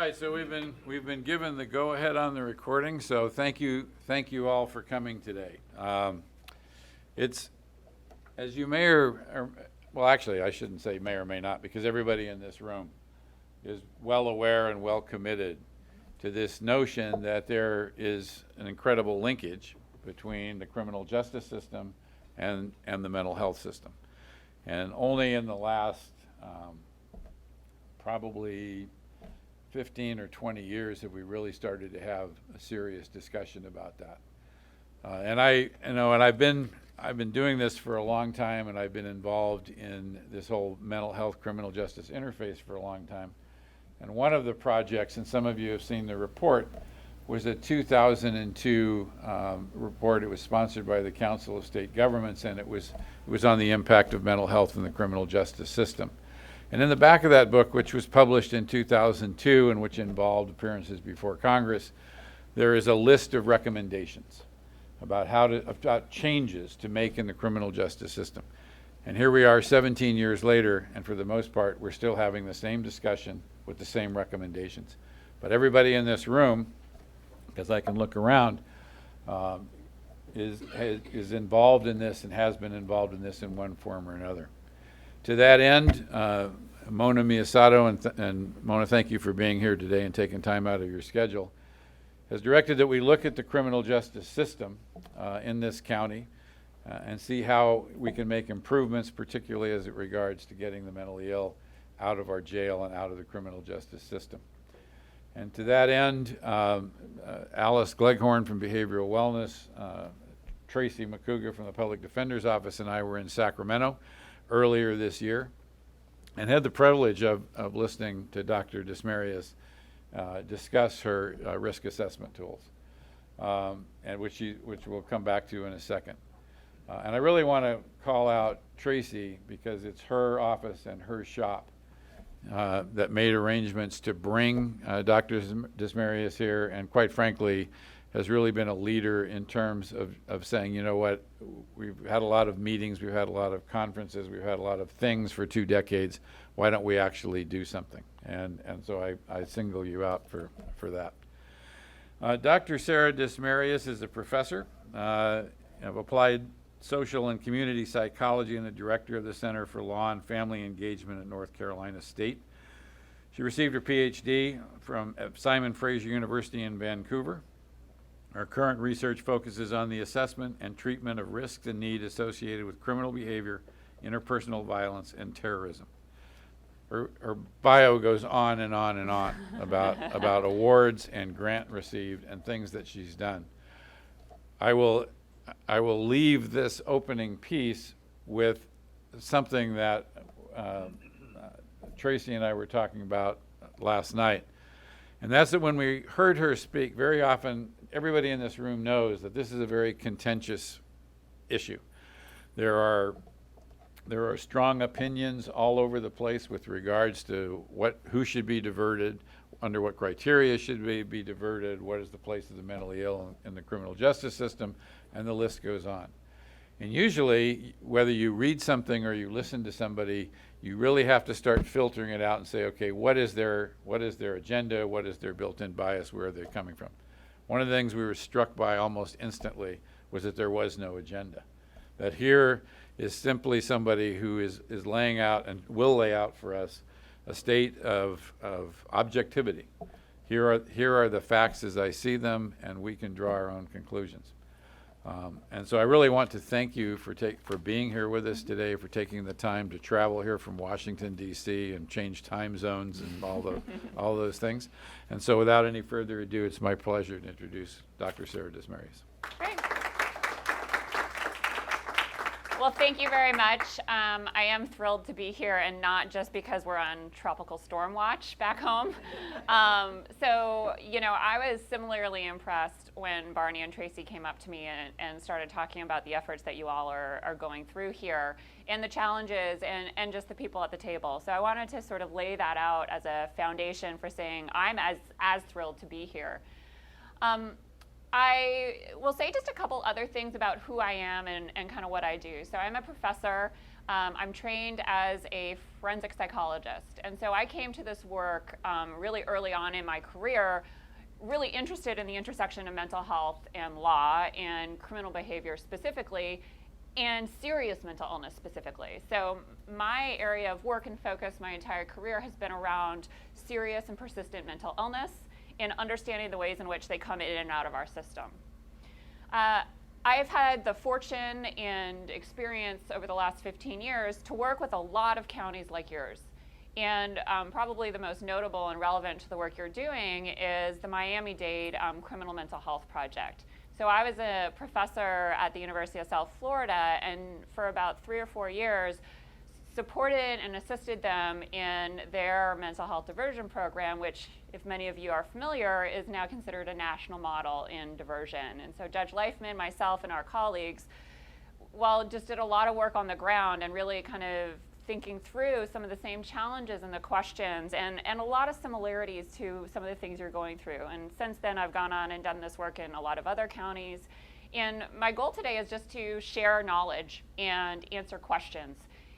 right, so we've been given the go-ahead on the recording, so thank you all for coming today. It's, as you may well, actually, I shouldn't say may or may not, because everybody in this room is well aware and well committed to this notion that there is an incredible linkage between the criminal justice system and the mental health system. And only in the last probably 15 or 20 years have we really started to have a serious discussion about that. And I've been doing this for a long time, and I've been involved in this whole mental health criminal justice interface for a long time. And one of the projects, and some of you have seen the report, was a 2002 report. It was sponsored by the Council of State Governments, and it was on the impact of mental health in the criminal justice system. And in the back of that book, which was published in 2002 and which involved appearances before Congress, there is a list of recommendations about changes to make in the criminal justice system. And here we are 17 years later, and for the most part, we're still having the same discussion with the same recommendations. But everybody in this room, because I can look around, is involved in this and has been involved in this in one form or another. To that end, Mona Miyasato, and Mona, thank you for being here today and taking time out of your schedule, has directed that we look at the criminal justice system in this county and see how we can make improvements, particularly as it regards to getting the mentally ill out of our jail and out of the criminal justice system. And to that end, Alice Gleghorn from Behavioral Wellness, Tracy McCouga from the Public Defender's Office, and I were in Sacramento earlier this year and had the privilege of listening to Dr. Desmarais discuss her risk assessment tools, and which we'll come back to in a second. And I really want to call out Tracy because it's her office and her shop that made arrangements to bring Dr. Desmarais here, and quite frankly, has really been a leader in terms of saying, you know what, we've had a lot of meetings, we've had a lot of conferences, we've had a lot of things for 2 decades. Why don't we actually do something? And so I single you out for that. Dr. Sarah Desmarais is a professor of applied social and community psychology and the director of the Center for Law and Family Engagement at North Carolina State. She received her Ph.D. from Simon Fraser University in Vancouver. Her current research focuses on the assessment and treatment of risks and need associated with criminal behavior, interpersonal violence, and terrorism. Her bio goes on and on and on about awards and grant received and things that she's done. I will leave this opening piece with something that Tracy and I were talking about last night. And that's that when we heard her speak, very often everybody in this room knows that this is a very contentious issue. There are strong opinions all over the place with regards to who should be diverted, under what criteria should be diverted, what is the place of the mentally ill in the criminal justice system, and the list goes on. And usually, whether you read something or you listen to somebody, you really have to start filtering it out and say, okay, what is their agenda, what is their built-in bias, where are they coming from? One of the things we were struck by almost instantly was that there was no agenda. That here is simply somebody who is laying out and will lay out for us a state of objectivity. Here are the facts as I see them, and we can draw our own conclusions. And so I really want to thank you for being here with us today, for taking the time to travel here from Washington, D.C. and change time zones and all those things. And so without any further ado, it's my pleasure to introduce Dr. Sarah Desmarais. Great. Well, thank you very much. I am thrilled to be here, and not just because we're on tropical storm watch back home. So, I was similarly impressed when Barney and Tracy came up to me and started talking about the efforts that you all are going through here and the challenges and just the people at the table. So I wanted to sort of lay that out as a foundation for saying I'm as thrilled to be here. I will say just a couple other things about who I am and kind of what I do. So I'm a professor I'm trained as a forensic psychologist, and so I came to this work really early on in my career, really interested in the intersection of mental health and law and criminal behavior specifically, and serious mental illness specifically. So my area of work and focus my entire career has been around serious and persistent mental illness and understanding the ways in which they come in and out of our system. I've had the fortune and experience over the last 15 years to work with a lot of counties like yours. And probably the most notable and relevant to the work you're doing is the Miami-Dade Criminal Mental Health Project. So I was a professor at the University of South Florida, and for about 3 or 4 years, supported and assisted them in their mental health diversion program, which, if many of you are familiar, is now considered a national model in diversion. And so Judge Leifman, myself, and our colleagues, well, just did a lot of work on the ground and really kind of thinking through some of the same challenges and the questions and a lot of similarities to some of the things you're going through. And since then, I've gone on and done this work in a lot of other counties. And my goal today is just to share knowledge and answer questions.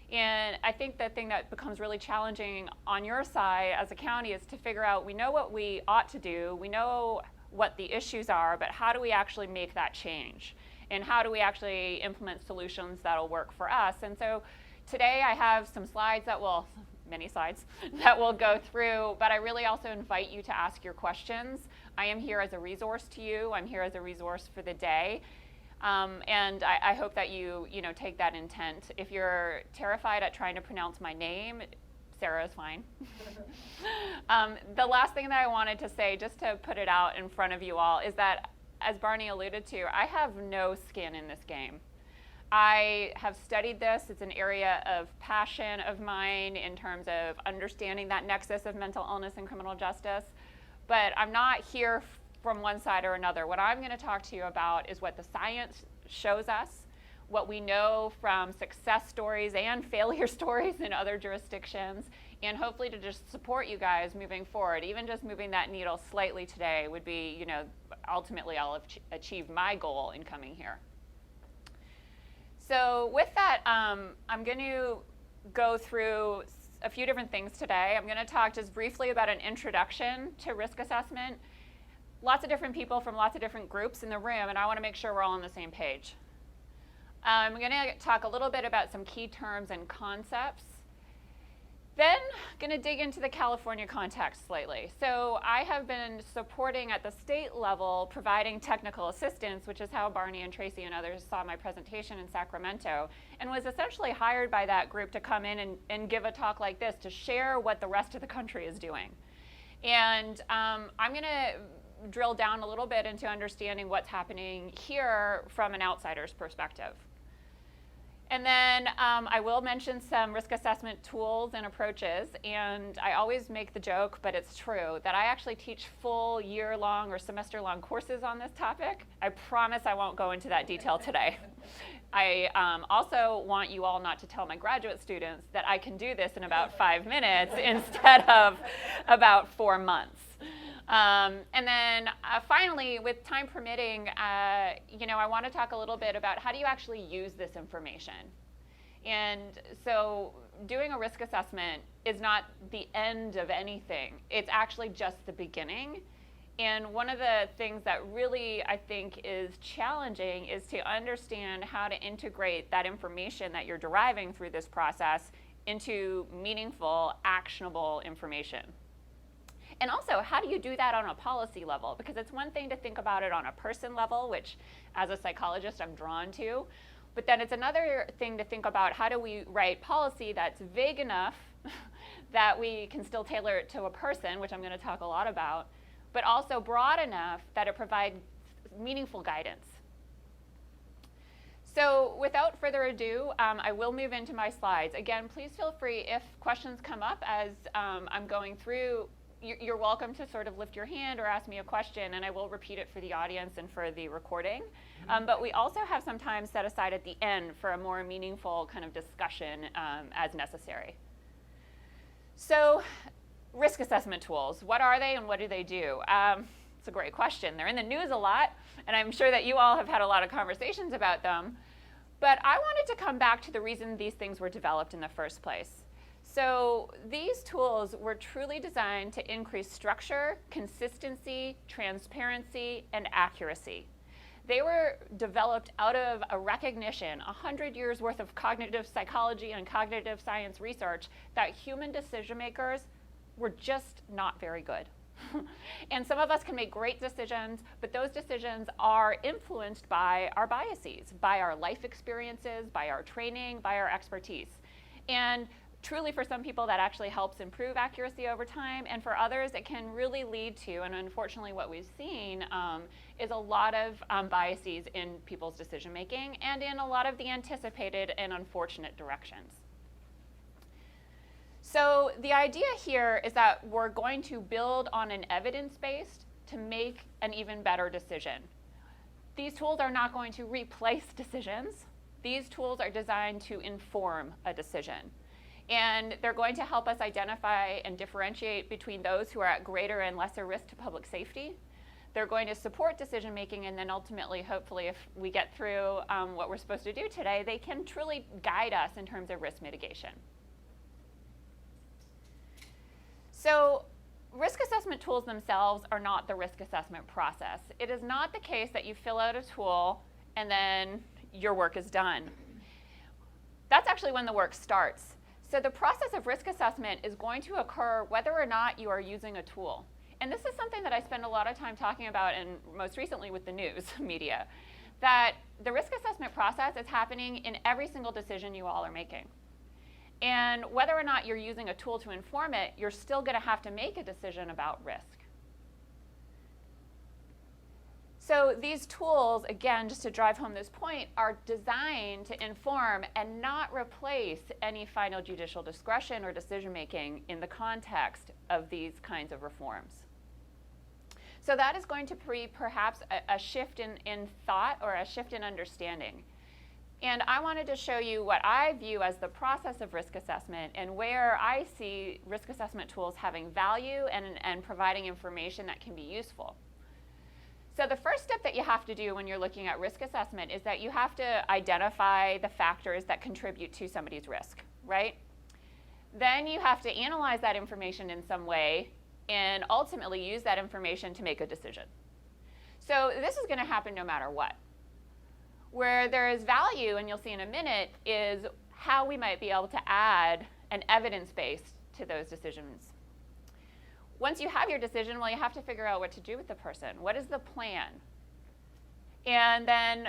And I think the thing that becomes really challenging on your side as a county is to figure out, we know what we ought to do, we know what the issues are, but how do we actually make that change? And how do we actually implement solutions that'll work for us? And so today I have some slides many slides that we'll go through, but I really also invite you to ask your questions. I am here as a resource to you. I'm here as a resource for the day. And I hope that you take that intent. If you're terrified at trying to pronounce my name, Sarah is fine. The last thing that I wanted to say, just to put it out in front of you all, is that, as Barney alluded to, I have no skin in this game. I have studied this. It's an area of passion of mine in terms of understanding that nexus of mental illness and criminal justice. But I'm not here from one side or another. What I'm going to talk to you about is what the science shows us, what we know from success stories and failure stories in other jurisdictions, and hopefully to just support you guys moving forward. Even just moving that needle slightly today would be, ultimately I'll achieve my goal in coming here. So with that, I'm going to go through a few different things today. I'm going to talk just briefly about an introduction to risk assessment. Lots of different people from lots of different groups in the room, and I want to make sure we're all on the same page. I'm going to talk a little bit about some key terms and concepts. Then going to dig into the California context slightly. So I have been supporting at the state level, providing technical assistance, which is how Barney and Tracy and others saw my presentation in Sacramento, and was essentially hired by that group to come in and give a talk like this to share what the rest of the country is doing. And I'm going to drill down a little bit into understanding what's happening here from an outsider's perspective. And then I will mention some risk assessment tools and approaches, and I always make the joke, but it's true, that I actually teach full year-long or semester-long courses on this topic. I promise I won't go into that detail today. I also want you all not to tell my graduate students that I can do this in about 5 minutes instead of about 4 months. And then finally, with time permitting, I want to talk a little bit about how do you actually use this information. And so doing a risk assessment is not the end of anything. It's actually just the beginning. And one of the things that really, I think, is challenging is to understand how to integrate that information that you're deriving through this process into meaningful, actionable information. And also, how do you do that on a policy level? Because it's one thing to think about it on a person level, which as a psychologist I'm drawn to, but then it's another thing to think about how do we write policy that's vague enough that we can still tailor it to a person, which I'm going to talk a lot about, but also broad enough that it provides meaningful guidance. So without further ado, I will move into my slides. Again, please feel free if questions come up as I'm going through. You're welcome to sort of lift your hand or ask me a question, and I will repeat it for the audience and for the recording. But we also have some time set aside at the end for a more meaningful kind of discussion as necessary. So risk assessment tools, what are they and what do they do? It's a great question. They're in the news a lot, and I'm sure that you all have had a lot of conversations about them. But I wanted to come back to the reason these things were developed in the first place. So these tools were truly designed to increase structure, consistency, transparency, and accuracy. They were developed out of a recognition, 100 years worth of cognitive psychology and cognitive science research, that human decision makers were just not very good. And some of us can make great decisions, but those decisions are influenced by our biases, by our life experiences, by our training, by our expertise. And truly, for some people, that actually helps improve accuracy over time, and for others, it can really lead to, and unfortunately what we've seen, is a lot of biases in people's decision making and in a lot of the anticipated and unfortunate directions. So the idea here is that we're going to build on an evidence base to make an even better decision. These tools are not going to replace decisions. These tools are designed to inform a decision. And they're going to help us identify and differentiate between those who are at greater and lesser risk to public safety. They're going to support decision making, and then ultimately, hopefully, if we get through what we're supposed to do today, they can truly guide us in terms of risk mitigation. So risk assessment tools themselves are not the risk assessment process. It is not the case that you fill out a tool and then your work is done. That's actually when the work starts. So the process of risk assessment is going to occur whether or not you are using a tool. And this is something that I spend a lot of time talking about, and most recently with the news media, that the risk assessment process is happening in every single decision you all are making. And whether or not you're using a tool to inform it, you're still going to have to make a decision about risk. So these tools, again, just to drive home this point, are designed to inform and not replace any final judicial discretion or decision making in the context of these kinds of reforms. So that is going to be perhaps a shift in thought or a shift in understanding. And I wanted to show you what I view as the process of risk assessment and where I see risk assessment tools having value and providing information that can be useful. So the first step that you have to do when you're looking at risk assessment is that you have to identify the factors that contribute to somebody's risk, right? Then you have to analyze that information in some way and ultimately use that information to make a decision. So this is going to happen no matter what. Where there is value, and you'll see in a minute, is how we might be able to add an evidence base to those decisions. Once you have your decision, well, you have to figure out what to do with the person. What is the plan? And then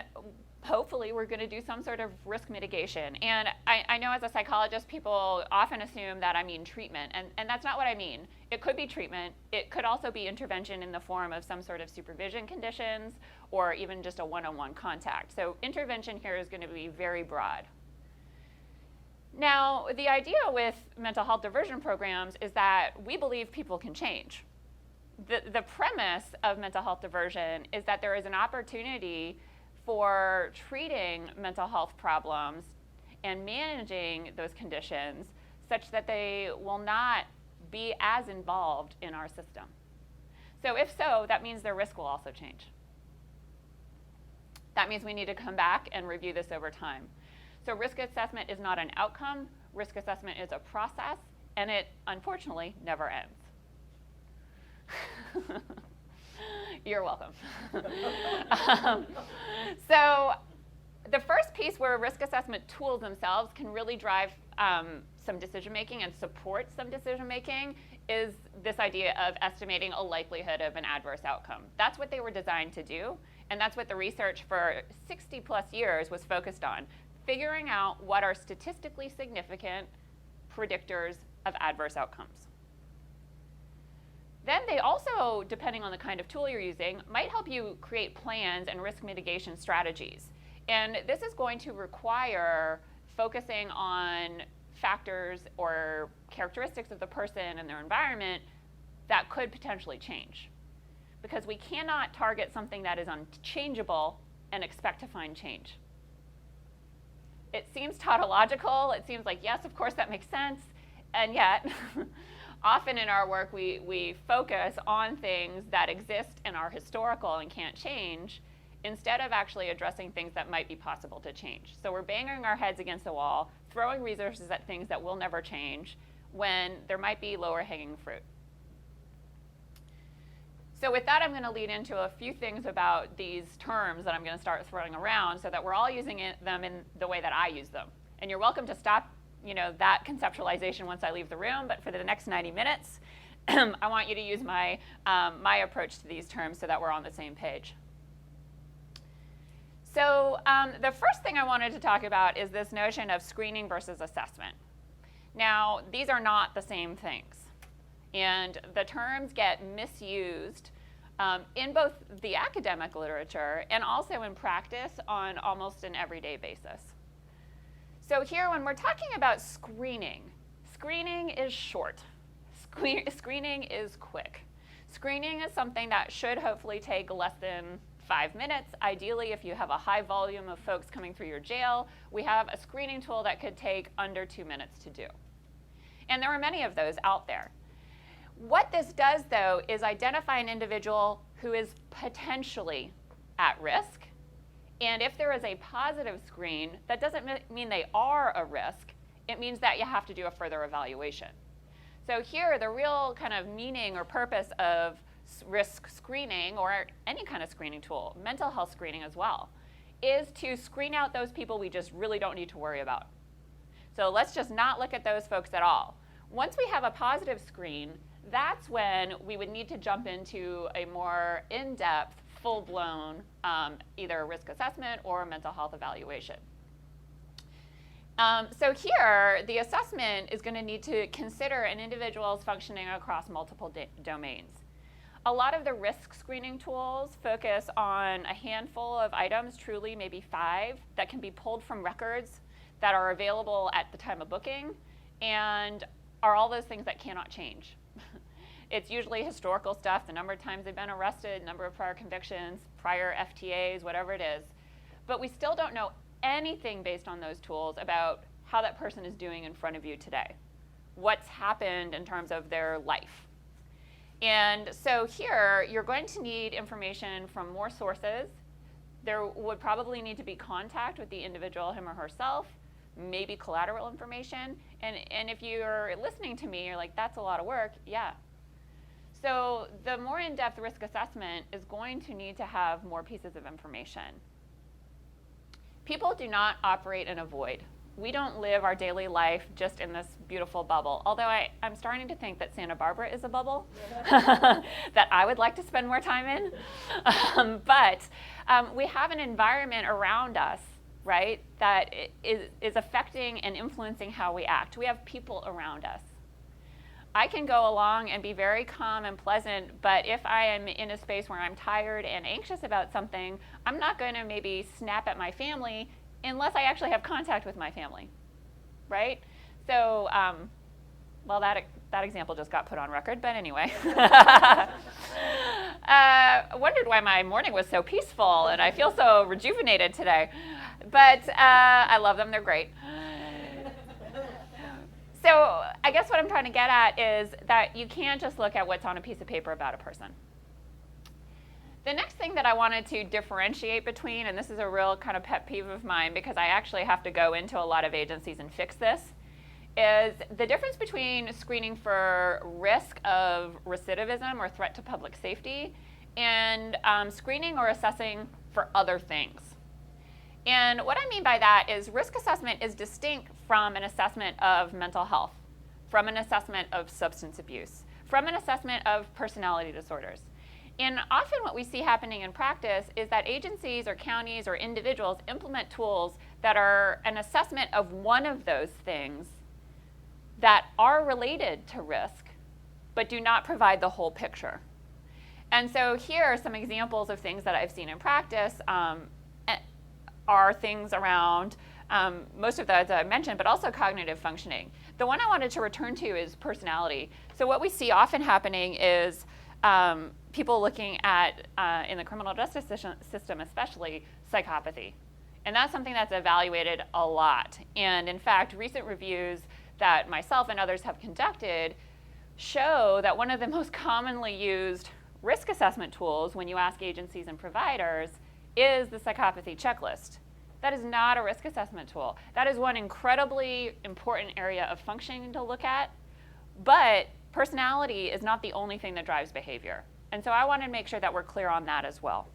hopefully we're going to do some sort of risk mitigation. And I know as a psychologist, people often assume that I mean treatment, and that's not what I mean. It could be treatment. It could also be intervention in the form of some sort of supervision conditions or even just a one-on-one contact. So intervention here is going to be very broad. Now, the idea with mental health diversion programs is that we believe people can change. The premise of mental health diversion is that there is an opportunity for treating mental health problems and managing those conditions such that they will not be as involved in our system. So if so, that means their risk will also change. That means we need to come back and review this over time. So risk assessment is not an outcome. Risk assessment is a process, and it, unfortunately, never ends. You're welcome. So the first piece where risk assessment tools themselves can really drive some decision making and support some decision making is this idea of estimating a likelihood of an adverse outcome. That's what they were designed to do, and that's what the research for 60 plus years was focused on, figuring out what are statistically significant predictors of adverse outcomes. Then they also, depending on the kind of tool you're using, might help you create plans and risk mitigation strategies. And this is going to require focusing on factors or characteristics of the person and their environment that could potentially change. Because we cannot target something that is unchangeable and expect to find change. It seems tautological. It seems like, yes, of course, that makes sense. And yet, often in our work, we focus on things that exist and are historical and can't change. instead of actually addressing things that might be possible to change. So we're banging our heads against the wall, throwing resources at things that will never change when there might be lower hanging fruit. So with that, I'm going to lead into a few things about these terms that I'm going to start throwing around so that we're all using them in the way that I use them. And you're welcome to stop that conceptualization once I leave the room, but for the next 90 minutes, I want you to use my approach to these terms so that we're on the same page. So the first thing I wanted to talk about is this notion of screening versus assessment. Now, these are not the same things. And the terms get misused in both the academic literature and also in practice on almost an everyday basis. So here, when we're talking about screening, screening is short. Screening is quick. Screening is something that should hopefully take less than 5 minutes. Ideally, if you have a high volume of folks coming through your jail, we have a screening tool that could take under 2 minutes to do. And there are many of those out there. What this does, though, is identify an individual who is potentially at risk. And if there is a positive screen, that doesn't mean they are a risk. It means that you have to do a further evaluation. So here, the real kind of meaning or purpose of risk screening, or any kind of screening tool, mental health screening as well, is to screen out those people we just really don't need to worry about. So let's just not look at those folks at all. Once we have a positive screen, that's when we would need to jump into a more in-depth, full-blown either risk assessment or mental health evaluation. So here, the assessment is going to need to consider an individual's functioning across multiple domains. A lot of the risk screening tools focus on a handful of items, truly maybe 5, that can be pulled from records that are available at the time of booking and are all those things that cannot change. It's usually historical stuff, the number of times they've been arrested, number of prior convictions, prior FTAs, whatever it is. But we still don't know anything based on those tools about how that person is doing in front of you today, what's happened in terms of their life. And so here, you're going to need information from more sources. There would probably need to be contact with the individual, him or herself, maybe collateral information. And if you're listening to me, you're like, that's a lot of work. Yeah. So the more in-depth risk assessment is going to need to have more pieces of information. People do not operate in a void. We don't live our daily life just in this beautiful bubble. Although I'm starting to think that Santa Barbara is a bubble that I would like to spend more time in. But we have an environment around us, right, that is affecting and influencing how we act. We have people around us. I can go along and be very calm and pleasant, but if I am in a space where I'm tired and anxious about something, I'm not going to maybe snap at my family unless I actually have contact with my family, right? So, well, that example just got put on record, but anyway. I wondered why my morning was so peaceful and I feel so rejuvenated today. But I love them, they're great. So I guess what I'm trying to get at is that you can't just look at what's on a piece of paper about a person. The next thing that I wanted to differentiate between, and this is a real kind of pet peeve of mine because I actually have to go into a lot of agencies and fix this, is the difference between screening for risk of recidivism or threat to public safety and screening or assessing for other things. And what I mean by that is risk assessment is distinct from an assessment of mental health, from an assessment of substance abuse, from an assessment of personality disorders. And often what we see happening in practice is that agencies or counties or individuals implement tools that are an assessment of one of those things that are related to risk, but do not provide the whole picture. And so here are some examples of things that I've seen in practice are things around most of those I mentioned, but also cognitive functioning. The one I wanted to return to is personality. So what we see often happening is people looking at, in the criminal justice system especially, psychopathy. And that's something that's evaluated a lot. And in fact, recent reviews that myself and others have conducted show that one of the most commonly used risk assessment tools when you ask agencies and providers is the psychopathy checklist. That is not a risk assessment tool. That is one incredibly important area of functioning to look at, but personality is not the only thing that drives behavior. And so I want to make sure that we're clear on that as well.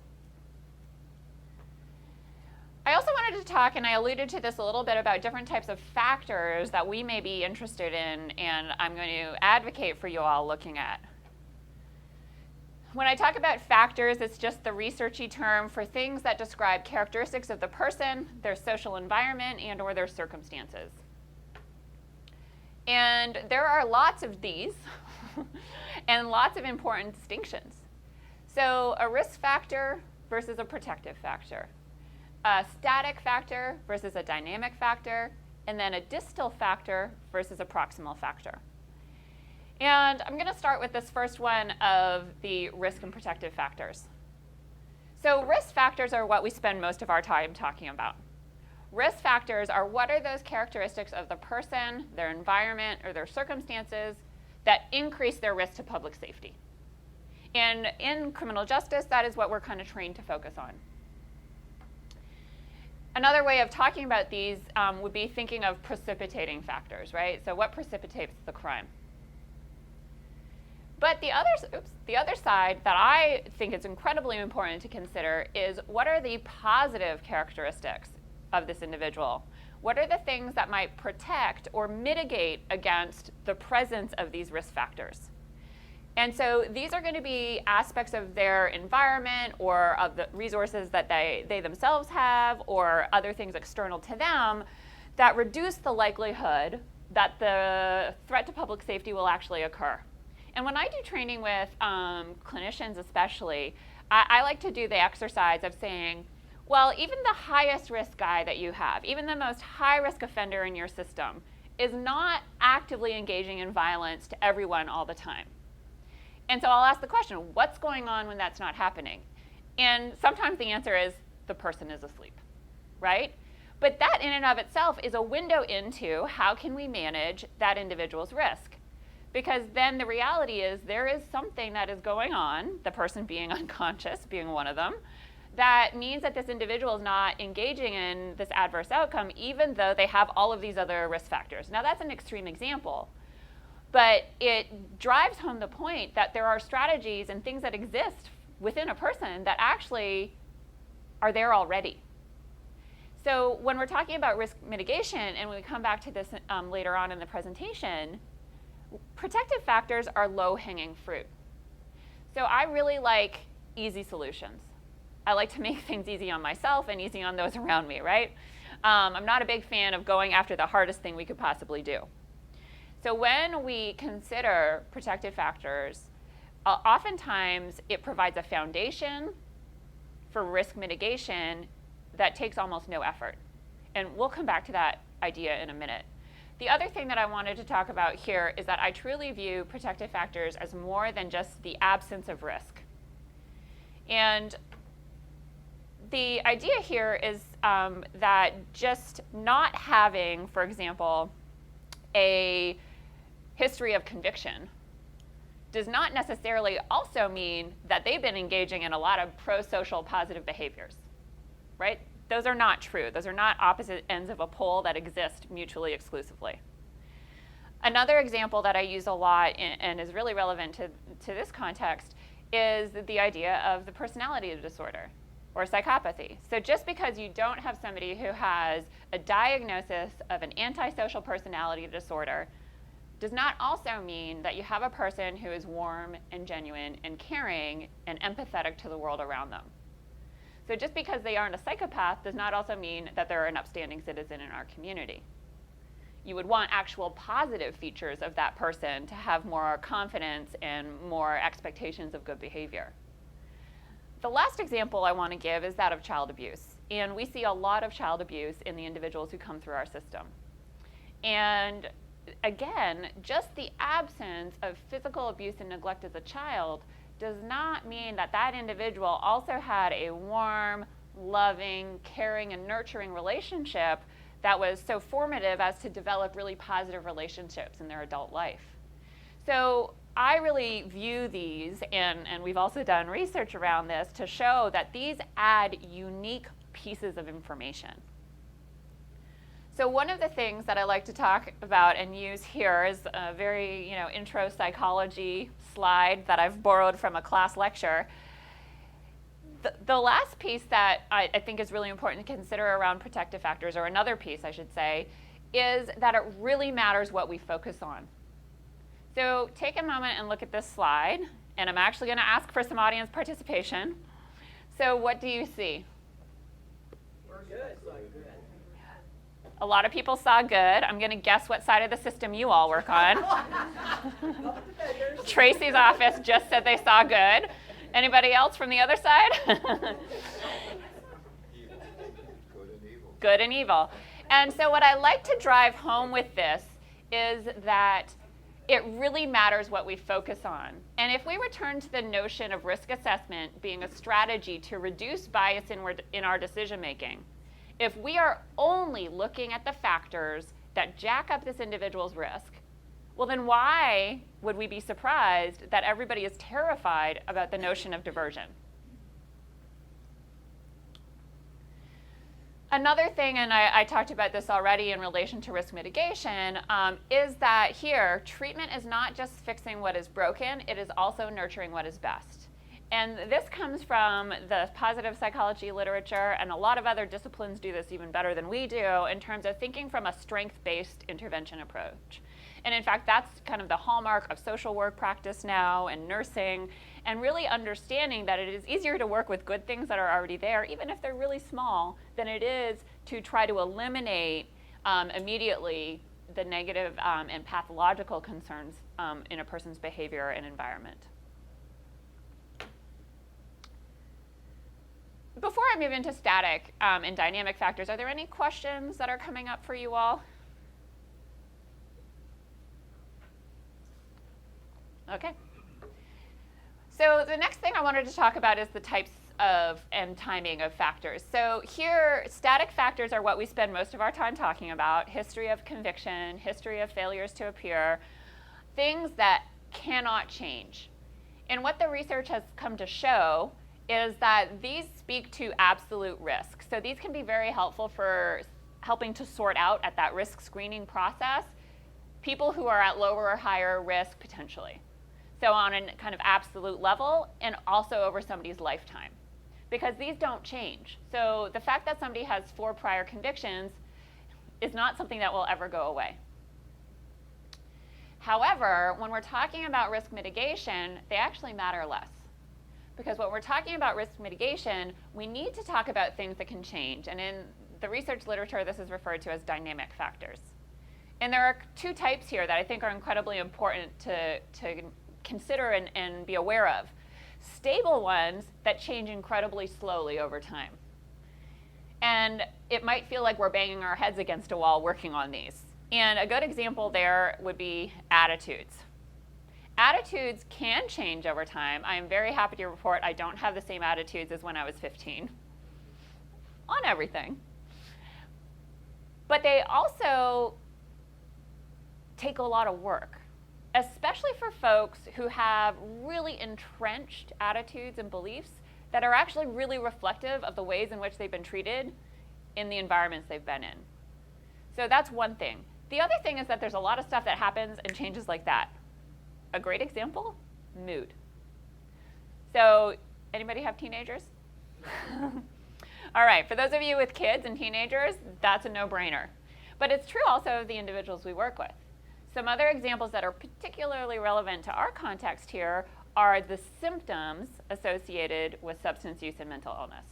I also wanted to talk, and I alluded to this a little bit, about different types of factors that we may be interested in, and I'm going to advocate for you all looking at. When I talk about factors, it's just the researchy term for things that describe characteristics of the person, their social environment, and or their circumstances. And there are lots of these and lots of important distinctions. So a risk factor versus a protective factor, a static factor versus a dynamic factor, and then a distal factor versus a proximal factor. And I'm going to start with this first one of the risk and protective factors. So risk factors are what we spend most of our time talking about. Risk factors are what are those characteristics of the person, their environment, or their circumstances that increase their risk to public safety. And in criminal justice, that is what we're kind of trained to focus on. Another way of talking about these would be thinking of precipitating factors, right? So what precipitates the crime? But the other side that I think is incredibly important to consider is what are the positive characteristics of this individual? What are the things that might protect or mitigate against the presence of these risk factors? And so these are going to be aspects of their environment or of the resources that they themselves have or other things external to them that reduce the likelihood that the threat to public safety will actually occur. And when I do training with clinicians especially, I like to do the exercise of saying, well, even the highest risk guy that you have, even the most high risk offender in your system, is not actively engaging in violence to everyone all the time. And so I'll ask the question, what's going on when that's not happening? And sometimes the answer is the person is asleep, right? But that in and of itself is a window into how can we manage that individual's risk. Because then the reality is there is something that is going on, the person being unconscious being one of them, that means that this individual is not engaging in this adverse outcome even though they have all of these other risk factors. Now that's an extreme example, but it drives home the point that there are strategies and things that exist within a person that actually are there already. So when we're talking about risk mitigation, and when we come back to this later on in the presentation, protective factors are low-hanging fruit. So I really like easy solutions. I like to make things easy on myself and easy on those around me, right? I'm not a big fan of going after the hardest thing we could possibly do. So when we consider protective factors, oftentimes it provides a foundation for risk mitigation that takes almost no effort. And we'll come back to that idea in a minute. The other thing that I wanted to talk about here is that I truly view protective factors as more than just the absence of risk. And the idea here is that just not having, for example, a history of conviction does not necessarily also mean that they've been engaging in a lot of pro-social positive behaviors, right? Those are not true. Those are not opposite ends of a pole that exist mutually exclusively. Another example that I use a lot and is really relevant to this context is the idea of the personality disorder or psychopathy. So just because you don't have somebody who has a diagnosis of an antisocial personality disorder does not also mean that you have a person who is warm and genuine and caring and empathetic to the world around them. So just because they aren't a psychopath does not also mean that they're an upstanding citizen in our community. You would want actual positive features of that person to have more confidence and more expectations of good behavior. The last example I want to give is that of child abuse. And we see a lot of child abuse in the individuals who come through our system. And again, just the absence of physical abuse and neglect as a child does not mean that that individual also had a warm, loving, caring, and nurturing relationship that was so formative as to develop really positive relationships in their adult life. So I really view these, and we've also done research around this, to show that these add unique pieces of information. So one of the things that I like to talk about and use here is a very intro psychology slide that I've borrowed from a class lecture. The last piece that I think is really important to consider around protective factors, or another piece I should say, is that it really matters what we focus on. So take a moment and look at this slide, and I'm actually going to ask for some audience participation. So what do you see? We're good. A lot of people saw good. I'm going to guess what side of the system you all work on. Tracy's office just said they saw good. Anybody else from the other side? Good and evil. And so what I like to drive home with this is that it really matters what we focus on. And if we return to the notion of risk assessment being a strategy to reduce bias in our decision making, if we are only looking at the factors that jack up this individual's risk, well then why would we be surprised that everybody is terrified about the notion of diversion? Another thing, and I talked about this already in relation to risk mitigation, is that here, treatment is not just fixing what is broken, it is also nurturing what is best. And this comes from the positive psychology literature, and a lot of other disciplines do this even better than we do in terms of thinking from a strength-based intervention approach. And in fact, that's kind of the hallmark of social work practice now and nursing, and really understanding that it is easier to work with good things that are already there, even if they're really small, than it is to try to eliminate immediately the negative and pathological concerns in a person's behavior and environment. Before I move into static and dynamic factors, are there any questions that are coming up for you all? Okay. So the next thing I wanted to talk about is the types of and timing of factors. So here, static factors are what we spend most of our time talking about: history of conviction, history of failures to appear, things that cannot change. And what the research has come to show is that these speak to absolute risk. So these can be very helpful for helping to sort out at that risk screening process people who are at lower or higher risk potentially. So on a kind of absolute level, and also over somebody's lifetime, because these don't change. So the fact that somebody has 4 prior convictions is not something that will ever go away. However, when we're talking about risk mitigation, they actually matter less. Because when we're talking about risk mitigation, we need to talk about things that can change. And in the research literature, this is referred to as dynamic factors. And there are 2 types here that I think are incredibly important to consider and be aware of. Stable ones that change incredibly slowly over time. And it might feel like we're banging our heads against a wall working on these. And a good example there would be attitudes. Attitudes can change over time. I am very happy to report I don't have the same attitudes as when I was 15 on everything. But they also take a lot of work, especially for folks who have really entrenched attitudes and beliefs that are actually really reflective of the ways in which they've been treated in the environments they've been in. So that's one thing. The other thing is that there's a lot of stuff that happens and changes like that. A great example, mood. So anybody have teenagers? All right, for those of you with kids and teenagers, that's a no-brainer. But it's true also of the individuals we work with. Some other examples that are particularly relevant to our context here are the symptoms associated with substance use and mental illness.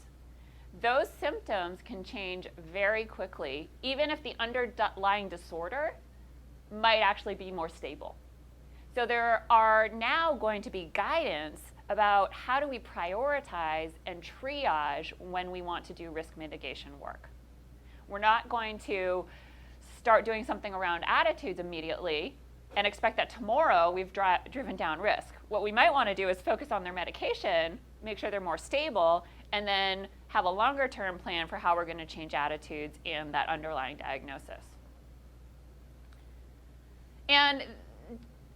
Those symptoms can change very quickly, even if the underlying disorder might actually be more stable. So there are now going to be guidance about how do we prioritize and triage when we want to do risk mitigation work. We're not going to start doing something around attitudes immediately and expect that tomorrow we've driven down risk. What we might want to do is focus on their medication, make sure they're more stable, and then have a longer term plan for how we're going to change attitudes and that underlying diagnosis. And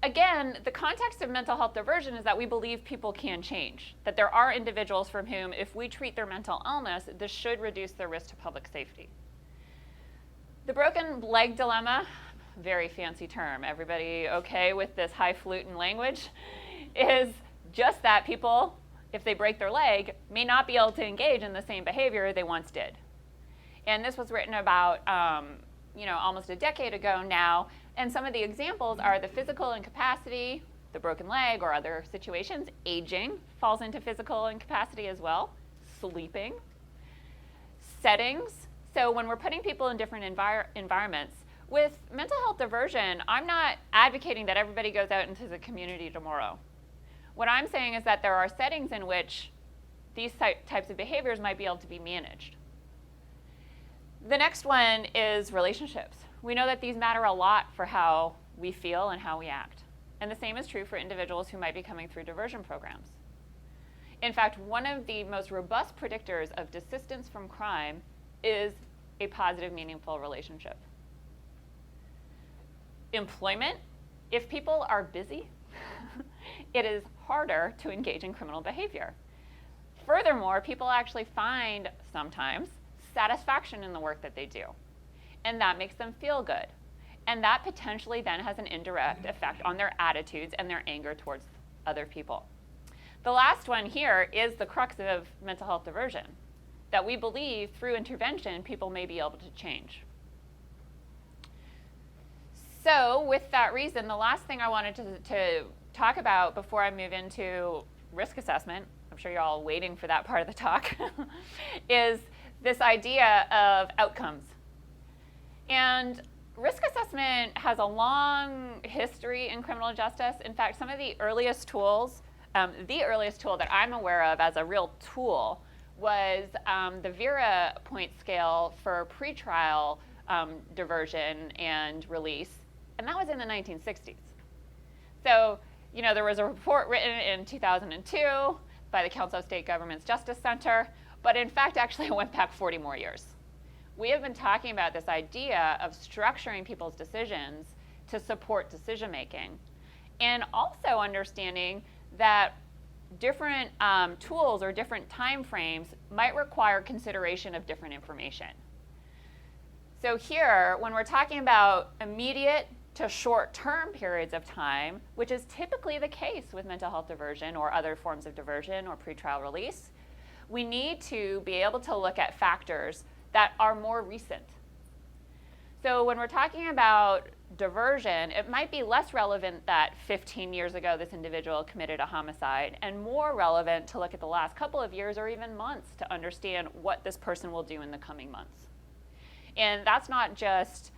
again, the context of mental health diversion is that we believe people can change, that there are individuals from whom, if we treat their mental illness, this should reduce their risk to public safety. The broken leg dilemma, very fancy term, everybody okay with this highfalutin language, is just that people, if they break their leg, may not be able to engage in the same behavior they once did. And this was written about almost a decade ago now, and some of the examples are the physical incapacity, the broken leg, or other situations. Aging falls into physical incapacity as well. Sleeping. Settings. So when we're putting people in different environments, with mental health diversion, I'm not advocating that everybody goes out into the community tomorrow. What I'm saying is that there are settings in which these types of behaviors might be able to be managed. The next one is relationships. We know that these matter a lot for how we feel and how we act. And the same is true for individuals who might be coming through diversion programs. In fact, one of the most robust predictors of desistance from crime is a positive, meaningful relationship. Employment. If people are busy, it is harder to engage in criminal behavior. Furthermore, people actually find sometimes satisfaction in the work that they do, and that makes them feel good. And that potentially then has an indirect effect on their attitudes and their anger towards other people. The last one here is the crux of mental health diversion, that we believe through intervention people may be able to change. So with that reason, the last thing I wanted to talk about before I move into risk assessment, I'm sure you're all waiting for that part of the talk, is this idea of outcomes. And risk assessment has a long history in criminal justice. In fact, some of the earliest tools, the earliest tool that I'm aware of as a real tool was the Vera point scale for pretrial diversion and release, and that was in the 1960s. So, there was a report written in 2002 by the Council of State Governments Justice Center, but in fact, actually, it went back 40 more years. We have been talking about this idea of structuring people's decisions to support decision making, and also understanding that different tools or different time frames might require consideration of different information. So here, when we're talking about immediate to short-term periods of time, which is typically the case with mental health diversion or other forms of diversion or pretrial release, we need to be able to look at factors that are more recent. So when we're talking about diversion, it might be less relevant that 15 years ago this individual committed a homicide, and more relevant to look at the last couple of years or even months to understand what this person will do in the coming months. And that's not just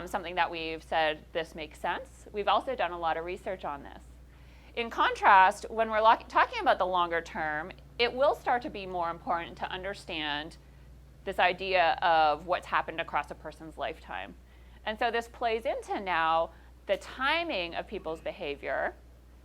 something that we've said this makes sense. We've also done a lot of research on this. In contrast, when we're talking about the longer term, it will start to be more important to understand this idea of what's happened across a person's lifetime. And so this plays into now the timing of people's behavior,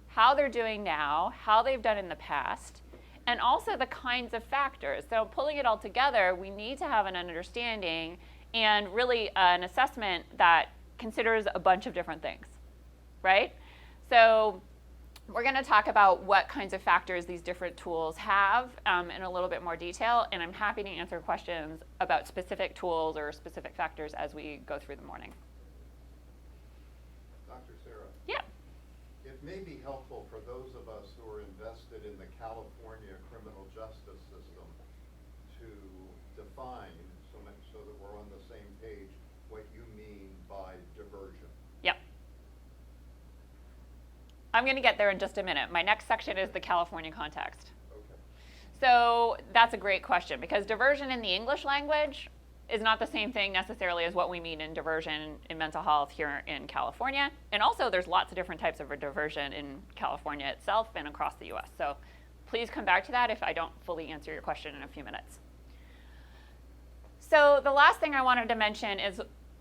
how they're doing now, how they've done in the past, and also the kinds of factors. So pulling it all together, we need to have an understanding and really an assessment that considers a bunch of different things, right? So we're going to talk about what kinds of factors these different tools have in a little bit more detail, and I'm happy to answer questions about specific tools or specific factors as we go through the morning. Dr. Sarah? Yeah. It may be helpful for those of us who are invested in the California criminal justice system to define, so that we're on the same page, what you mean by diversion. Yep. I'm going to get there in just a minute. My next section is the California context. Okay. So that's a great question, because diversion in the English language is not the same thing necessarily as what we mean in diversion in mental health here in California. And also there's lots of different types of diversion in California itself and across the US. So please come back to that if I don't fully answer your question in a few minutes. So the last thing I wanted to mention is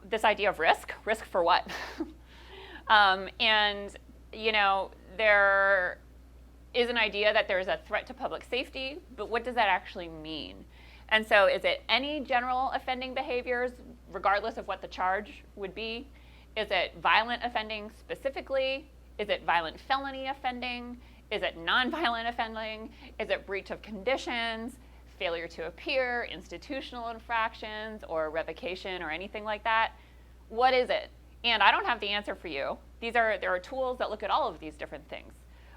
this idea of risk. Risk for what? There is an idea that there is a threat to public safety, but what does that actually mean? And so is it any general offending behaviors, regardless of what the charge would be? Is it violent offending specifically? Is it violent felony offending? Is it nonviolent offending? Is it breach of conditions, failure to appear, institutional infractions, or revocation, or anything like that? What is it? And I don't have the answer for you. There are tools that look at all of these different things.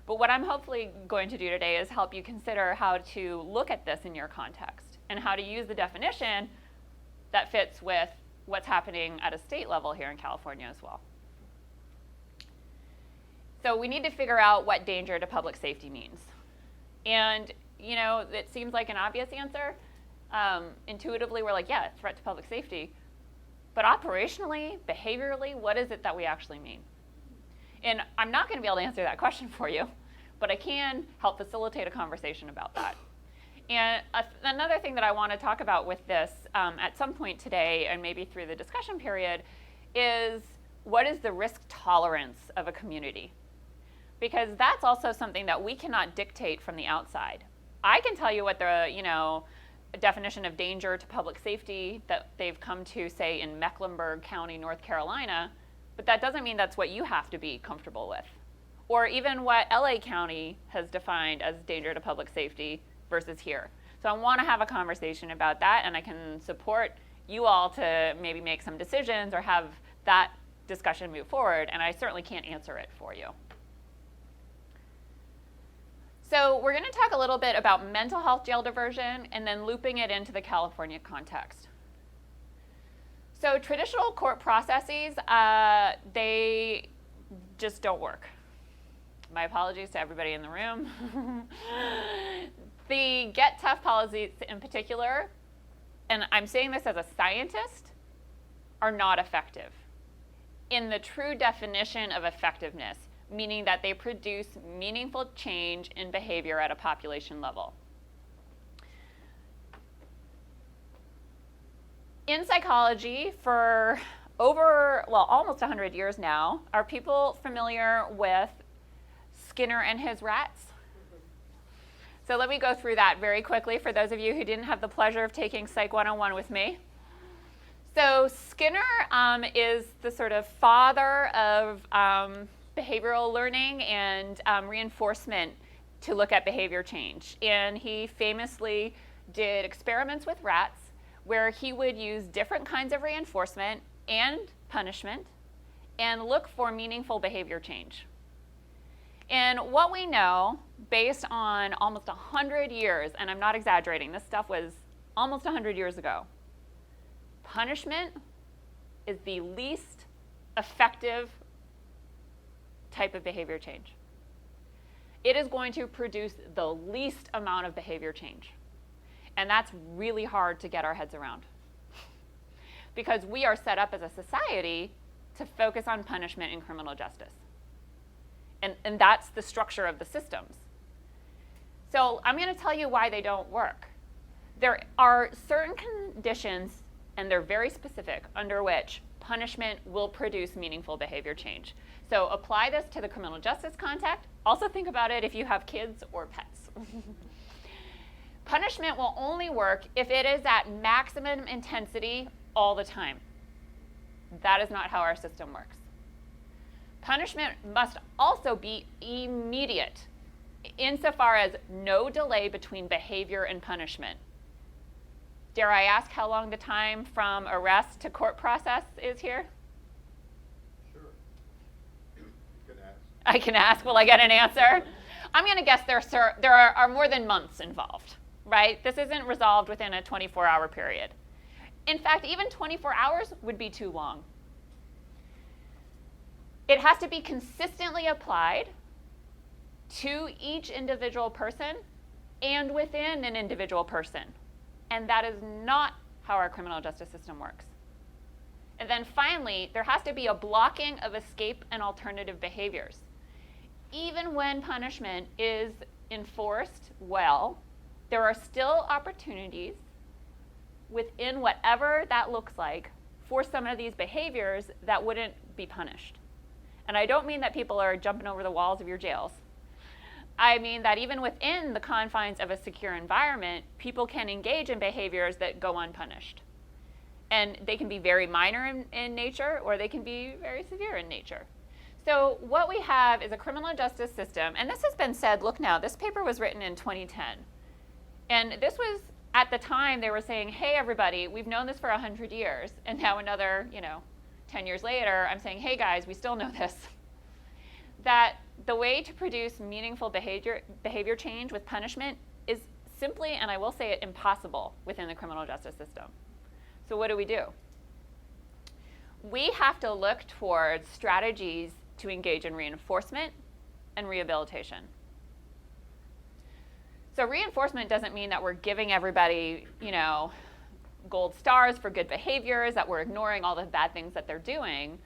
But what I'm hopefully going to do today is help you consider how to look at this in your context and how to use the definition that fits with what's happening at a state level here in California as well. So we need to figure out what danger to public safety means. And, you know, it seems like an obvious answer. Intuitively, we're like, yeah, threat to public safety. But operationally, behaviorally, what is it that we actually mean? And I'm not going to be able to answer that question for you, but I can help facilitate a conversation about that. And another thing that I want to talk about with this at some point today, and maybe through the discussion period, is what is the risk tolerance of a community? Because that's also something that we cannot dictate from the outside. I can tell you what the definition of danger to public safety that they've come to, say, in Mecklenburg County, North Carolina, but that doesn't mean that's what you have to be comfortable with. Or even what LA County has defined as danger to public safety versus here. So I want to have a conversation about that, and I can support you all to maybe make some decisions or have that discussion move forward, and I certainly can't answer it for you. So we're going to talk a little bit about mental health jail diversion and then looping it into the California context. So traditional court processes, they just don't work. My apologies to everybody in the room. The Get Tough policies in particular, and I'm saying this as a scientist, are not effective in the true definition of effectiveness, meaning that they produce meaningful change in behavior at a population level. In psychology, for almost 100 years now, are people familiar with Skinner and his rats? So let me go through that very quickly for those of you who didn't have the pleasure of taking Psych 101 with me. So Skinner is the sort of father of behavioral learning and reinforcement to look at behavior change. And he famously did experiments with rats where he would use different kinds of reinforcement and punishment and look for meaningful behavior change. And what we know, based on almost 100 years, and I'm not exaggerating, this stuff was almost 100 years ago, punishment is the least effective type of behavior change. It is going to produce the least amount of behavior change. And that's really hard to get our heads around. Because we are set up as a society to focus on punishment in criminal justice. And that's the structure of the systems. So I'm going to tell you why they don't work. There are certain conditions, and they're very specific, under which punishment will produce meaningful behavior change. So apply this to the criminal justice context. Also think about it if you have kids or pets. Punishment will only work if it is at maximum intensity all the time. That is not how our system works. Punishment must also be immediate, insofar as no delay between behavior and punishment. Dare I ask how long the time from arrest to court process is here? Sure. You can ask. I can ask. Will I get an answer? I'm going to guess there are more than months involved, right? This isn't resolved within a 24-hour period. In fact, even 24 hours would be too long. It has to be consistently applied to each individual person and within an individual person. And that is not how our criminal justice system works. And then finally, there has to be a blocking of escape and alternative behaviors. Even when punishment is enforced well, there are still opportunities within whatever that looks like for some of these behaviors that wouldn't be punished. And I don't mean that people are jumping over the walls of your jails. I mean that even within the confines of a secure environment, people can engage in behaviors that go unpunished. And they can be very minor in nature, or they can be very severe in nature. So what we have is a criminal justice system, and this has been said, look now, this paper was written in 2010. And this was, at the time, they were saying, hey, everybody, we've known this for 100 years. And now another, 10 years later, I'm saying, hey, guys, we still know this. That the way to produce meaningful behavior change with punishment is simply, and I will say it, impossible within the criminal justice system. So what do? We have to look towards strategies to engage in reinforcement and rehabilitation. So reinforcement doesn't mean that we're giving everybody, gold stars for good behaviors, that we're ignoring all the bad things that they're doing.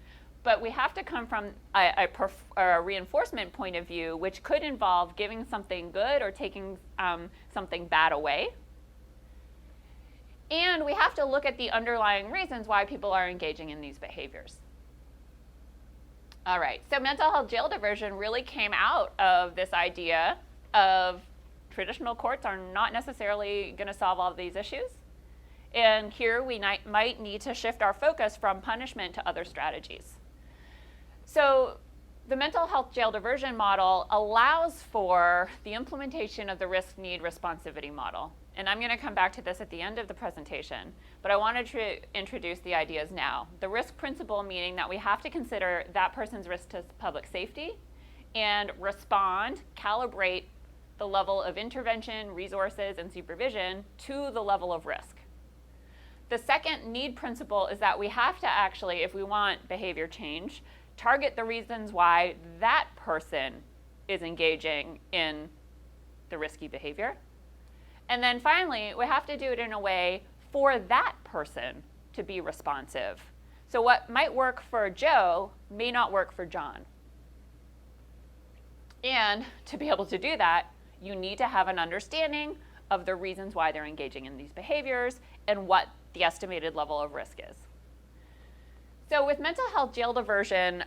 But we have to come from a reinforcement point of view, which could involve giving something good or taking something bad away. And we have to look at the underlying reasons why people are engaging in these behaviors. All right, so mental health jail diversion really came out of this idea of traditional courts are not necessarily going to solve all of these issues. And here we might need to shift our focus from punishment to other strategies. So the mental health jail diversion model allows for the implementation of the risk-need responsivity model. And I'm going to come back to this at the end of the presentation, but I wanted to introduce the ideas now. The risk principle meaning that we have to consider that person's risk to public safety and respond, calibrate the level of intervention, resources, and supervision to the level of risk. The second need principle is that we have to actually, if we want behavior change, target the reasons why that person is engaging in the risky behavior. And then finally, we have to do it in a way for that person to be responsive. So what might work for Joe may not work for John. And to be able to do that, you need to have an understanding of the reasons why they're engaging in these behaviors and what the estimated level of risk is. So with mental health jail diversion,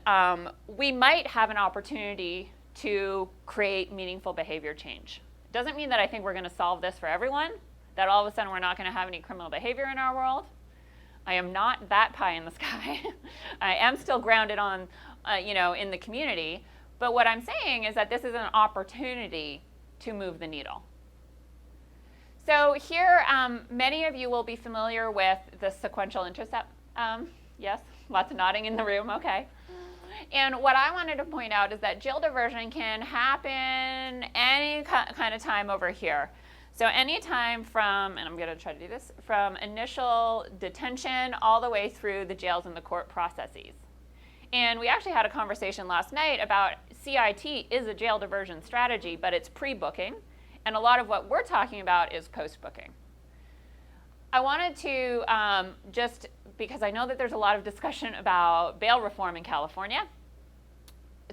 we might have an opportunity to create meaningful behavior change. Doesn't mean that I think we're going to solve this for everyone, that all of a sudden we're not going to have any criminal behavior in our world. I am not that pie in the sky. I am still grounded on, in the community. But what I'm saying is that this is an opportunity to move the needle. So here, many of you will be familiar with the Sequential Intercept. Yes, lots of nodding in the room, okay. And what I wanted to point out is that jail diversion can happen any kind of time over here. So any time from, and I'm going to try to do this, from initial detention all the way through the jails and the court processes. And we actually had a conversation last night about CIT is a jail diversion strategy, but it's pre-booking. And a lot of what we're talking about is post-booking. I wanted to just, because I know that there's a lot of discussion about bail reform in California,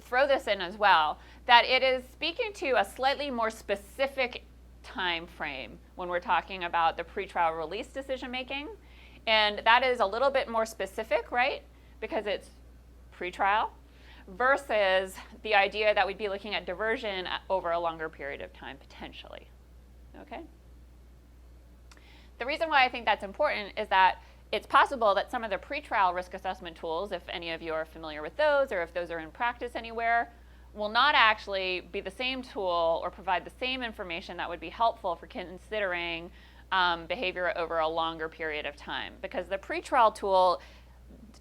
throw this in as well, that it is speaking to a slightly more specific time frame when we're talking about the pretrial release decision making. And that is a little bit more specific, right? Because it's pretrial versus the idea that we'd be looking at diversion over a longer period of time, potentially. Okay? The reason why I think that's important is that it's possible that some of the pretrial risk assessment tools, if any of you are familiar with those or if those are in practice anywhere, will not actually be the same tool or provide the same information that would be helpful for considering behavior over a longer period of time. Because the pretrial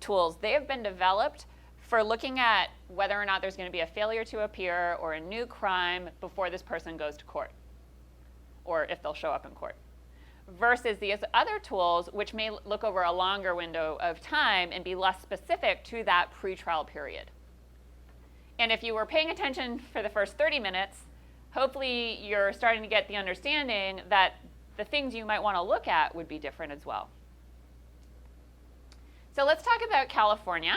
tools, they have been developed for looking at whether or not there's going to be a failure to appear or a new crime before this person goes to court, or if they'll show up in court. Versus these other tools, which may look over a longer window of time and be less specific to that pretrial period. And if you were paying attention for the first 30 minutes, hopefully you're starting to get the understanding that the things you might want to look at would be different as well. So let's talk about California.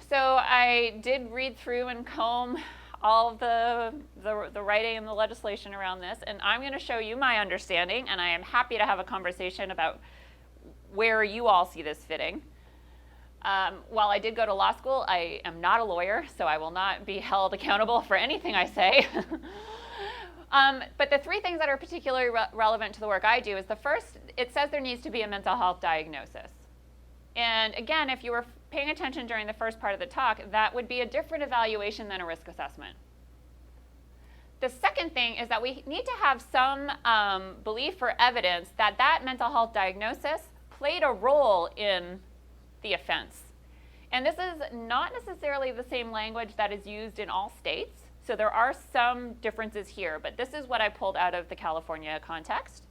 So I did read through and comb all of the writing and the legislation around this, and I'm going to show you my understanding, and I am happy to have a conversation about where you all see this fitting. While I did go to law school, I am not a lawyer, so I will not be held accountable for anything I say. But the three things that are particularly relevant to the work I do is the first, it says there needs to be a mental health diagnosis. And again, if you were paying attention during the first part of the talk, that would be a different evaluation than a risk assessment. The second thing is that we need to have some belief or evidence that that mental health diagnosis played a role in the offense. And this is not necessarily the same language that is used in all states. So there are some differences here, but this is what I pulled out of the California context.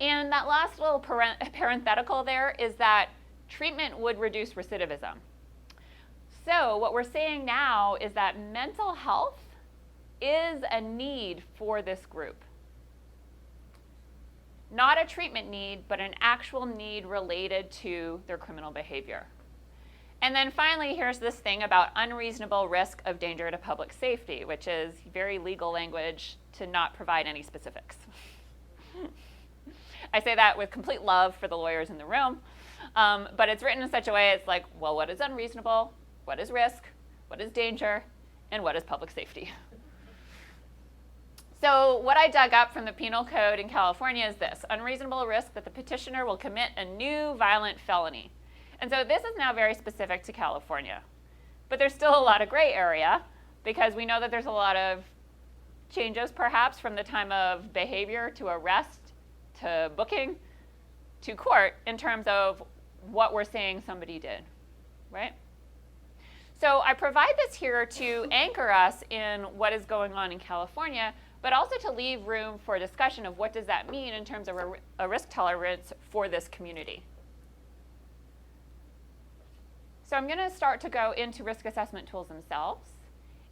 And that last little parenthetical there is that treatment would reduce recidivism. So what we're saying now is that mental health is a need for this group. Not a treatment need, but an actual need related to their criminal behavior. And then finally, here's this thing about unreasonable risk of danger to public safety, which is very legal language to not provide any specifics. I say that with complete love for the lawyers in the room, but it's written in such a way it's like, well, what is unreasonable? What is risk? What is danger? And what is public safety? So what I dug up from the penal code in California is this: unreasonable risk that the petitioner will commit a new violent felony. And so this is now very specific to California. But there's still a lot of gray area because we know that there's a lot of changes perhaps from the time of behavior to arrest to booking to court in terms of what we're saying somebody did, right? So I provide this here to anchor us in what is going on in California, but also to leave room for discussion of what does that mean in terms of a risk tolerance for this community. So I'm going to start to go into risk assessment tools themselves.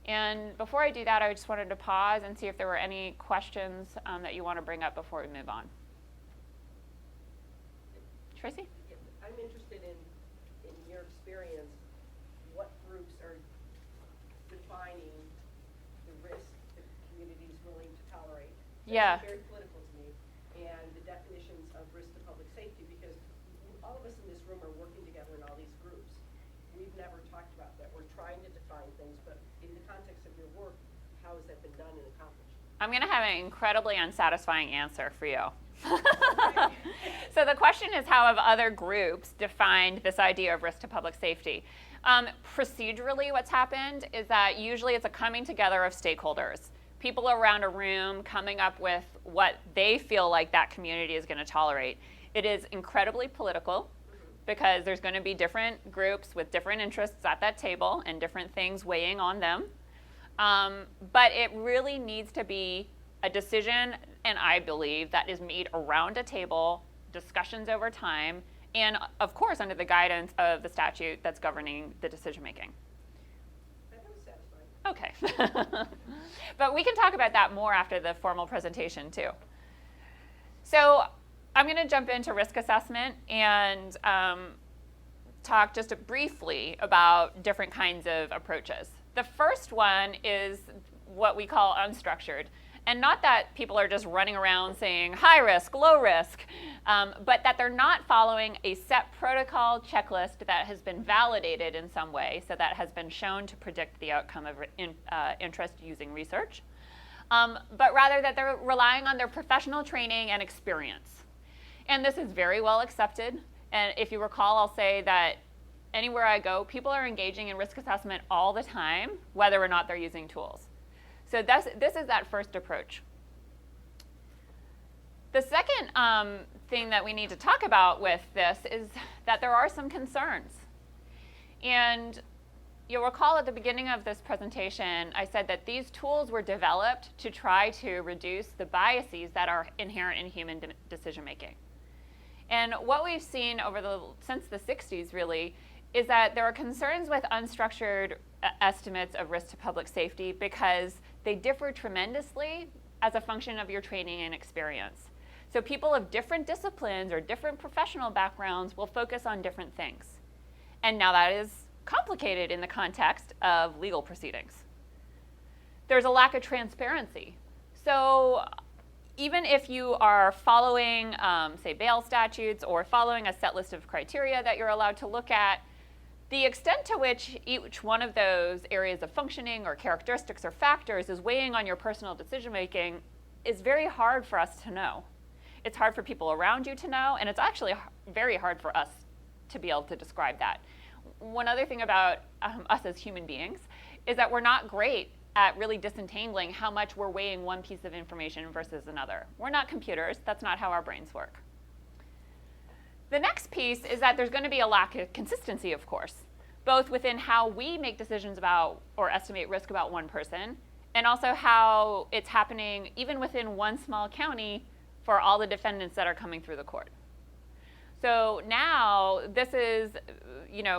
And before I do that, I just wanted to pause and see if there were any questions that you want to bring up before we move on. Tracy? I'm interested in your experience, what groups are defining the risk that the community is willing to tolerate. Yeah. That's very political to me, and the definitions of risk to public safety, because all of us in this room are working together in all these groups. We've never talked about that. We're trying to define things, but in the context of your work, how has that been done and accomplished? I'm going to have an incredibly unsatisfying answer for you. So the question is, how have other groups defined this idea of risk to public safety? Procedurally, what's happened is that usually it's a coming together of stakeholders, people around a room coming up with what they feel like that community is going to tolerate. It is incredibly political because there's going to be different groups with different interests at that table and different things weighing on them. But it really needs to be a decision, and I believe that is made around a table, discussions over time, and of course under the guidance of the statute that's governing the decision making. That was satisfying. Okay. But we can talk about that more after the formal presentation too. So I'm going to jump into risk assessment and talk just briefly about different kinds of approaches. The first one is what we call unstructured. And not that people are just running around saying high risk, low risk, but that they're not following a set protocol checklist that has been validated in some way, so that has been shown to predict the outcome of interest using research, but rather that they're relying on their professional training and experience. And this is very well accepted. And if you recall, I'll say that anywhere I go, people are engaging in risk assessment all the time, whether or not they're using tools. So this is that first approach. The second thing that we need to talk about with this is that there are some concerns. And you'll recall at the beginning of this presentation, I said that these tools were developed to try to reduce the biases that are inherent in human decision making. And what we've seen since the 60s really is that there are concerns with unstructured estimates of risk to public safety because they differ tremendously as a function of your training and experience. So people of different disciplines or different professional backgrounds will focus on different things. And now that is complicated in the context of legal proceedings. There's a lack of transparency. So even if you are following, say, bail statutes or following a set list of criteria that you're allowed to look at, the extent to which each one of those areas of functioning or characteristics or factors is weighing on your personal decision-making is very hard for us to know. It's hard for people around you to know, and it's actually very hard for us to be able to describe that. one other thing about us as human beings is that we're not great at really disentangling how much we're weighing one piece of information versus another. We're not computers. That's not how our brains work. The next piece is that there's going to be a lack of consistency, of course, both within how we make decisions about or estimate risk about one person, and also how it's happening even within one small county for all the defendants that are coming through the court. So now this is,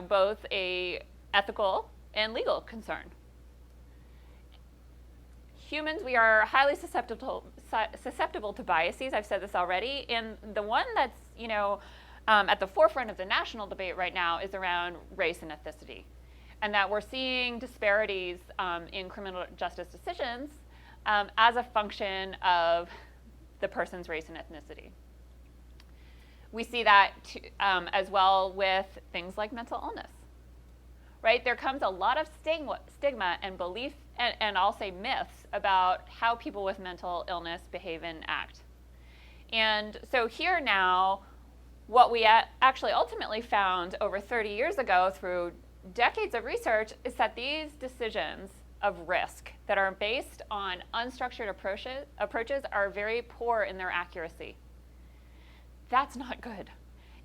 both a ethical and legal concern. Humans, we are highly susceptible to biases. I've said this already. And the one that's, at the forefront of the national debate right now is around race and ethnicity. And that we're seeing disparities in criminal justice decisions as a function of the person's race and ethnicity. We see that as well with things like mental illness, right? There comes a lot of stigma and belief, and I'll say myths, about how people with mental illness behave and act. And so here now, what we actually ultimately found over 30 years ago through decades of research is that these decisions of risk that are based on unstructured approaches are very poor in their accuracy. That's not good.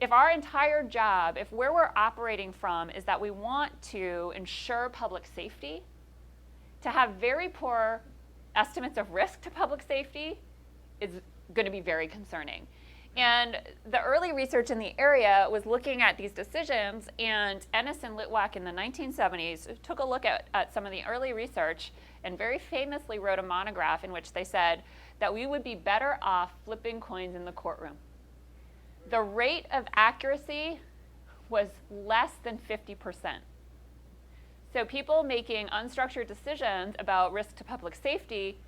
If our entire job, if where we're operating from is that we want to ensure public safety, to have very poor estimates of risk to public safety is going to be very concerning. And the early research in the area was looking at these decisions, and Ennis and Litwack in the 1970s took a look at some of the early research and very famously wrote a monograph in which they said that we would be better off flipping coins in the courtroom. The rate of accuracy was less than 50%. So people making unstructured decisions about risk to public safety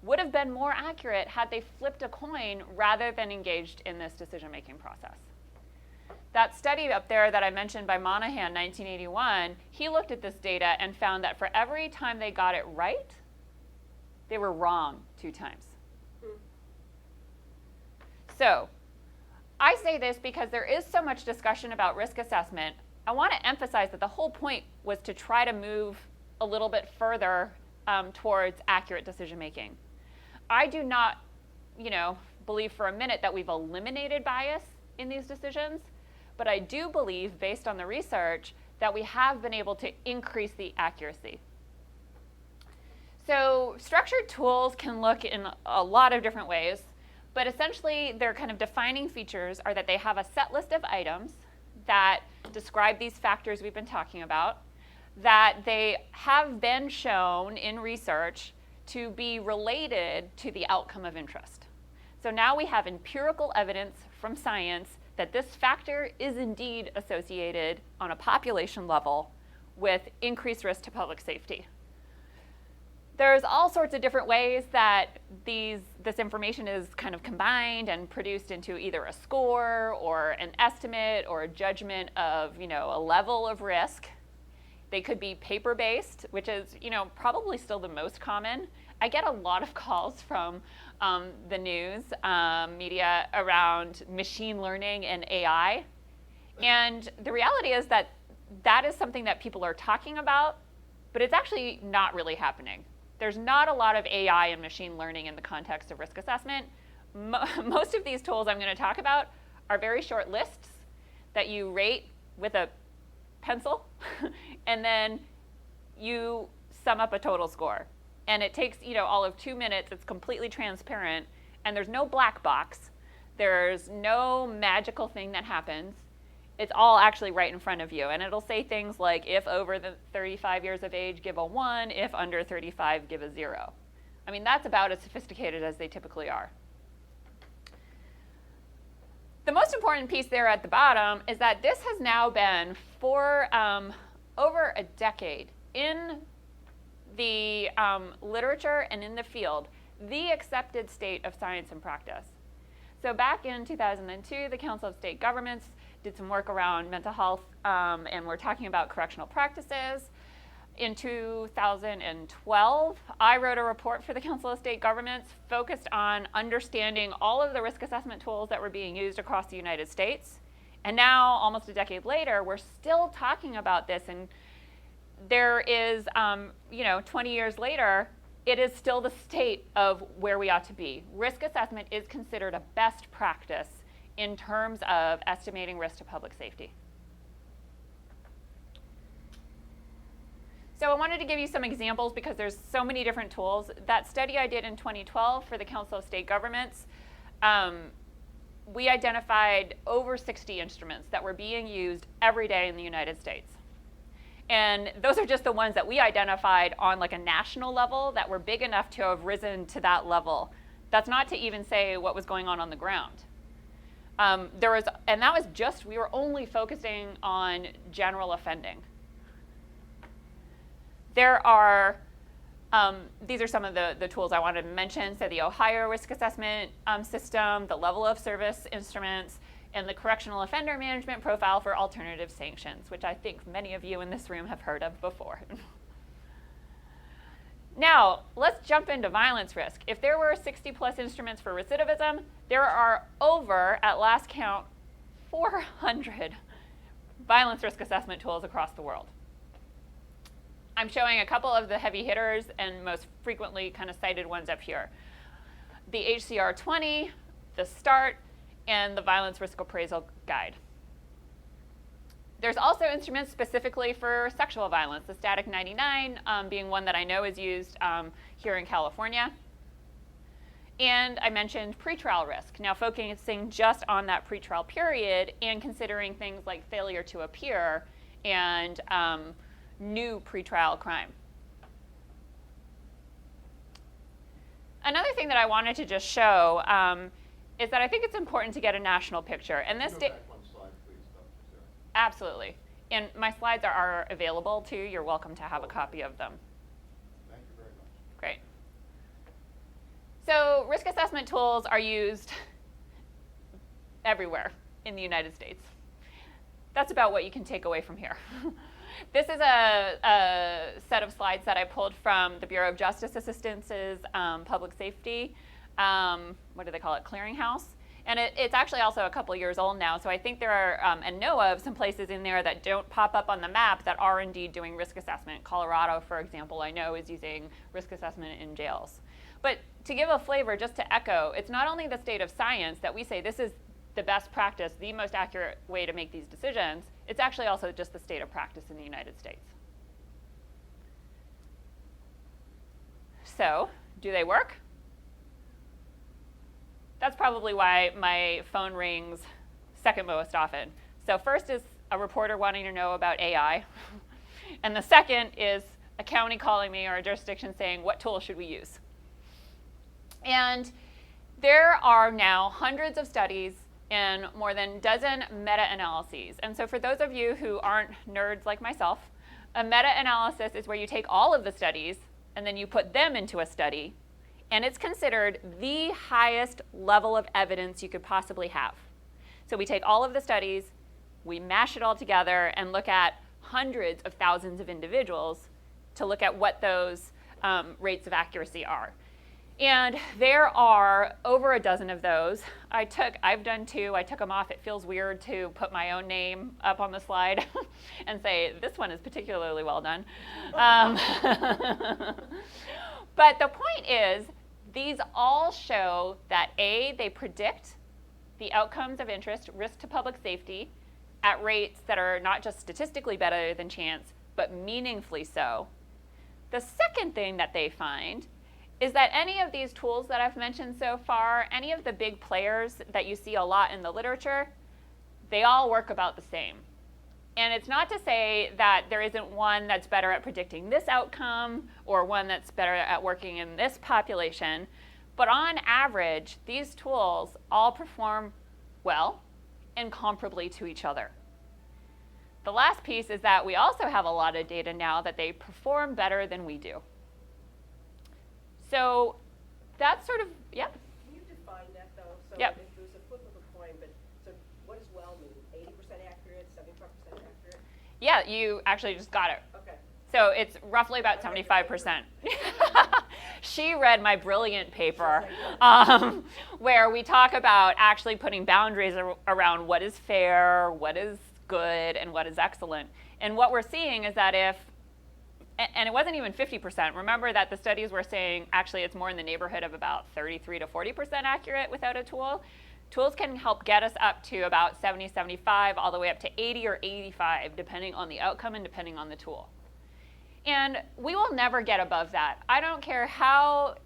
would have been more accurate had they flipped a coin rather than engaged in this decision-making process. That study up there that I mentioned by Monahan, 1981, he looked at this data and found that for every time they got it right, they were wrong 2 times. So I say this because there is so much discussion about risk assessment. I want to emphasize that the whole point was to try to move a little bit further towards accurate decision-making. I do not, believe for a minute that we've eliminated bias in these decisions, but I do believe, based on the research, that we have been able to increase the accuracy. So structured tools can look in a lot of different ways, but essentially their kind of defining features are that they have a set list of items that describe these factors we've been talking about, that they have been shown in research to be related to the outcome of interest. So now we have empirical evidence from science that this factor is indeed associated on a population level with increased risk to public safety. There's all sorts of different ways that this information is kind of combined and produced into either a score or an estimate or a judgment of, a level of risk. They could be paper-based, which is, probably still the most common. I get a lot of calls from the news media around machine learning and AI. And the reality is that that is something that people are talking about, but it's actually not really happening. There's not a lot of AI and machine learning in the context of risk assessment. Most of these tools I'm going to talk about are very short lists that you rate with a pencil, and then you sum up a total score. And it takes, all of 2 minutes. It's completely transparent, and there's no black box. There's no magical thing that happens. It's all actually right in front of you. And it'll say things like, if over the 35 years of age, give a 1. If under 35, give a 0. I mean, that's about as sophisticated as they typically are. The most important piece there at the bottom is that this has now been for over a decade in the literature and in the field, the accepted state of science and practice. So back in 2002, the Council of State Governments did some work around mental health, and we're talking about correctional practices. In 2012, I wrote a report for the Council of State Governments focused on understanding all of the risk assessment tools that were being used across the United States And now, almost a decade later, we're still talking about this, and there is, 20 years later, it is still the state of where we ought to be. Risk assessment is considered a best practice in terms of estimating risk to public safety. So I wanted to give you some examples because there's so many different tools. That study I did in 2012 for the Council of State Governments, we identified over 60 instruments that were being used every day in the United States. And those are just the ones that we identified on like a national level that were big enough to have risen to that level. That's not to even say what was going on the ground. And that was just, we were only focusing on general offending. There are, these are some of the tools I wanted to mention. So the Ohio risk assessment system, the level of service instruments, and the correctional offender management profile for alternative sanctions, which I think many of you in this room have heard of before. Now, let's jump into violence risk. If there were 60 plus instruments for recidivism, there are over, at last count, 400 violence risk assessment tools across the world. I'm showing a couple of the heavy hitters and most frequently kind of cited ones up here. The HCR 20, the START, and the Violence Risk Appraisal Guide. There's also instruments specifically for sexual violence, the Static 99 being one that I know is used here in California. And I mentioned pretrial risk. Now focusing just on that pretrial period and considering things like failure to appear and new pretrial crime. Another thing that I wanted to just show is that I think it's important to get a national picture. And this Go back one slide, please, Dr. Sarah. Absolutely. And my slides are available too. You're welcome to have a copy of them. Thank you very much. Great. So risk assessment tools are used everywhere in the United States. That's about what you can take away from here. This is a set of slides that I pulled from the Bureau of Justice Assistance's public safety, what do they call it, clearinghouse. And it's actually also a couple years old now, so I think there are, and know of, some places in there that don't pop up on the map that are indeed doing risk assessment. Colorado, for example, I know is using risk assessment in jails. But to give a flavor, just to echo, it's not only the state of science that we say this is the best practice, the most accurate way to make these decisions, it's actually also just the state of practice in the United States. So, do they work? That's probably why my phone rings second most often. So first is a reporter wanting to know about AI. And the second is a county calling me or a jurisdiction saying, what tool should we use? And there are now hundreds of studies and more than a dozen meta-analyses. And so for those of you who aren't nerds like myself, a meta-analysis is where you take all of the studies and then you put them into a study, and it's considered the highest level of evidence you could possibly have. So we take all of the studies, we mash it all together and look at hundreds of thousands of individuals to look at what those rates of accuracy are. And there are over a dozen of those. I've done two. I took them off. It feels weird to put my own name up on the slide and say, this one is particularly well done. But the point is, these all show that A, they predict the outcomes of interest, risk to public safety, at rates that are not just statistically better than chance, but meaningfully so. The second thing that they find is that any of these tools that I've mentioned so far, any of the big players that you see a lot in the literature, they all work about the same. And it's not to say that there isn't one that's better at predicting this outcome or one that's better at working in this population, but on average, these tools all perform well and comparably to each other. The last piece is that we also have a lot of data now that they perform better than we do. So that's sort of, yeah? Can you define that though? So Yep. if there's a flip of a coin, but so what does well mean? 80% accurate, 75% accurate? Yeah, you actually just got it. Okay. So it's roughly about 75%. she read my brilliant paper where we talk about actually putting boundaries around what is fair, what is good, and what is excellent. And what we're seeing is that and it wasn't even 50%. Remember that the studies were saying actually it's more in the neighborhood of about 33 to 40% accurate without a tool. Tools can help get us up to about 70, 75, all the way up to 80 or 85, depending on the outcome and depending on the tool. And we will never get above that. I don't care how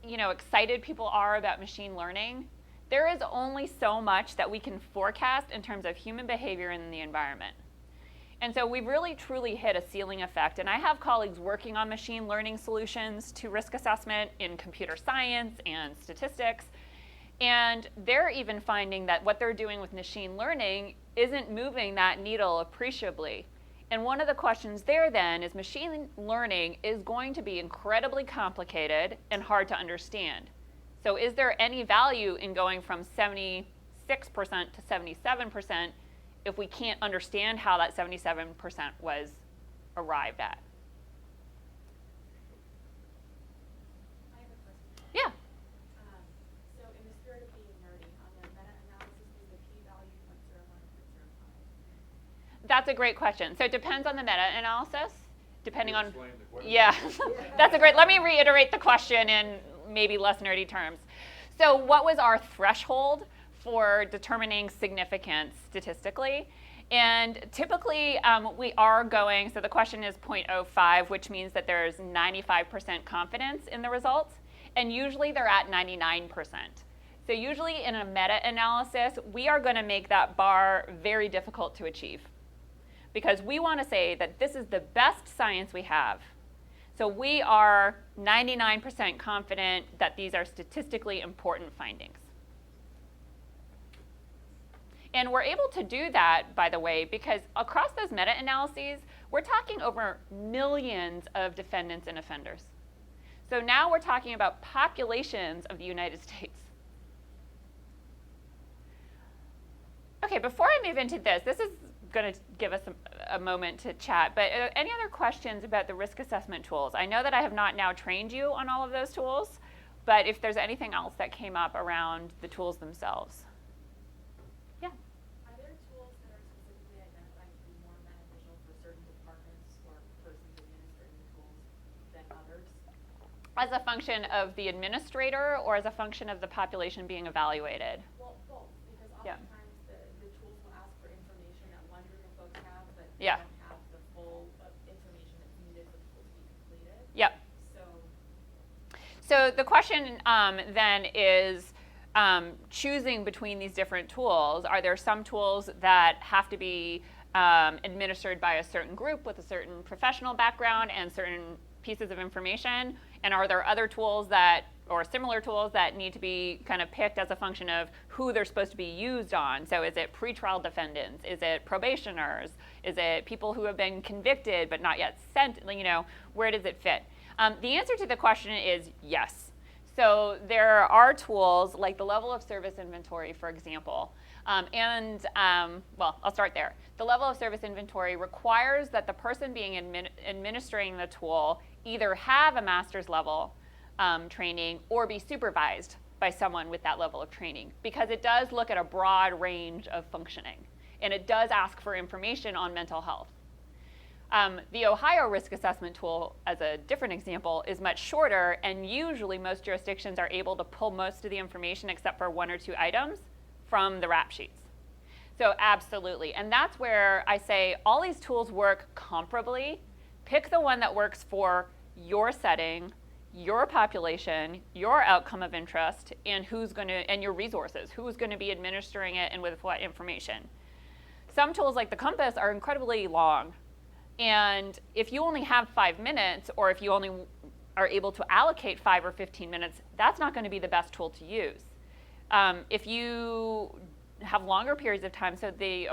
excited people are about machine learning. There is only so much that we can forecast in terms of human behavior in the environment. And so we've really truly hit a ceiling effect. And I have colleagues working on machine learning solutions to risk assessment in computer science and statistics. And they're even finding that what they're doing with machine learning isn't moving that needle appreciably. And one of the questions there then is machine learning is going to be incredibly complicated and hard to understand. So is there any value in going from 76% to 77% if we can't understand how that 77% was arrived at? I have a question. Yeah. So in the spirit of being nerdy, on the meta-analysis, is the p-value 0.01, 0.05? That's a great question. So it depends on the meta-analysis, depending on. Explain the question. Yeah, that's a great. Let me reiterate the question in maybe less nerdy terms. So what was our threshold for determining significance statistically? And typically we are going, so the question is 0.05, which means that there's 95% confidence in the results, and usually they're at 99%. So usually in a meta-analysis, we are going to make that bar very difficult to achieve, because we want to say that this is the best science we have. So we are 99% confident that these are statistically important findings. And we're able to do that, by the way, because across those meta-analyses, we're talking over millions of defendants and offenders. So now we're talking about populations of the United States. Okay, before I move into this is going to give us a moment to chat, but any other questions about the risk assessment tools? I know that I have not now trained you on all of those tools, but if there's anything else that came up around the tools themselves. Yeah. Are there tools that are specifically identified to be more beneficial for certain departments or persons administering the tools than others? As a function of the administrator or as a function of the population being evaluated? Well, both, because Yeah. oftentimes the tools will ask for information that one group of folks have, but Yeah. they don't have the full information that's needed for the tool to be completed. Yep. So the question then is choosing between these different tools. Are there some tools that have to be administered by a certain group with a certain professional background and certain pieces of information? And are there other tools or similar tools that need to be kind of picked as a function of who they're supposed to be used on? So is it pretrial defendants? Is it probationers? Is it people who have been convicted but not yet sent? Where does it fit? The answer to the question is yes. So there are tools like the level of service inventory, for example. Well, I'll start there. The level of service inventory requires that the person being administering the tool either have a master's level training or be supervised by someone with that level of training, because it does look at a broad range of functioning, and it does ask for information on mental health. The Ohio risk assessment tool, as a different example, is much shorter, and usually most jurisdictions are able to pull most of the information except for one or two items from the rap sheets. So absolutely, and that's where I say all these tools work comparably. Pick the one that works for your setting, your population, your outcome of interest, and and your resources. Who's going to be administering it and with what information? Some tools like the Compass are incredibly long. And if you only have 5 minutes, or if you only are able to allocate 5 or 15 minutes, that's not going to be the best tool to use. If you have longer periods of time, so the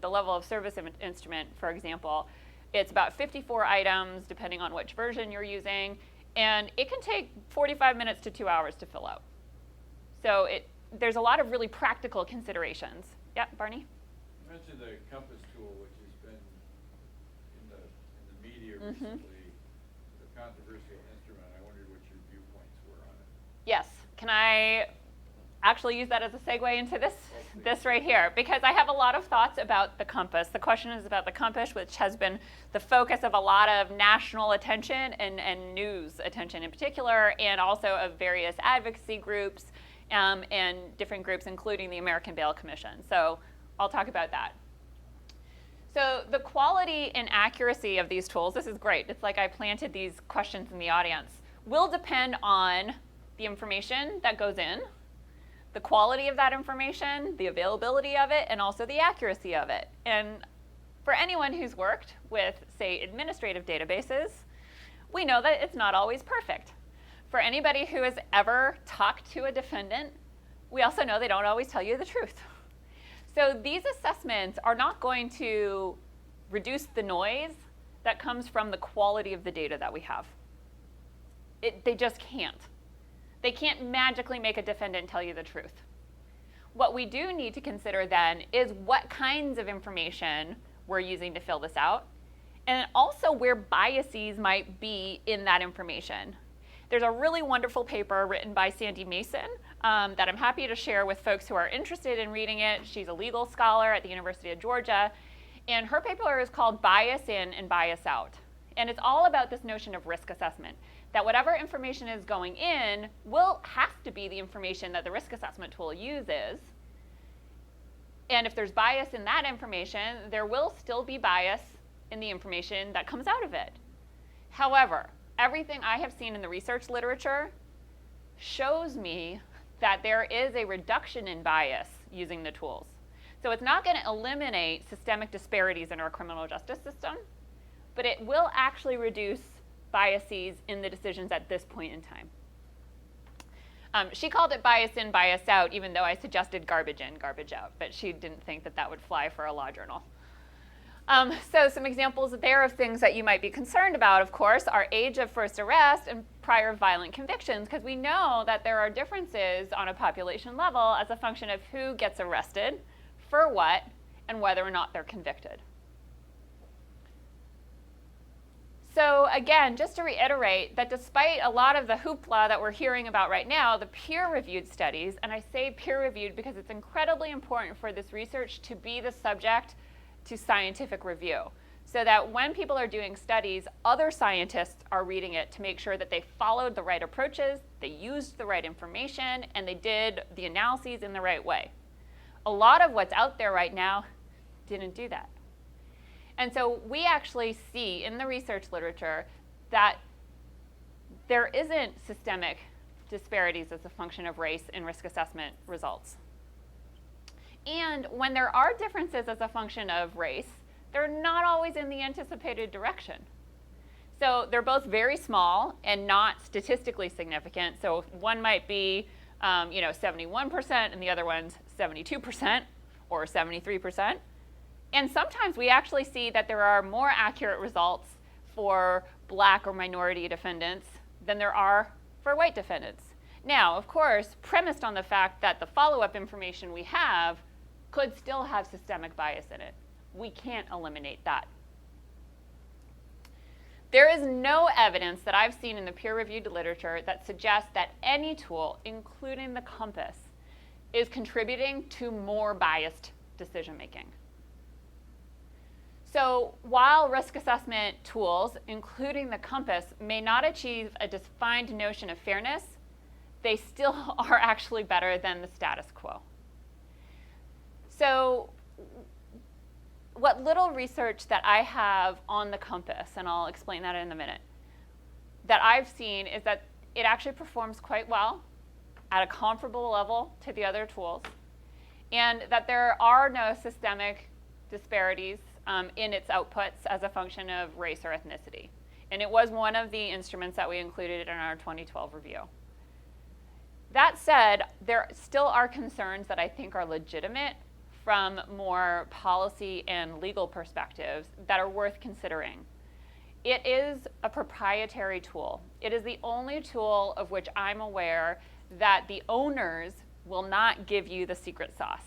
level of service instrument, for example, it's about 54 items, depending on which version you're using, and it can take 45 minutes to 2 hours to fill out. So there's a lot of really practical considerations. Yeah, Barney? You mentioned the Compass tool, which has been in the media recently, the controversial instrument. I wondered what your viewpoint Yes. Can I actually use that as a segue into this right here? Because I have a lot of thoughts about the compass. The question is about the compass, which has been the focus of a lot of national attention and news attention in particular, and also of various advocacy groups and different groups, including the American Bail Commission. So I'll talk about that. So the quality and accuracy of these tools, this is great. It's like I planted these questions in the audience, will depend on the information that goes in, the quality of that information, the availability of it, and also the accuracy of it. And for anyone who's worked with, say, administrative databases, we know that it's not always perfect. For anybody who has ever talked to a defendant, we also know they don't always tell you the truth. So these assessments are not going to reduce the noise that comes from the quality of the data that we have. They just can't. They can't magically make a defendant tell you the truth. What we do need to consider then is what kinds of information we're using to fill this out, and also where biases might be in that information. There's a really wonderful paper written by Sandy Mason that I'm happy to share with folks who are interested in reading it. She's a legal scholar at the University of Georgia, and her paper is called Bias In and Bias Out. And it's all about this notion of risk assessment, that whatever information is going in will have to be the information that the risk assessment tool uses. And if there's bias in that information, there will still be bias in the information that comes out of it. However, everything I have seen in the research literature shows me that there is a reduction in bias using the tools. So it's not going to eliminate systemic disparities in our criminal justice system, but it will actually reduce biases in the decisions at this point in time. She called it bias in, bias out, even though I suggested garbage in, garbage out, but she didn't think that that would fly for a law journal. So some examples there of things that you might be concerned about, of course, are age of first arrest and prior violent convictions, because we know that there are differences on a population level as a function of who gets arrested, for what, and whether or not they're convicted. So again, just to reiterate that despite a lot of the hoopla that we're hearing about right now, the peer-reviewed studies, and I say peer-reviewed because it's incredibly important for this research to be the subject to scientific review, so that when people are doing studies, other scientists are reading it to make sure that they followed the right approaches, they used the right information, and they did the analyses in the right way. A lot of what's out there right now didn't do that. And so we actually see in the research literature that there isn't systemic disparities as a function of race in risk assessment results. And when there are differences as a function of race, they're not always in the anticipated direction. So they're both very small and not statistically significant. So one might be 71% and the other one's 72% or 73%. And sometimes we actually see that there are more accurate results for Black or minority defendants than there are for white defendants. Now, of course, premised on the fact that the follow-up information we have could still have systemic bias in it. We can't eliminate that. There is no evidence that I've seen in the peer-reviewed literature that suggests that any tool, including the compass, is contributing to more biased decision-making. So while risk assessment tools, including the compass, may not achieve a defined notion of fairness, they still are actually better than the status quo. So what little research that I have on the compass, and I'll explain that in a minute, that I've seen is that it actually performs quite well at a comparable level to the other tools, and that there are no systemic disparities in its outputs as a function of race or ethnicity. And it was one of the instruments that we included in our 2012 review. That said, there still are concerns that I think are legitimate from more policy and legal perspectives that are worth considering. It is a proprietary tool. It is the only tool of which I'm aware that the owners will not give you the secret sauce.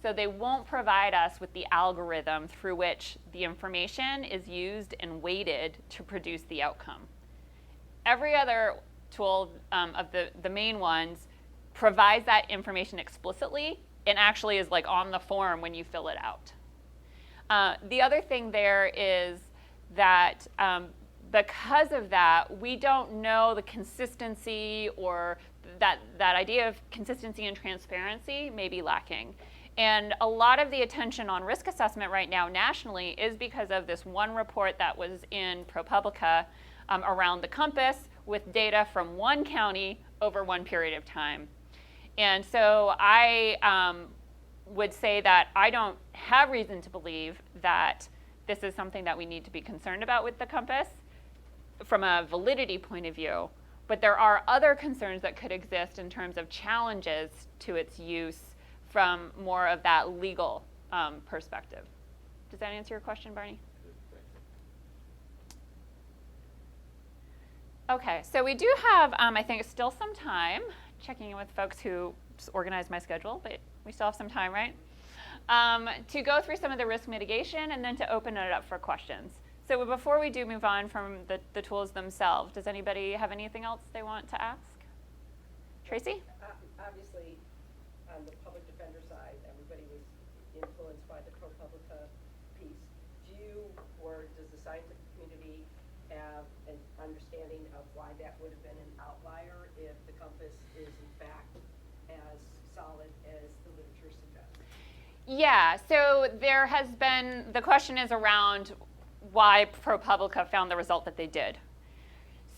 So they won't provide us with the algorithm through which the information is used and weighted to produce the outcome. Every other tool of the main ones provides that information explicitly and actually is like on the form when you fill it out. The other thing there is that because of that, we don't know the consistency, or that idea of consistency and transparency may be lacking. And a lot of the attention on risk assessment right now nationally is because of this one report that was in ProPublica around the compass with data from one county over one period of time. And so I would say that I don't have reason to believe that this is something that we need to be concerned about with the compass from a validity point of view. But there are other concerns that could exist in terms of challenges to its use from more of that legal perspective. Does that answer your question, Barney? Okay, so we do have, I think, still some time, checking in with folks who organize my schedule, but we still have some time, right? To go through some of the risk mitigation and then to open it up for questions. So before we do move on from the tools themselves, does anybody have anything else they want to ask? Tracy? Obviously, on the public defender side, everybody was influenced by the ProPublica piece. Do you, or does the scientific community have an understanding of why that would have been an outlier if the compass is in fact as solid as the literature suggests? Yeah, so there has been, the question is around why ProPublica found the result that they did.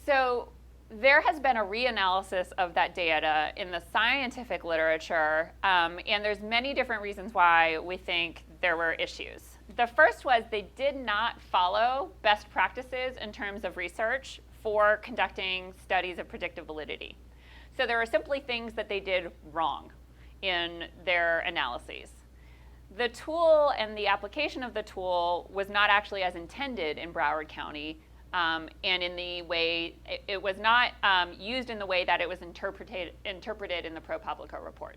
So there has been a reanalysis of that data in the scientific literature, and there's many different reasons why we think there were issues. The first was they did not follow best practices in terms of research for conducting studies of predictive validity. So there are simply things that they did wrong in their analyses. The tool and the application of the tool was not actually as intended in Broward County, and in the way, it was not used in the way that it was interpreted in the ProPublica report.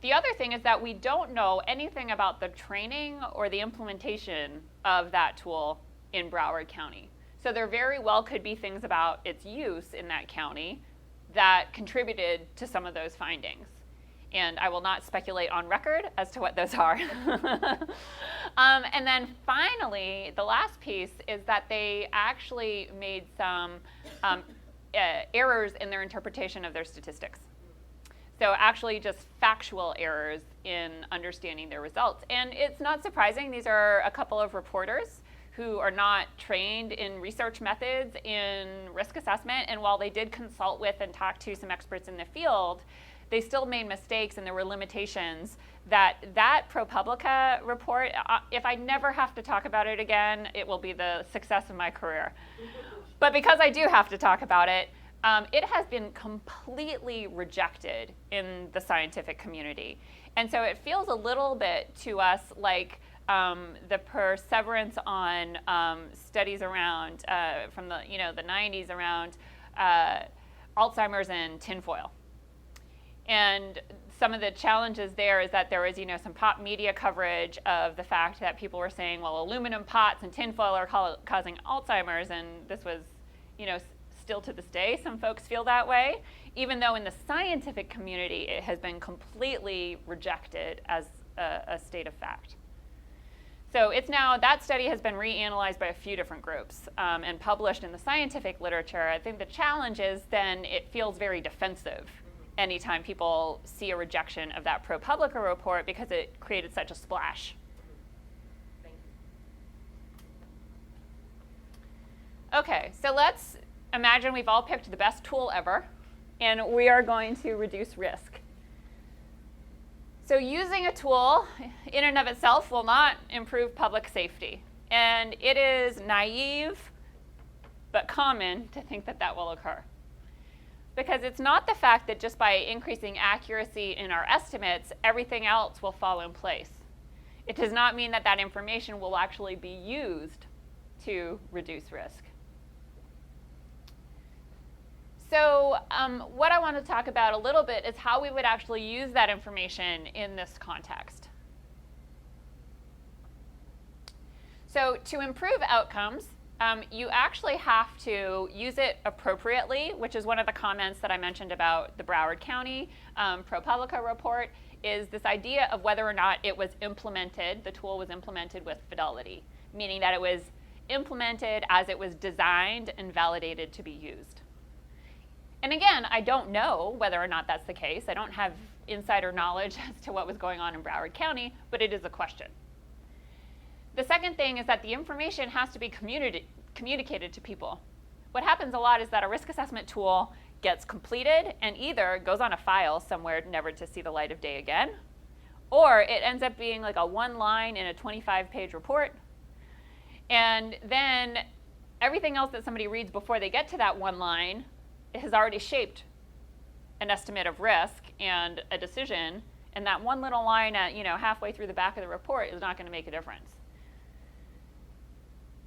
The other thing is that we don't know anything about the training or the implementation of that tool in Broward County. So there very well could be things about its use in that county that contributed to some of those findings. And I will not speculate on record as to what those are. And then finally, the last piece is that they actually made some errors in their interpretation of their statistics. So actually just factual errors in understanding their results. And it's not surprising. These are a couple of reporters who are not trained in research methods in risk assessment. And while they did consult with and talk to some experts in the field, they still made mistakes, and there were limitations that ProPublica report, if I never have to talk about it again, it will be the success of my career. But because I do have to talk about it, it has been completely rejected in the scientific community. And so it feels a little bit to us like the perseverance on studies around from the 90s around Alzheimer's and tinfoil. And some of the challenges there is that there was, some pop media coverage of the fact that people were saying, well, aluminum pots and tinfoil are causing Alzheimer's, and this was, still to this day, some folks feel that way, even though in the scientific community it has been completely rejected as a state of fact. So it's now, that study has been reanalyzed by a few different groups and published in the scientific literature. I think the challenge is then it feels very defensive anytime people see a rejection of that ProPublica report because it created such a splash. Thank you. Okay, so let's imagine we've all picked the best tool ever, and we are going to reduce risk. So using a tool in and of itself will not improve public safety. And it is naive but common to think that that will occur. Because it's not the fact that just by increasing accuracy in our estimates, everything else will fall in place. It does not mean that that information will actually be used to reduce risk. So what I want to talk about a little bit is how we would actually use that information in this context. So to improve outcomes, You actually have to use it appropriately, which is one of the comments that I mentioned about the Broward County ProPublica report, is this idea of whether or not it was implemented, the tool was implemented with fidelity, meaning that it was implemented as it was designed and validated to be used. And again, I don't know whether or not that's the case. I don't have insider knowledge as to what was going on in Broward County, but it is a question. The second thing is that the information has to be communicated to people. What happens a lot is that a risk assessment tool gets completed and either goes on a file somewhere never to see the light of day again, or it ends up being like a one line in a 25-page report. And then everything else that somebody reads before they get to that one line has already shaped an estimate of risk and a decision, and that one little line at, halfway through the back of the report is not going to make a difference.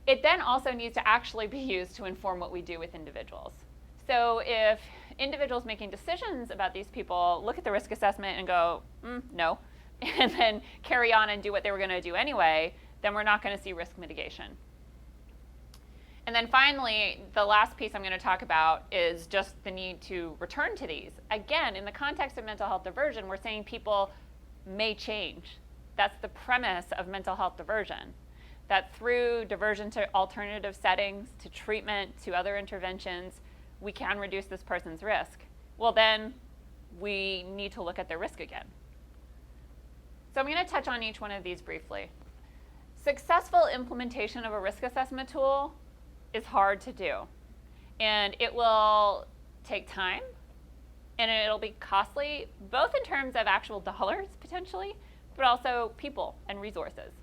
It then also needs to actually be used to inform what we do with individuals. So if individuals making decisions about these people look at the risk assessment and go, no, and then carry on and do what they were going to do anyway, then we're not going to see risk mitigation. And then finally, the last piece I'm going to talk about is just the need to return to these. Again, in the context of mental health diversion, we're saying people may change. That's the premise of mental health diversion, that through diversion to alternative settings, to treatment, to other interventions, we can reduce this person's risk. Well, then we need to look at their risk again. So I'm going to touch on each one of these briefly. Successful implementation of a risk assessment tool is hard to do, and it will take time, and it'll be costly, both in terms of actual dollars potentially, but also people and resources.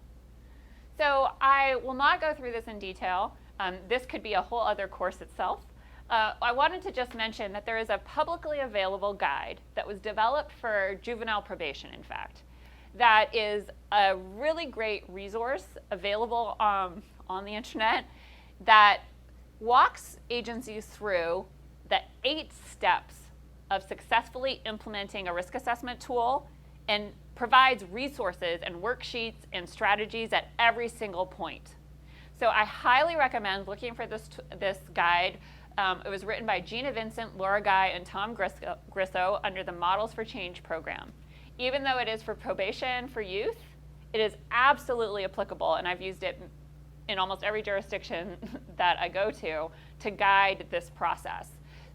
So I will not go through this in detail. This could be a whole other course itself. I wanted to just mention that there is a publicly available guide that was developed for juvenile probation, in fact, that is a really great resource available on the internet that walks agencies through the 8 steps of successfully implementing a risk assessment tool and provides resources and worksheets and strategies at every single point. So I highly recommend looking for this guide. It was written by Gina Vincent, Laura Guy, and Tom Grisso under the Models for Change program. Even though it is for probation for youth, it is absolutely applicable, and I've used it in almost every jurisdiction that I go to guide this process.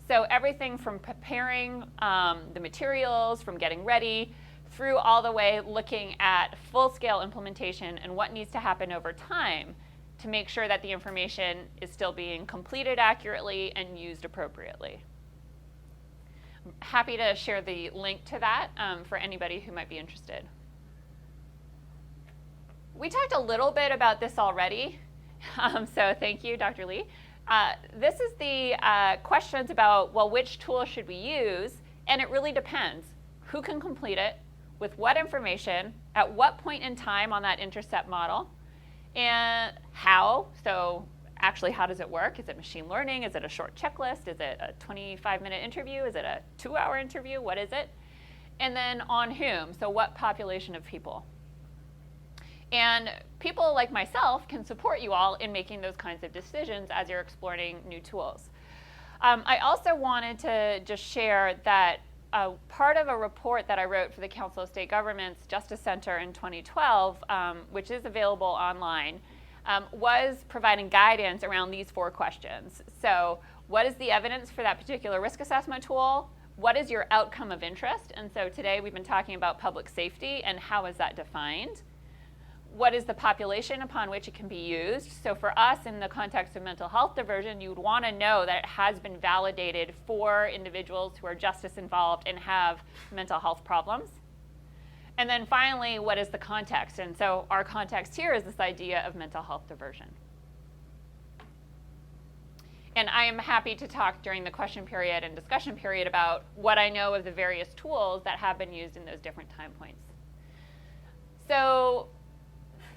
So everything from preparing the materials, from getting ready, through all the way looking at full-scale implementation and what needs to happen over time to make sure that the information is still being completed accurately and used appropriately. I'm happy to share the link to that for anybody who might be interested. We talked a little bit about this already, so thank you, Dr. Lee. This is the questions about, well, which tool should we use? And it really depends. Who can complete it? With what information? At what point in time on that intercept model? And how? So actually, how does it work? Is it machine learning? Is it a short checklist? Is it a 25-minute interview? Is it a 2-hour interview? What is it? And then on whom? So what population of people? And people like myself can support you all in making those kinds of decisions as you're exploring new tools. I also wanted to just share that part of a report that I wrote for the Council of State Governments Justice Center in 2012, which is available online, was providing guidance around these 4 questions. So what is the evidence for that particular risk assessment tool? What is your outcome of interest? And so today we've been talking about public safety and how is that defined? What is the population upon which it can be used? So for us, in the context of mental health diversion, you would want to know that it has been validated for individuals who are justice involved and have mental health problems. And then finally, what is the context? And so our context here is this idea of mental health diversion. And I am happy to talk during the question period and discussion period about what I know of the various tools that have been used in those different time points. So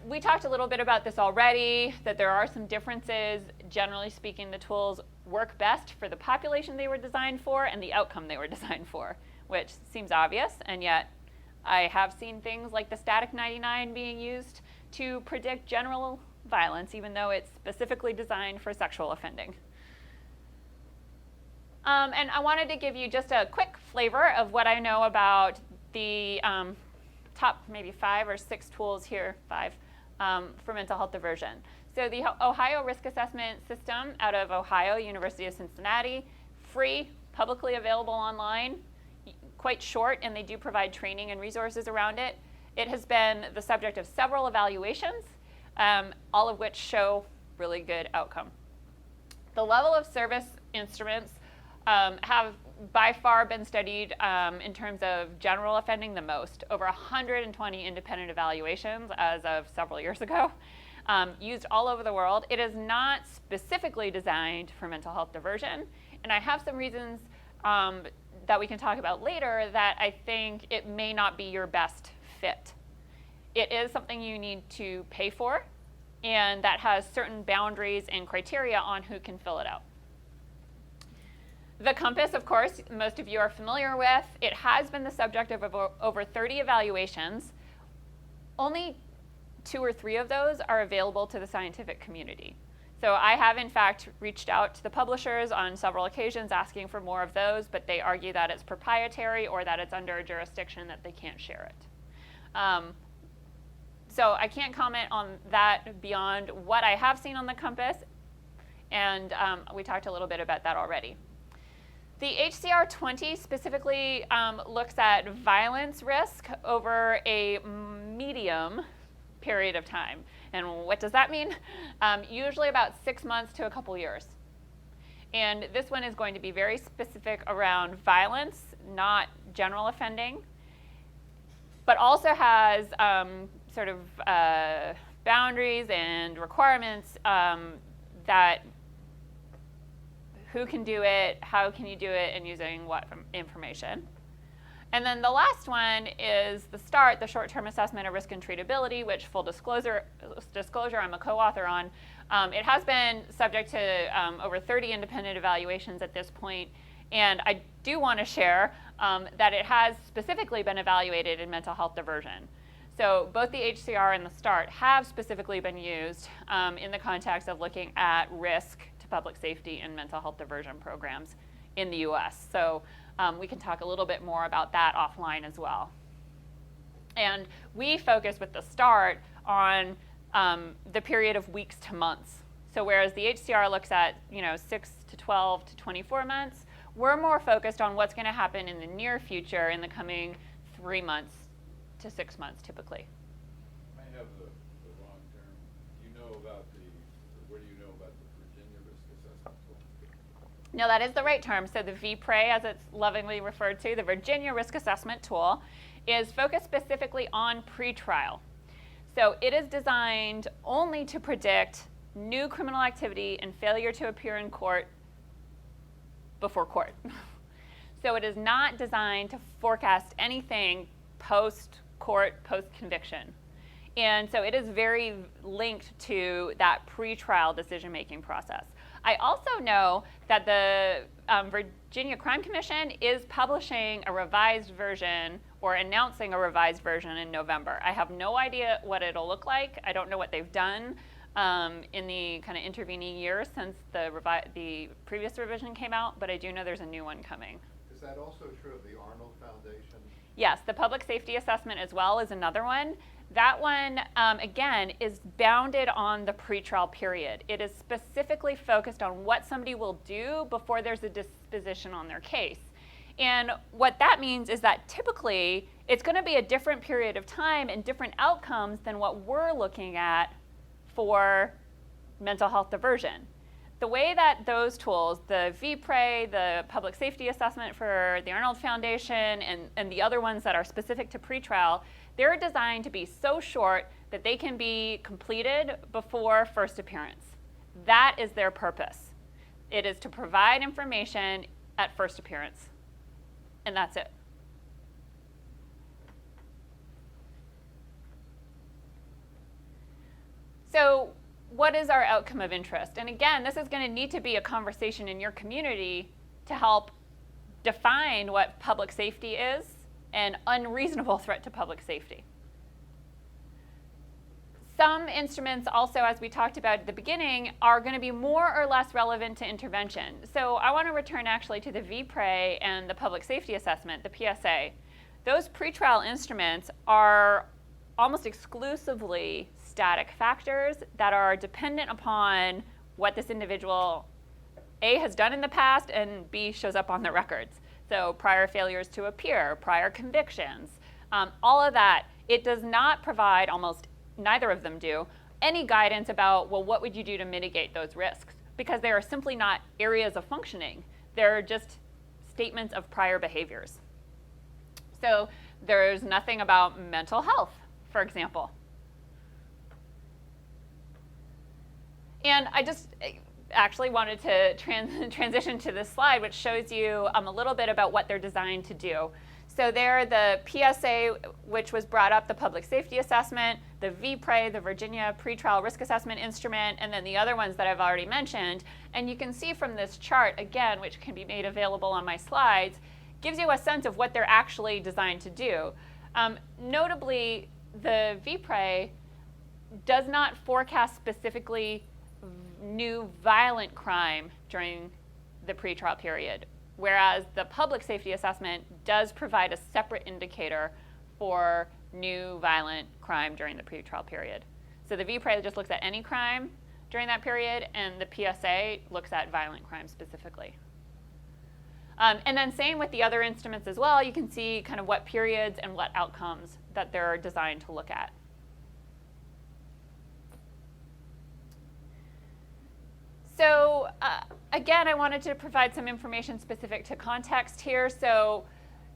we talked a little bit about this already, that there are some differences. Generally speaking, the tools work best for the population they were designed for and the outcome they were designed for, which seems obvious, and yet I have seen things like the static 99 being used to predict general violence, even though it's specifically designed for sexual offending. And I wanted to give you just a quick flavor of what I know about the top maybe 5 or 6 tools here, 5, for mental health diversion. So the Ohio Risk Assessment System out of Ohio, University of Cincinnati, free, publicly available online, quite short, and they do provide training and resources around it. It has been the subject of several evaluations, all of which show really good outcome. The level of service instruments have by far been studied in terms of general offending the most. Over 120 independent evaluations as of several years ago, used all over the world. It is not specifically designed for mental health diversion, and I have some reasons that we can talk about later that I think it may not be your best fit. It is something you need to pay for, and that has certain boundaries and criteria on who can fill it out. The compass, of course, most of you are familiar with. It has been the subject of over 30 evaluations. Only 2 or 3 of those are available to the scientific community. So I have, in fact, reached out to the publishers on several occasions asking for more of those, but they argue that it's proprietary or that it's under a jurisdiction that they can't share it. So I can't comment on that beyond what I have seen on the compass, and we talked a little bit about that already. The HCR20 specifically looks at violence risk over a medium period of time. And what does that mean? Usually about 6 months to a couple years. And this one is going to be very specific around violence, not general offending, but also has sort of boundaries and requirements that who can do it, how can you do it, and using what information. And then the last one is the START, the Short-Term Assessment of Risk and Treatability, which, full disclosure, I'm a co-author on. It has been subject to over 30 independent evaluations at this point, and I do want to share that it has specifically been evaluated in mental health diversion. So both the HCR and the START have specifically been used in the context of looking at risk to public safety and mental health diversion programs in the US. So we can talk a little bit more about that offline as well. And we focus with the START on the period of weeks to months. So whereas the HCR looks at 6 to 12 to 24 months, we're more focused on what's going to happen in the near future in the coming 3 months to 6 months typically. I have the wrong term. Do you know about what do you know about the Virginia Risk Assessment Tool? No, that is the right term. So the VPRAE, as it's lovingly referred to, the Virginia Risk Assessment Tool, is focused specifically on pretrial. So it is designed only to predict new criminal activity and failure to appear in court before court. So it is not designed to forecast anything post-court, post-conviction. And so it is very linked to that pretrial decision-making process. I also know that the Virginia Crime Commission is publishing a revised version or announcing a revised version in November. I have no idea what it'll look like. I don't know what they've done in the kind of intervening years since the previous revision came out, but I do know there's a new one coming. Is that also true of the Arnold Foundation? Yes, the public safety assessment as well is another one. That one, again, is bounded on the pretrial period. It is specifically focused on what somebody will do before there's a disposition on their case. And what that means is that typically it's going to be a different period of time and different outcomes than what we're looking at for mental health diversion. The way that those tools, the VPRAE, the public safety assessment for the Arnold Foundation, and the other ones that are specific to pretrial, they're designed to be so short that they can be completed before first appearance. That is their purpose. It is to provide information at first appearance. And that's it. So what is our outcome of interest? And again, this is going to need to be a conversation in your community to help define what public safety is and unreasonable threat to public safety. Some instruments also, as we talked about at the beginning, are going to be more or less relevant to intervention. So I want to return actually to the VPRE and the public safety assessment, the PSA. Those pretrial instruments are almost exclusively static factors that are dependent upon what this individual A, has done in the past, and B, shows up on the records. So prior failures to appear, prior convictions, all of that. It does not provide, almost neither of them do, any guidance about, well, what would you do to mitigate those risks? Because they are simply not areas of functioning. They're just statements of prior behaviors. So there's nothing about mental health, for example. And I just actually wanted to transition to this slide, which shows you a little bit about what they're designed to do. So there, the PSA, which was brought up, the public safety assessment, the VPRE, the Virginia Pretrial Risk Assessment Instrument, and then the other ones that I've already mentioned. And you can see from this chart, again, which can be made available on my slides, gives you a sense of what they're actually designed to do. Notably, the VPRE does not forecast specifically new violent crime during the pretrial period, whereas the public safety assessment does provide a separate indicator for new violent crime during the pretrial period. So the VPRE just looks at any crime during that period, and the PSA looks at violent crime specifically. And then same with the other instruments as well. You can see kind of what periods and what outcomes that they're designed to look at. So again, I wanted to provide some information specific to context here. So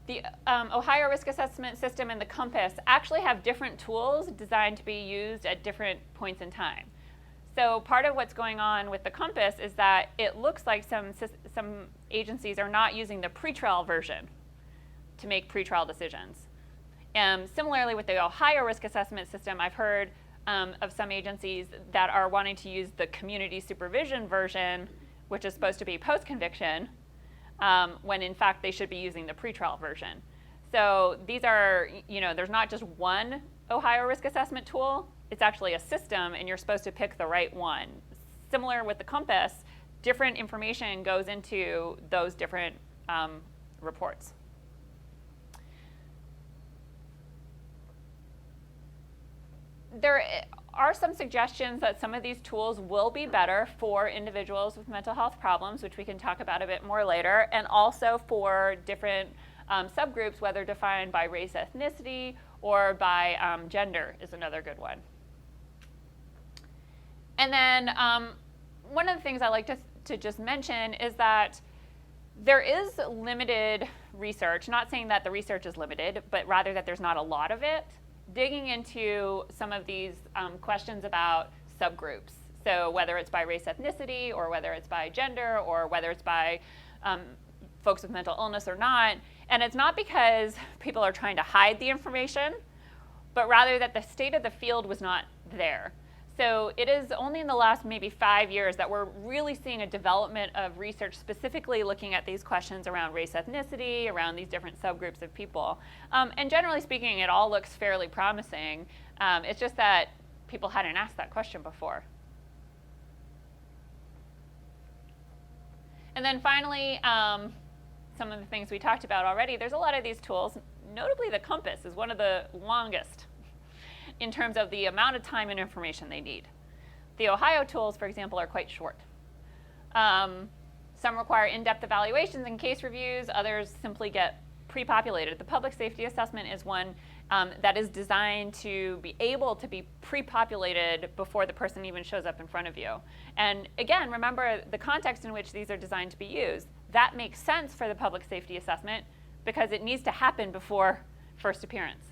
the Ohio Risk Assessment System and the COMPASS actually have different tools designed to be used at different points in time. So part of what's going on with the COMPASS is that it looks like some agencies are not using the pretrial version to make pretrial decisions. Similarly with the Ohio Risk Assessment System, I've heard of some agencies that are wanting to use the community supervision version, which is supposed to be post-conviction, when in fact they should be using the pretrial version. So these are, there's not just one Ohio risk assessment tool, it's actually a system, and you're supposed to pick the right one. Similar with the COMPASS, different information goes into those different reports. There are some suggestions that some of these tools will be better for individuals with mental health problems, which we can talk about a bit more later, and also for different subgroups, whether defined by race, ethnicity, or by gender is another good one. And then one of the things I like to just mention is that there is limited research, not saying that the research is limited, but rather that there's not a lot of it, digging into some of these questions about subgroups. So whether it's by race, ethnicity, or whether it's by gender, or whether it's by folks with mental illness or not. And it's not because people are trying to hide the information, but rather that the state of the field was not there. So it is only in the last maybe 5 years that we're really seeing a development of research specifically looking at these questions around race, ethnicity, around these different subgroups of people. And generally speaking, it all looks fairly promising. It's just that people hadn't asked that question before. And then finally, some of the things we talked about already, there's a lot of these tools. Notably, the COMPASS is one of the longest in terms of the amount of time and information they need. The Ohio tools, for example, are quite short. Some require in-depth evaluations and case reviews. Others simply get pre-populated. The public safety assessment is one that is designed to be able to be pre-populated before the person even shows up in front of you. And again, remember the context in which these are designed to be used. That makes sense for the public safety assessment because it needs to happen before first appearance.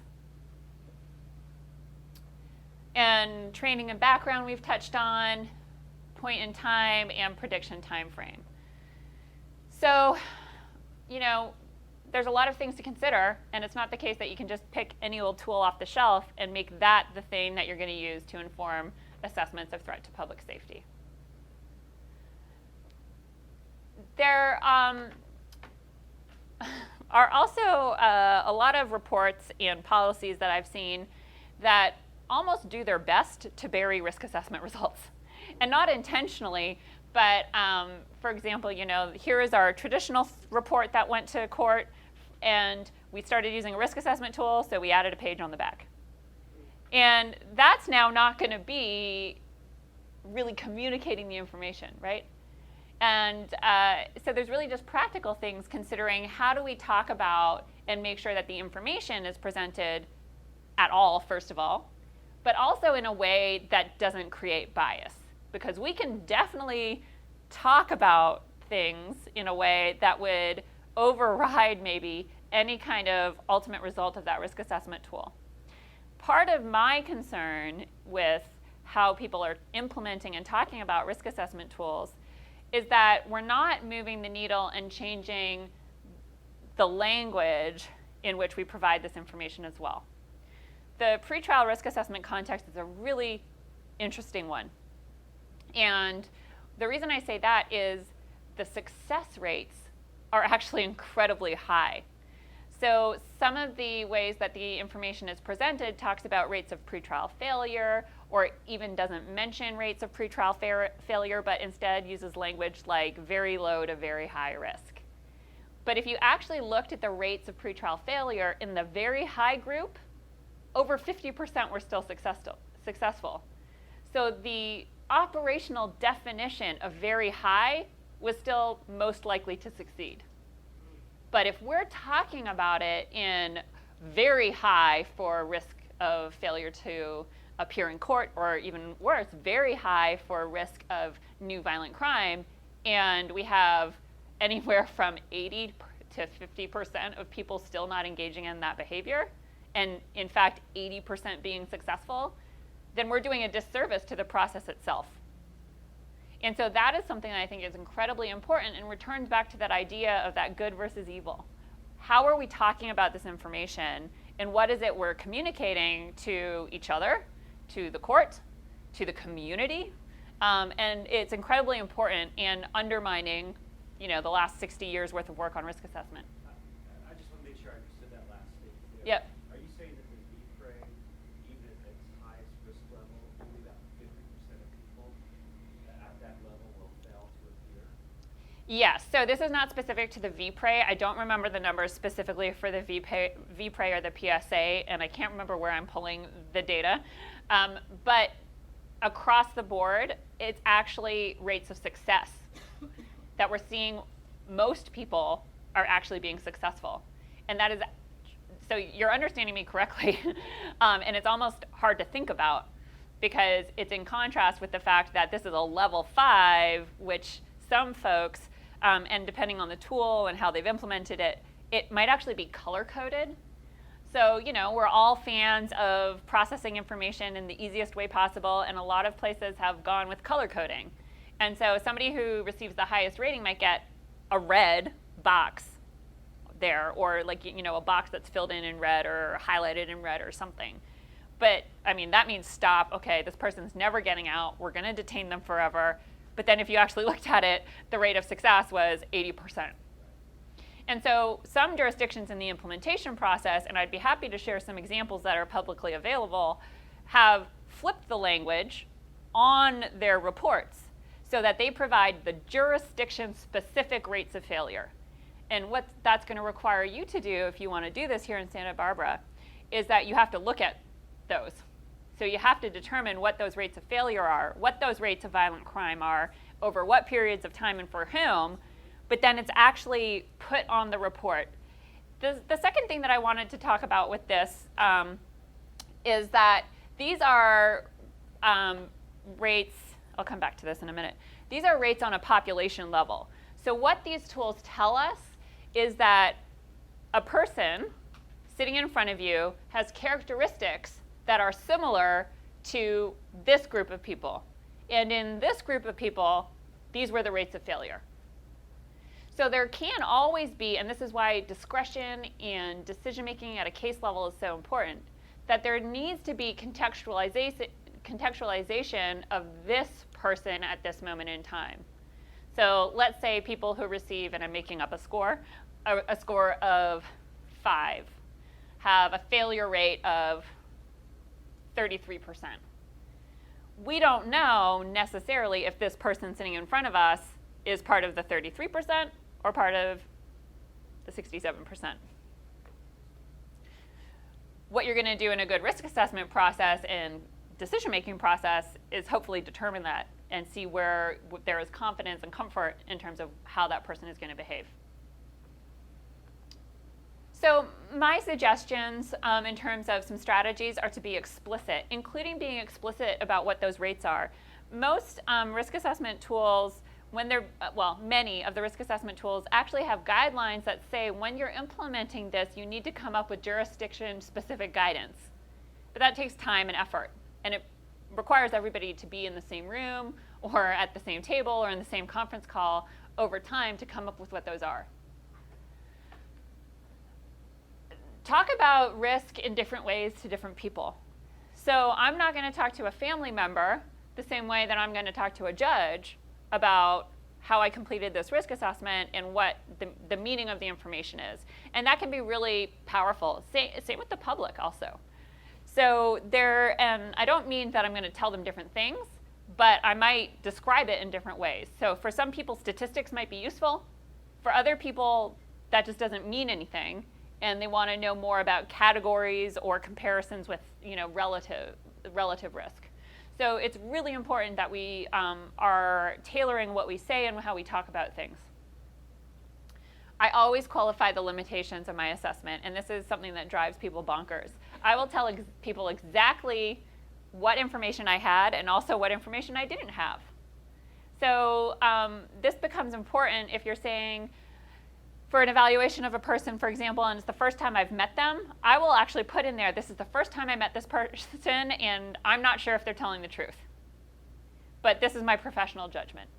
And training and background we've touched on, point in time, and prediction time frame. So, there's a lot of things to consider, and it's not the case that you can just pick any old tool off the shelf and make that the thing that you're going to use to inform assessments of threat to public safety. There are also a lot of reports and policies that I've seen that almost do their best to bury risk assessment results. And not intentionally, but for example, here is our traditional report that went to court, and we started using a risk assessment tool, so we added a page on the back. And that's now not going to be really communicating the information, right? And so there's really just practical things considering how do we talk about and make sure that the information is presented at all, first of all, but also in a way that doesn't create bias. Because we can definitely talk about things in a way that would override maybe any kind of ultimate result of that risk assessment tool. Part of my concern with how people are implementing and talking about risk assessment tools is that we're not moving the needle and changing the language in which we provide this information as well. The pretrial risk assessment context is a really interesting one. And the reason I say that is the success rates are actually incredibly high. So some of the ways that the information is presented talks about rates of pretrial failure, or even doesn't mention rates of pretrial failure, but instead uses language like very low to very high risk. But if you actually looked at the rates of pretrial failure in the very high group, over 50% were still successful. So the operational definition of very high was still most likely to succeed. But if we're talking about it in very high for risk of failure to appear in court, or even worse, very high for risk of new violent crime, and we have anywhere from 80 to 50% of people still not engaging in that behavior, and in fact 80% being successful, then we're doing a disservice to the process itself. And so that is something that I think is incredibly important and returns back to that idea of that good versus evil. How are we talking about this information, and what is it we're communicating to each other, to the court, to the community? And it's incredibly important in undermining the last 60 years worth of work on risk assessment. I just want to make sure I understood that last statement there. Yep. Are you saying that the V-Prey, even at its highest risk level, only about 50% of people at that level will fail to appear? Yes, so this is not specific to the V-Prey. I don't remember the numbers specifically for the V-Prey or the PSA, and I can't remember where I'm pulling the data. But across the board, it's actually rates of success that we're seeing. Most people are actually being successful. And that is, so you're understanding me correctly, and it's almost hard to think about because it's in contrast with the fact that this is a level 5, which some folks, and depending on the tool and how they've implemented it, it might actually be color-coded. So, we're all fans of processing information in the easiest way possible, and a lot of places have gone with color coding. And so somebody who receives the highest rating might get a red box there, or a box that's filled in red or highlighted in red or something. But, that means stop. Okay, this person's never getting out. We're going to detain them forever. But then if you actually looked at it, the rate of success was 80%. And so some jurisdictions in the implementation process, and I'd be happy to share some examples that are publicly available, have flipped the language on their reports so that they provide the jurisdiction-specific rates of failure. And what that's going to require you to do if you want to do this here in Santa Barbara is that you have to look at those. So you have to determine what those rates of failure are, what those rates of violent crime are, over what periods of time and for whom, but then it's actually put on the report. The second thing that I wanted to talk about with this is that these are rates, I'll come back to this in a minute. These are rates on a population level. So what these tools tell us is that a person sitting in front of you has characteristics that are similar to this group of people. And in this group of people, these were the rates of failure. So there can always be, and this is why discretion and decision-making at a case level is so important, that there needs to be contextualization of this person at this moment in time. So let's say people who receive, and I'm making up a score of 5, have a failure rate of 33%. We don't know necessarily if this person sitting in front of us is part of the 33% or part of the 67%. What you're going to do in a good risk assessment process and decision-making process is hopefully determine that and see where there is confidence and comfort in terms of how that person is going to behave. So my suggestions in terms of some strategies are to be explicit, including being explicit about what those rates are. Most risk assessment tools, when they're, many of the risk assessment tools actually have guidelines that say when you're implementing this, you need to come up with jurisdiction-specific guidance. But that takes time and effort, and it requires everybody to be in the same room or at the same table or in the same conference call over time to come up with what those are. Talk about risk in different ways to different people. So I'm not going to talk to a family member the same way that I'm going to talk to a judge about how I completed this risk assessment and what the meaning of the information is. And that can be really powerful. Same with the public also. So I don't mean that I'm going to tell them different things, but I might describe it in different ways. So for some people, statistics might be useful. For other people, that just doesn't mean anything, and they want to know more about categories or comparisons with, relative risk. So it's really important that we are tailoring what we say and how we talk about things. I always qualify the limitations of my assessment, and this is something that drives people bonkers. I will tell people exactly what information I had and also what information I didn't have. So this becomes important if you're saying, for an evaluation of a person, for example, and it's the first time I've met them, I will actually put in there, this is the first time I met this person, and I'm not sure if they're telling the truth. But this is my professional judgment.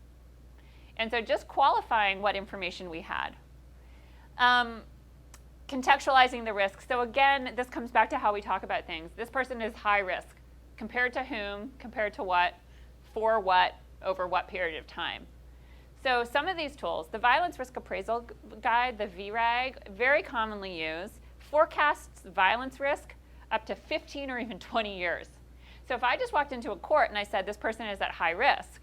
And so just qualifying what information we had. Contextualizing the risk. So again, this comes back to how we talk about things. This person is high risk. Compared to whom? Compared to what? For what? Over what period of time? So some of these tools, the Violence Risk Appraisal Guide, the VRAG, very commonly used, forecasts violence risk up to 15 or even 20 years. So if I just walked into a court and I said this person is at high risk,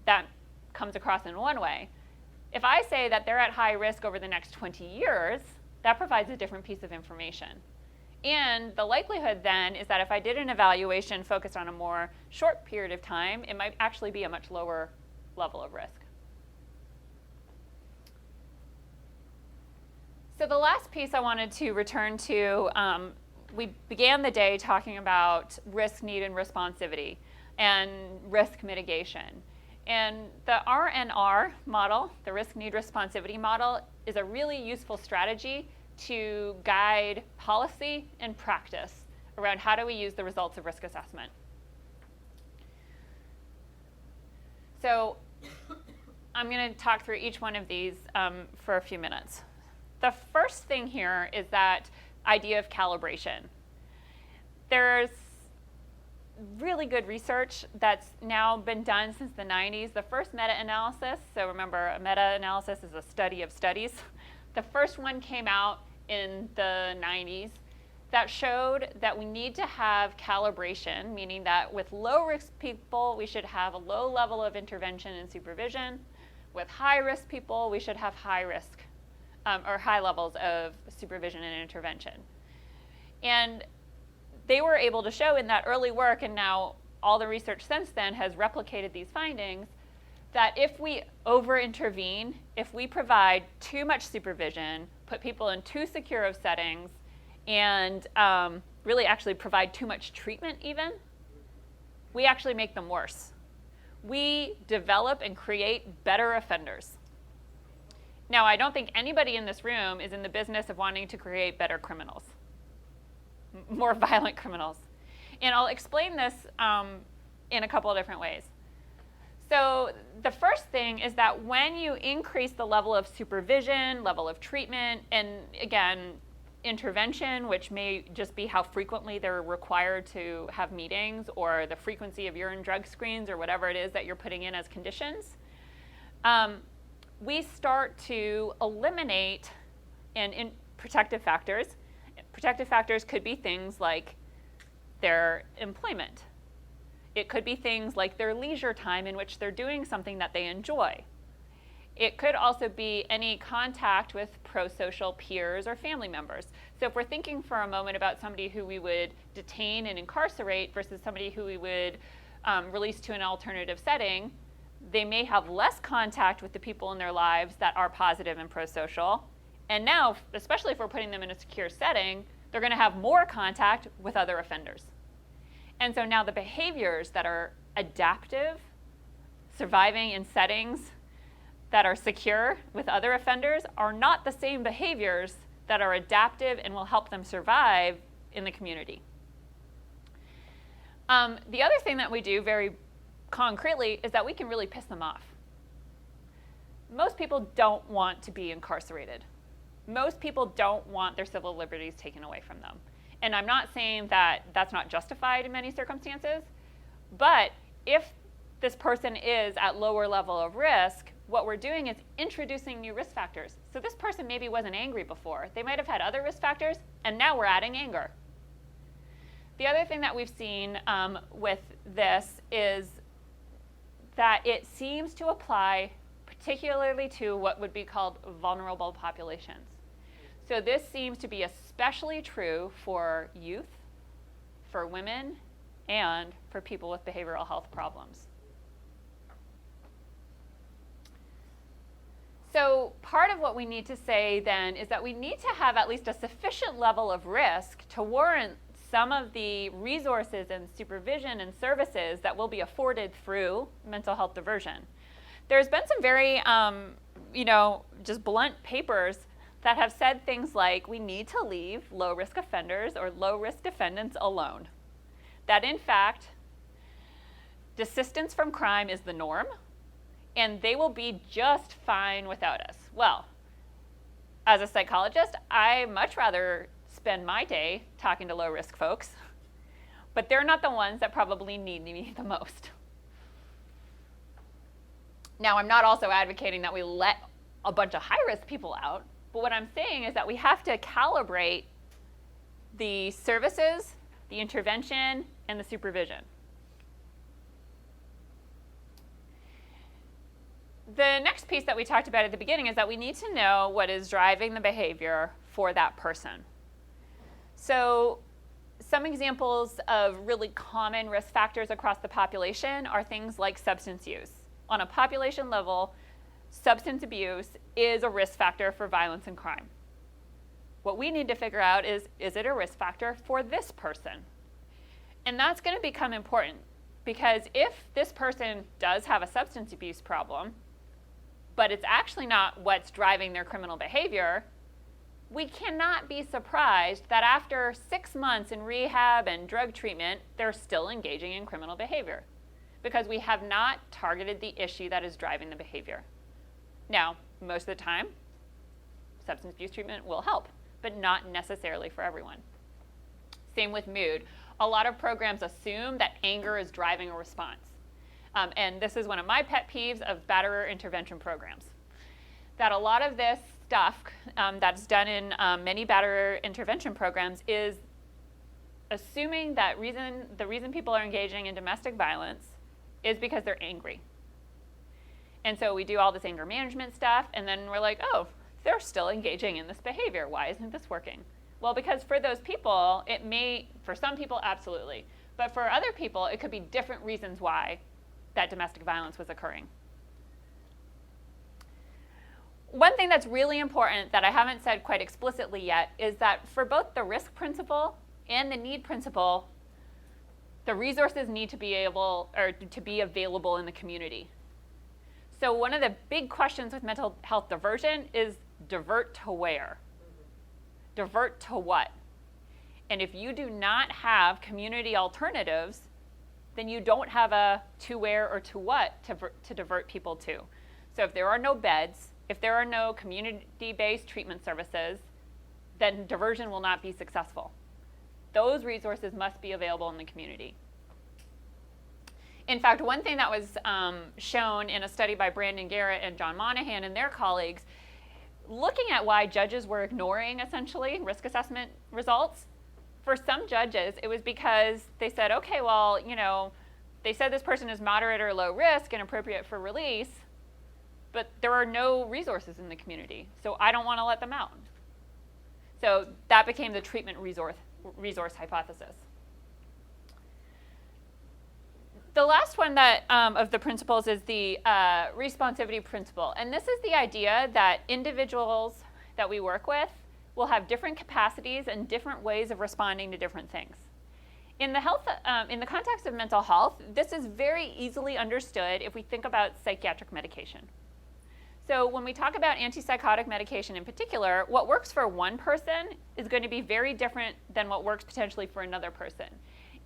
that comes across in one way. If I say that they're at high risk over the next 20 years, that provides a different piece of information. And the likelihood then is that if I did an evaluation focused on a more short period of time, it might actually be a much lower level of risk. So the last piece I wanted to return to, we began the day talking about risk, need, and responsivity and risk mitigation. And the RNR model, the risk, need, responsivity model, is a really useful strategy to guide policy and practice around how do we use the results of risk assessment. So I'm going to talk through each one of these for a few minutes. The first thing here is that idea of calibration. There's really good research that's now been done since the 90s. The first meta-analysis, so remember, a meta-analysis is a study of studies. The first one came out in the 90s that showed that we need to have calibration, meaning that with low-risk people, we should have a low level of intervention and supervision. With high-risk people, we should have high risk or high levels of supervision and intervention. And they were able to show in that early work, and now all the research since then has replicated these findings, that if we over-intervene, if we provide too much supervision, put people in too secure of settings, and really actually provide too much treatment even, we actually make them worse. We develop and create better offenders. Now, I don't think anybody in this room is in the business of wanting to create better criminals, more violent criminals. And I'll explain this in a couple of different ways. So the first thing is that when you increase the level of supervision, level of treatment, and again, intervention, which may just be how frequently they're required to have meetings or the frequency of urine drug screens or whatever it is that you're putting in as conditions, we start to eliminate protective factors. Protective factors could be things like their employment. It could be things like their leisure time in which they're doing something that they enjoy. It could also be any contact with pro-social peers or family members. So if we're thinking for a moment about somebody who we would detain and incarcerate versus somebody who we would release to an alternative setting, they may have less contact with the people in their lives that are positive and pro-social. And now, especially if we're putting them in a secure setting, they're going to have more contact with other offenders. And so now the behaviors that are adaptive, surviving in settings that are secure with other offenders are not the same behaviors that are adaptive and will help them survive in the community. The other thing that we do very concretely is that we can really piss them off. Most people don't want to be incarcerated. Most people don't want their civil liberties taken away from them. And I'm not saying that that's not justified in many circumstances, but if this person is at lower level of risk, what we're doing is introducing new risk factors. So this person maybe wasn't angry before. They might have had other risk factors, and now we're adding anger. The other thing that we've seen with this is that it seems to apply particularly to what would be called vulnerable populations. So this seems to be especially true for youth, for women, and for people with behavioral health problems. So part of what we need to say then is that we need to have at least a sufficient level of risk to warrant some of the resources and supervision and services that will be afforded through mental health diversion. There's been some very, just blunt papers that have said things like we need to leave low-risk offenders or low-risk defendants alone. That in fact, desistance from crime is the norm, and they will be just fine without us. Well, as a psychologist, I much rather spend my day talking to low-risk folks, but they're not the ones that probably need me the most. Now, I'm not also advocating that we let a bunch of high-risk people out, but what I'm saying is that we have to calibrate the services, the intervention, and the supervision. The next piece that we talked about at the beginning is that we need to know what is driving the behavior for that person. So some examples of really common risk factors across the population are things like substance use. On a population level, substance abuse is a risk factor for violence and crime. What we need to figure out is it a risk factor for this person? And that's going to become important because if this person does have a substance abuse problem, but it's actually not what's driving their criminal behavior, we cannot be surprised that after 6 months in rehab and drug treatment, they're still engaging in criminal behavior because we have not targeted the issue that is driving the behavior. Now, most of the time, substance abuse treatment will help, but not necessarily for everyone. Same with mood. A lot of programs assume that anger is driving a response. And this is one of my pet peeves of batterer intervention programs. That a lot of this stuff that's done in many batterer intervention programs is assuming that the reason people are engaging in domestic violence is because they're angry. And so we do all this anger management stuff, and then we're like, oh, they're still engaging in this behavior. Why isn't this working? Well, because for those people, it may, for some people, absolutely. But for other people, it could be different reasons why that domestic violence was occurring. One thing that's really important that I haven't said quite explicitly yet is that for both the risk principle and the need principle, the resources need to be available in the community. So one of the big questions with mental health diversion is divert to where? Divert to what? And if you do not have community alternatives, then you don't have a to where or to what to divert people to. So if there are no beds, if there are no community-based treatment services, then diversion will not be successful. Those resources must be available in the community. In fact, one thing that was shown in a study by Brandon Garrett and John Monahan and their colleagues, looking at why judges were ignoring, essentially, risk assessment results, for some judges, it was because they said, okay, well, they said this person is moderate or low risk and appropriate for release, but there are no resources in the community, so I don't want to let them out. So that became the treatment resource hypothesis. The last one that of the principles is the Responsivity Principle. And this is the idea that individuals that we work with will have different capacities and different ways of responding to different things. In the context of mental health, this is very easily understood if we think about psychiatric medication. So when we talk about antipsychotic medication in particular, what works for one person is going to be very different than what works potentially for another person.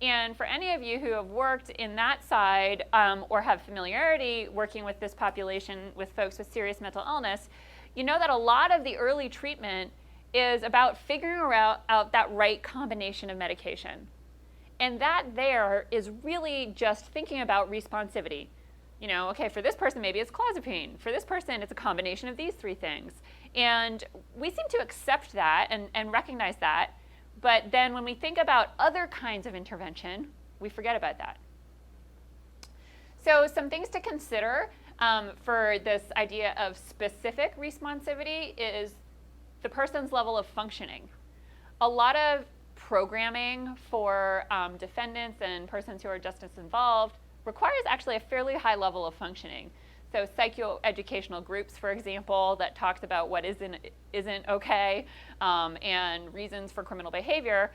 And for any of you who have worked in that side or have familiarity working with this population with folks with serious mental illness, you know that a lot of the early treatment is about figuring out that right combination of medication. And that there is really just thinking about responsivity. Okay, for this person, maybe it's clozapine. For this person, it's a combination of these three things. And we seem to accept that and recognize that. But then when we think about other kinds of intervention, we forget about that. So some things to consider for this idea of specific responsivity is the person's level of functioning. A lot of programming for defendants and persons who are justice involved requires actually a fairly high level of functioning. So psychoeducational groups, for example, that talks about what isn't okay and reasons for criminal behavior,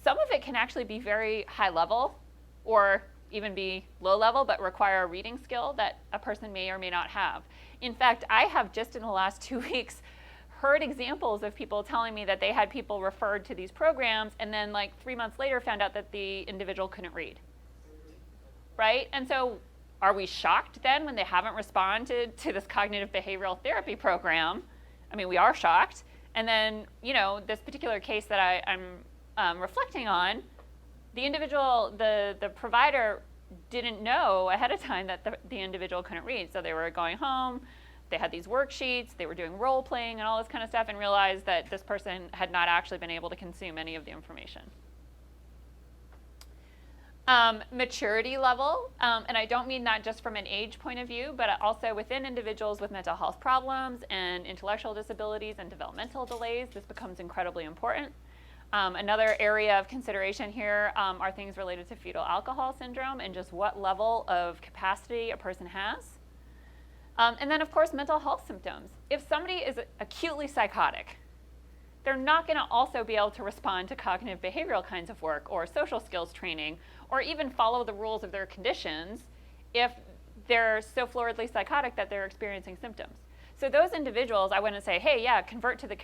some of it can actually be very high level or even be low level, but require a reading skill that a person may or may not have. In fact, I have just in the last 2 weeks heard examples of people telling me that they had people referred to these programs and then like 3 months later found out that the individual couldn't read. Right? And so are we shocked then when they haven't responded to this cognitive behavioral therapy program? I mean, we are shocked. And then, this particular case that I'm reflecting on, the individual, the provider didn't know ahead of time that the individual couldn't read. So they were going home, they had these worksheets, they were doing role playing and all this kind of stuff, and realized that this person had not actually been able to consume any of the information. Maturity level, and I don't mean that just from an age point of view, but also within individuals with mental health problems and intellectual disabilities and developmental delays, this becomes incredibly important. Another area of consideration here are things related to fetal alcohol syndrome and just what level of capacity a person has. And then, of course, mental health symptoms. If somebody is acutely psychotic, they're not going to also be able to respond to cognitive behavioral kinds of work or social skills training or even follow the rules of their conditions if they're so floridly psychotic that they're experiencing symptoms. So those individuals, I wouldn't say, hey, yeah, divert to the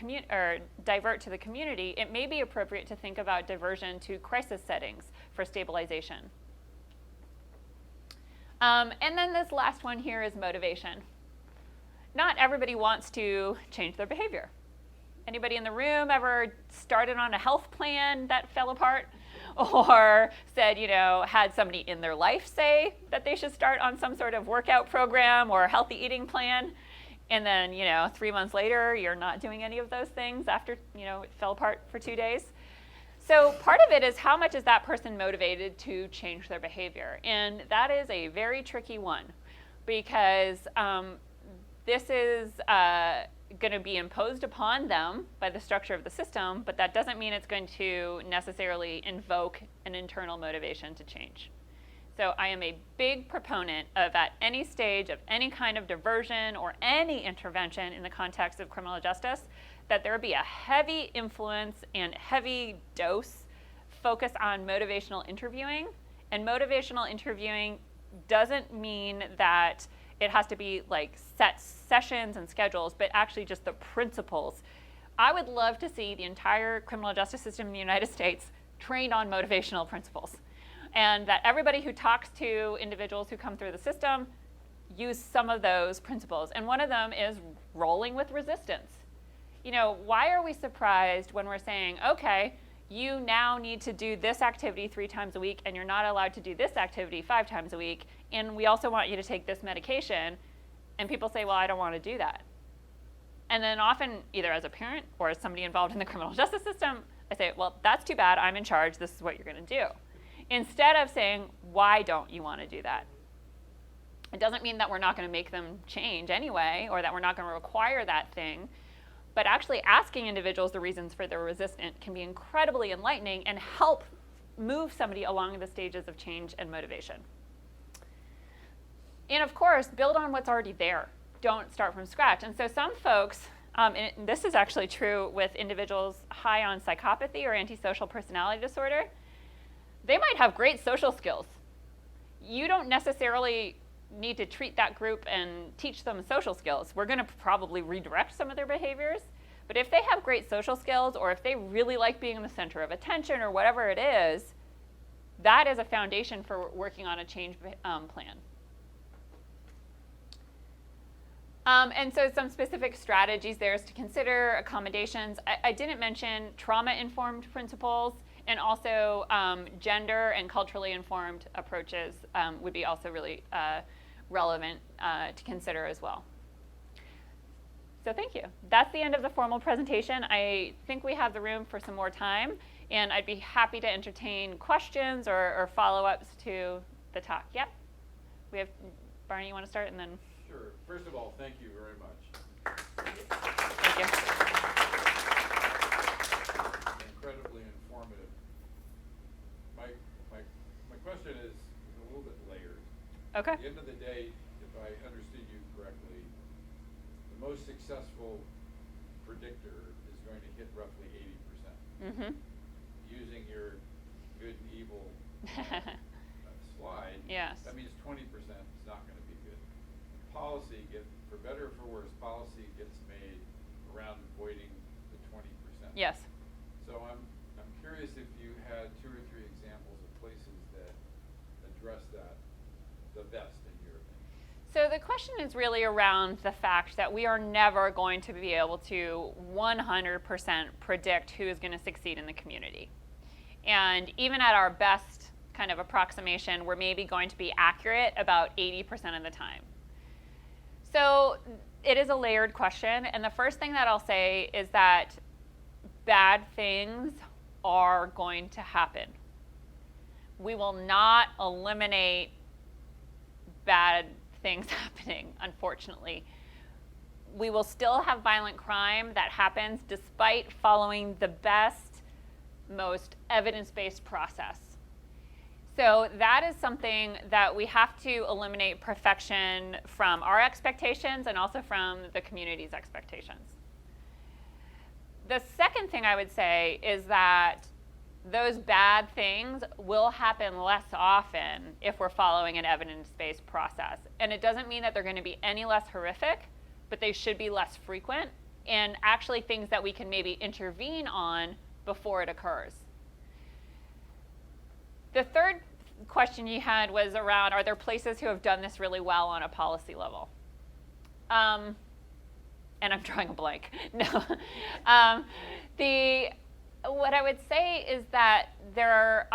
community. It may be appropriate to think about diversion to crisis settings for stabilization. And then this last one here is motivation. Not everybody wants to change their behavior. Anybody in the room ever started on a health plan that fell apart? Or said, had somebody in their life say that they should start on some sort of workout program or healthy eating plan, and then, 3 months later, you're not doing any of those things after, it fell apart for 2 days. So part of it is how much is that person motivated to change their behavior? And that is a very tricky one because this is going to be imposed upon them by the structure of the system, but that doesn't mean it's going to necessarily invoke an internal motivation to change. So I am a big proponent of at any stage of any kind of diversion or any intervention in the context of criminal justice, that there be a heavy influence and heavy dose focus on motivational interviewing. And motivational interviewing doesn't mean that it has to be like set sessions and schedules, but actually just the principles. I would love to see the entire criminal justice system in the United States trained on motivational principles. And that everybody who talks to individuals who come through the system use some of those principles. And one of them is rolling with resistance. Why are we surprised when we're saying, okay, you now need to do this activity 3 times a week, and you're not allowed to do this activity 5 times a week, and we also want you to take this medication, and people say, well, I don't want to do that. And then often, either as a parent or as somebody involved in the criminal justice system, I say, well, that's too bad. I'm in charge. This is what you're going to do. Instead of saying, why don't you want to do that? It doesn't mean that we're not going to make them change anyway, or that we're not going to require that thing. But actually asking individuals the reasons for their resistance can be incredibly enlightening and help move somebody along the stages of change and motivation. And of course, build on what's already there. Don't start from scratch. And so some folks, and this is actually true with individuals high on psychopathy or antisocial personality disorder, they might have great social skills. You don't necessarily need to treat that group and teach them social skills. We're going to probably redirect some of their behaviors. But if they have great social skills, or if they really like being in the center of attention, or whatever it is, that is a foundation for working on a change plan. And so some specific strategies there is to consider, accommodations. I didn't mention trauma-informed principles, and also gender and culturally informed approaches would be also really relevant to consider as well. So thank you. That's the end of the formal presentation. I think we have the room for some more time, and I'd be happy to entertain questions or follow-ups to the talk. Yep. We have, Barney, you want to start, and then? Sure. First of all, thank you very much. Thank you. Incredibly informative. My question is a little bit layered. Okay. At the end of the day, if I understood you correctly, the most successful predictor is going to hit roughly 80%. Mm-hmm. Using your good and evil slide, Yes. that means 20% is not going to be good. Policy, for better or for worse, policy gets made around avoiding the 20%. Yes. So I'm curious if you had 2 or 3 examples of places that address that the best in your opinion. So the question is really around the fact that we are never going to be able to 100% predict who is going to succeed in the community. And even at our best kind of approximation, we're maybe going to be accurate about 80% of the time. So it is a layered question, and the first thing that I'll say is that bad things are going to happen. We will not eliminate bad things happening, unfortunately. We will still have violent crime that happens despite following the best, most evidence-based process. So that is something that we have to eliminate perfection from our expectations and also from the community's expectations. The second thing I would say is that those bad things will happen less often if we're following an evidence-based process. And it doesn't mean that they're going to be any less horrific, but they should be less frequent and actually things that we can maybe intervene on before it occurs. The third question you had was around, are there places who have done this really well on a policy level? And I'm drawing a blank. No. What I would say is that there,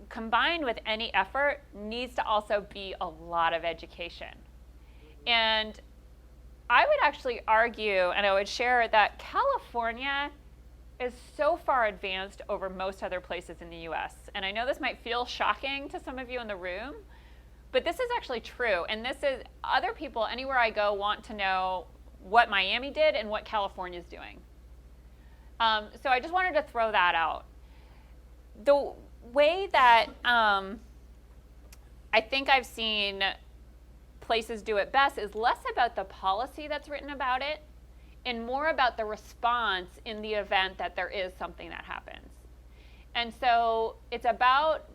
combined with any effort, needs to also be a lot of education. And I would actually argue, and I would share, that California is so far advanced over most other places in the US. And I know this might feel shocking to some of you in the room, but this is actually true. And this is, other people anywhere I go want to know what Miami did and what California is doing. So I just wanted to throw that out. The way that I think I've seen places do it best is less about the policy that's written about it and more about the response in the event that there is something that happens. And so it's about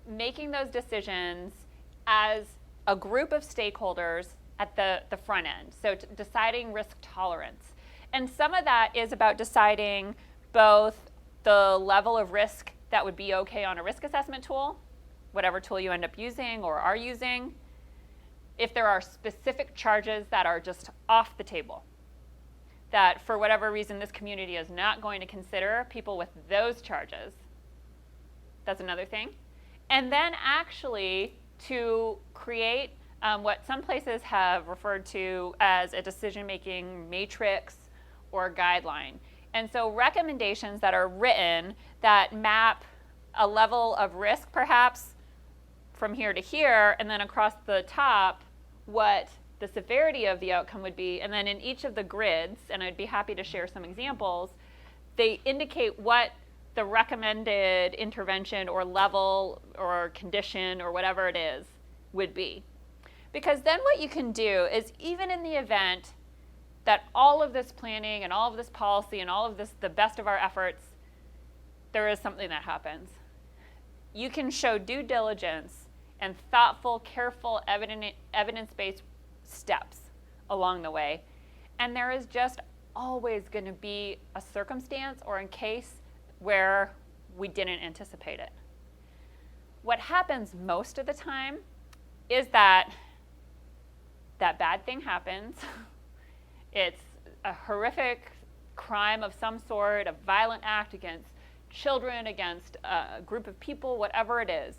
making those decisions as a group of stakeholders at the front end. So deciding risk tolerance. And some of that is about deciding both the level of risk that would be okay on a risk assessment tool, whatever tool you end up using or are using, if there are specific charges that are just off the table, that for whatever reason this community is not going to consider people with those charges. That's another thing. And then actually to create what some places have referred to as a decision-making matrix or guideline. And so recommendations that are written that map a level of risk perhaps from here to here, and then across the top what the severity of the outcome would be, and then in each of the grids, and I'd be happy to share some examples, they indicate what the recommended intervention or level or condition or whatever it is would be. Because then what you can do is, even in the event that all of this planning and all of this policy and all of this, the best of our efforts, there is something that happens. You can show due diligence and thoughtful, careful, evidence-based steps along the way. And there is just always going to be a circumstance or a case where we didn't anticipate it. What happens most of the time is that bad thing happens. It's a horrific crime of some sort, a violent act against children, against a group of people, whatever it is.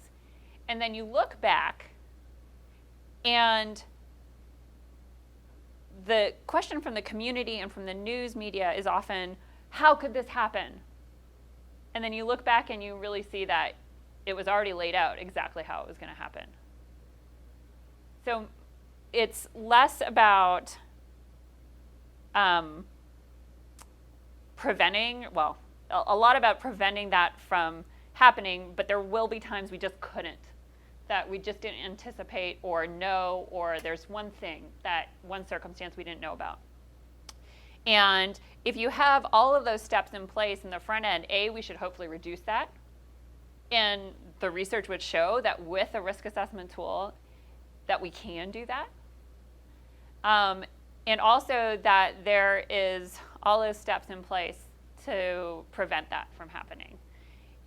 And then you look back, and the question from the community and from the news media is often, how could this happen? And then you look back and you really see that it was already laid out exactly how it was going to happen. So it's less about preventing, well, a lot about preventing that from happening, but there will be times we just couldn't, that we just didn't anticipate or know, or there's one thing, that one circumstance we didn't know about. And if you have all of those steps in place in the front end, we should hopefully reduce that. And the research would show that with a risk assessment tool that we can do that. And also that there is all those steps in place to prevent that from happening.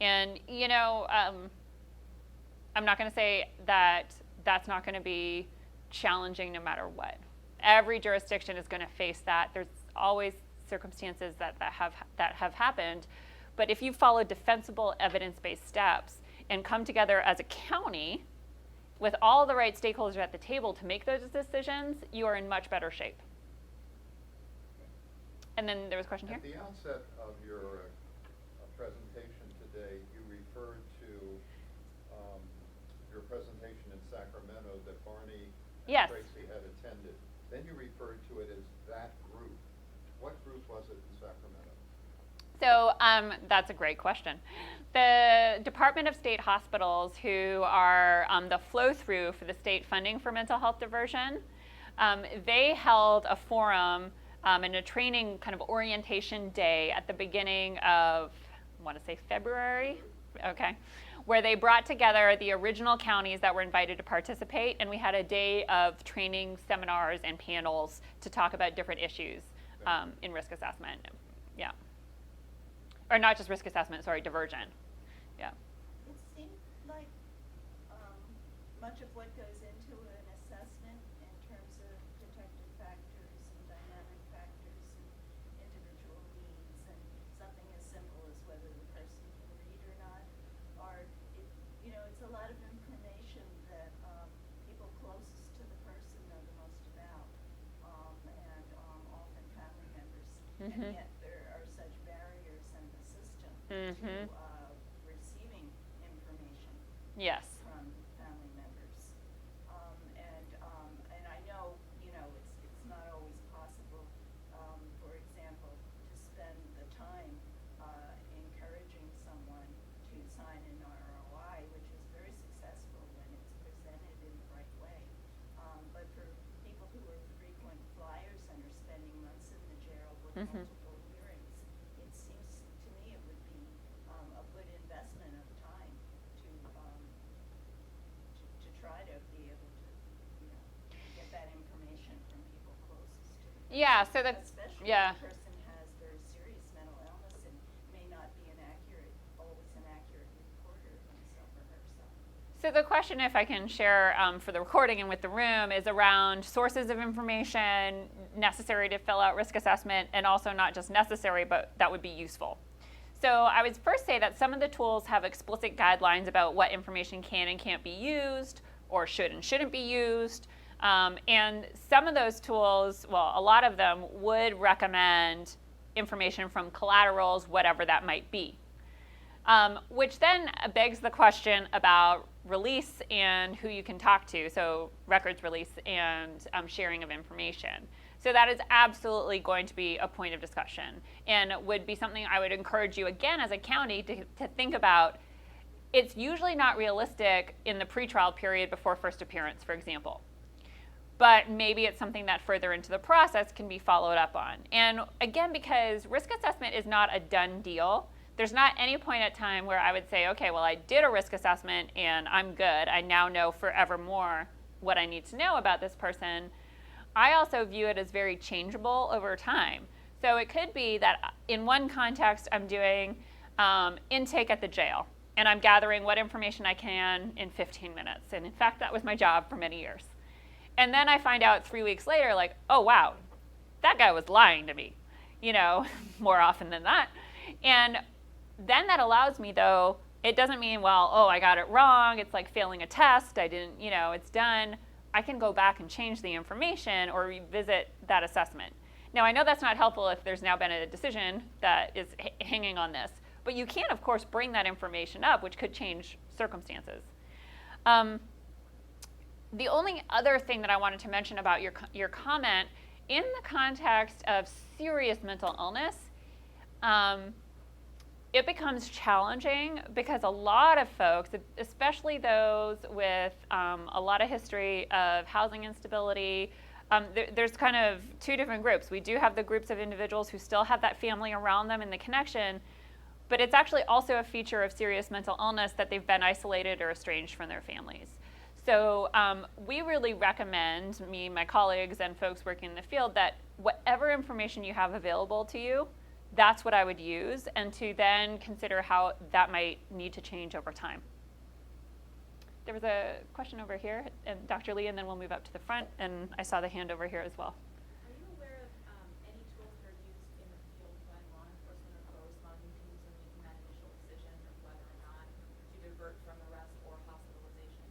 And, you know, I'm not going to say that that's not going to be challenging no matter what. Every jurisdiction is going to face that. There's always circumstances that have happened. But if you follow defensible evidence-based steps and come together as a county with all the right stakeholders at the table to make those decisions, you are in much better shape. And then there was a question here. At the outset of your presentation today, you referred to your presentation in Sacramento that Barney and Yes. Tracy had attended. Then you referred to it as that group. What group was it in Sacramento? So that's a great question. The Department of State Hospitals, who are the flow-through for the state funding for mental health diversion, they held a forum and a training kind of orientation day at the beginning of, I want to say February, okay, where they brought together the original counties that were invited to participate, and we had a day of training seminars and panels to talk about different issues in risk assessment. Yeah. Or not just risk assessment, sorry, diversion. Yeah. It seems like much of what goes into an assessment in terms of protective factors and dynamic factors and individual needs and something as simple as whether the person can read or not it's a lot of information that people closest to the person know the most about and often family members. And yet there are such barriers in the system to receiving information Yes. from family members. And I know, it's not always possible, for example, to spend the time encouraging someone to sign an ROI, which is very successful when it's presented in the right way. But for people who are frequent flyers and are spending months in the jail with multiple hearings, it seems to me it would be a good investment of time to try to be able to, get that information from people closest to the person. Yeah, so Especially yeah. if the person has very serious mental illness and may not be always an accurate reporter of himself or herself. So the question, if I can share for the recording and with the room, is around sources of information necessary to fill out risk assessment, and also not just necessary, but that would be useful. So I would first say that some of the tools have explicit guidelines about what information can and can't be used, or should and shouldn't be used. And some of those tools, well, a lot of them would recommend information from collaterals, whatever that might be. Which then begs the question about release and who you can talk to, so records release and sharing of information. So that is absolutely going to be a point of discussion and would be something I would encourage you, again, as a county to think about. It's usually not realistic in the pretrial period before first appearance, for example. But maybe it's something that further into the process can be followed up on. And again, because risk assessment is not a done deal, there's not any point at time where I would say, okay, well, I did a risk assessment and I'm good. I now know forevermore what I need to know about this person. I also view it as very changeable over time. So it could be that in one context, I'm doing intake at the jail, and I'm gathering what information I can in 15 minutes. And in fact, that was my job for many years. And then I find out 3 weeks later, like, oh, wow, that guy was lying to me, more often than that. And then that allows me, though, it doesn't mean, well, oh, I got it wrong. It's like failing a test. I didn't, it's done. I can go back and change the information or revisit that assessment. Now, I know that's not helpful if there's now been a decision that is hanging on this. But you can, of course, bring that information up, which could change circumstances. The only other thing that I wanted to mention about your comment, in the context of serious mental illness, it becomes challenging because a lot of folks, especially those with a lot of history of housing instability, there's kind of two different groups. We do have the groups of individuals who still have that family around them and the connection, but it's actually also a feature of serious mental illness that they've been isolated or estranged from their families. So we really recommend, me, my colleagues, and folks working in the field, that whatever information you have available to you, that's what I would use, and to then consider how that might need to change over time. There was a question over here, and Dr. Lee, and then we'll move up to the front, and I saw the hand over here as well. Are you aware of any tools that are used in the field by law enforcement or co-responding teams in making that initial decision of whether or not to divert from arrest or hospitalization?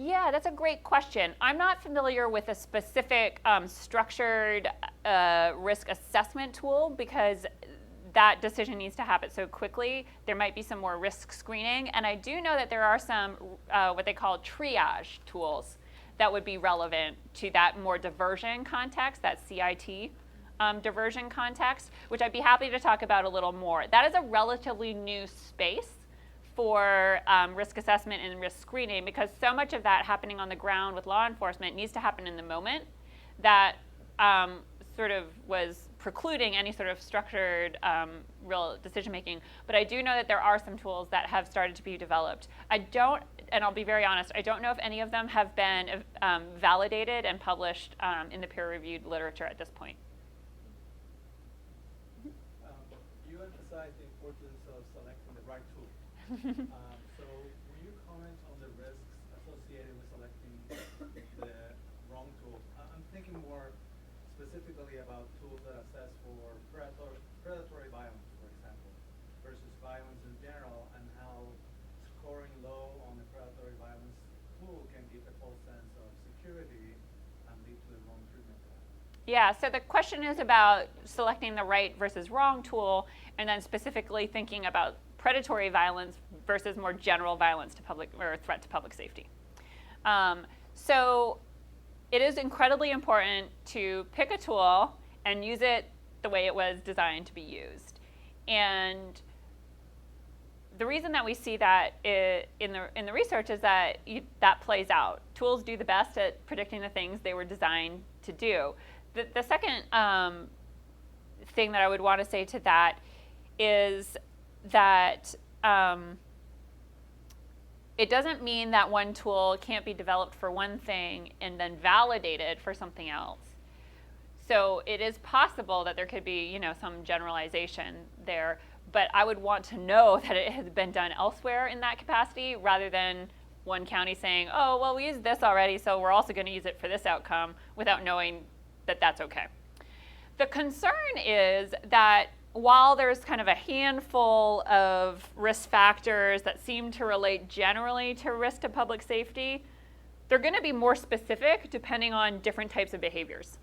Yeah, that's a great question. I'm not familiar with a specific structured risk assessment tool because that decision needs to happen so quickly. There might be some more risk screening, and I do know that there are some what they call triage tools that would be relevant to that more diversion context, that CIT diversion context, which I'd be happy to talk about a little more. That is a relatively new space for risk assessment and risk screening, because so much of that happening on the ground with law enforcement needs to happen in the moment that sort of was precluding any sort of structured real decision making. But I do know that there are some tools that have started to be developed. I don't, and I'll be very honest, I don't know if any of them have been validated and published in the peer-reviewed literature at this point. You emphasize the importance of selecting the right tool. So will you comment on the risks associated with selecting the wrong tool? I'm thinking more specifically about tools that assess for predatory violence, for example, versus violence in general, and how scoring low on the predatory violence tool can give a false sense of security and lead to the wrong treatment. Yeah, so the question is about selecting the right versus wrong tool, and then specifically thinking about predatory violence versus more general violence to public or threat to public safety. So it is incredibly important to pick a tool and use it the way it was designed to be used. And the reason that we see that in the research is that that plays out. Tools do the best at predicting the things they were designed to do. The second thing that I would want to say to that is that it doesn't mean that one tool can't be developed for one thing and then validated for something else. So it is possible that there could be, some generalization there, but I would want to know that it has been done elsewhere in that capacity rather than one county saying, oh, well, we used this already, so we're also going to use it for this outcome without knowing that that's okay. The concern is that while there's kind of a handful of risk factors that seem to relate generally to risk to public safety, they're going to be more specific depending on different types of behaviors.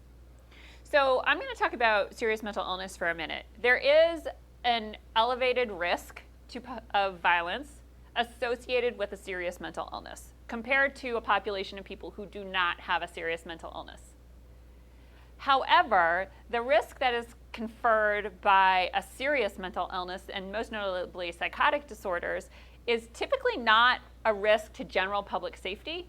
So I'm going to talk about serious mental illness for a minute. There is an elevated risk of violence associated with a serious mental illness compared to a population of people who do not have a serious mental illness. However, the risk that is conferred by a serious mental illness, and most notably psychotic disorders, is typically not a risk to general public safety.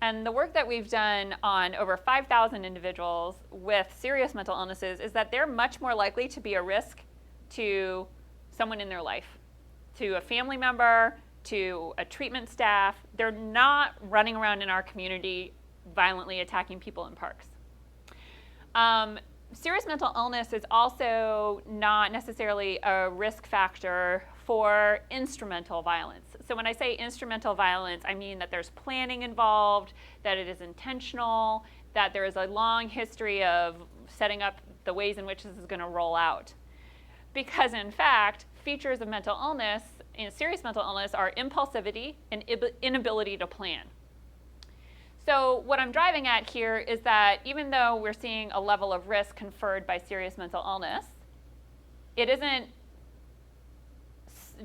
And the work that we've done on over 5,000 individuals with serious mental illnesses is that they're much more likely to be a risk to someone in their life, to a family member, to a treatment staff. They're not running around in our community violently attacking people in parks. Serious mental illness is also not necessarily a risk factor for instrumental violence. So when I say instrumental violence, I mean that there's planning involved, that it is intentional, that there is a long history of setting up the ways in which this is going to roll out. Because in fact, features of mental illness, serious mental illness, are impulsivity and inability to plan. So what I'm driving at here is that even though we're seeing a level of risk conferred by serious mental illness, it isn't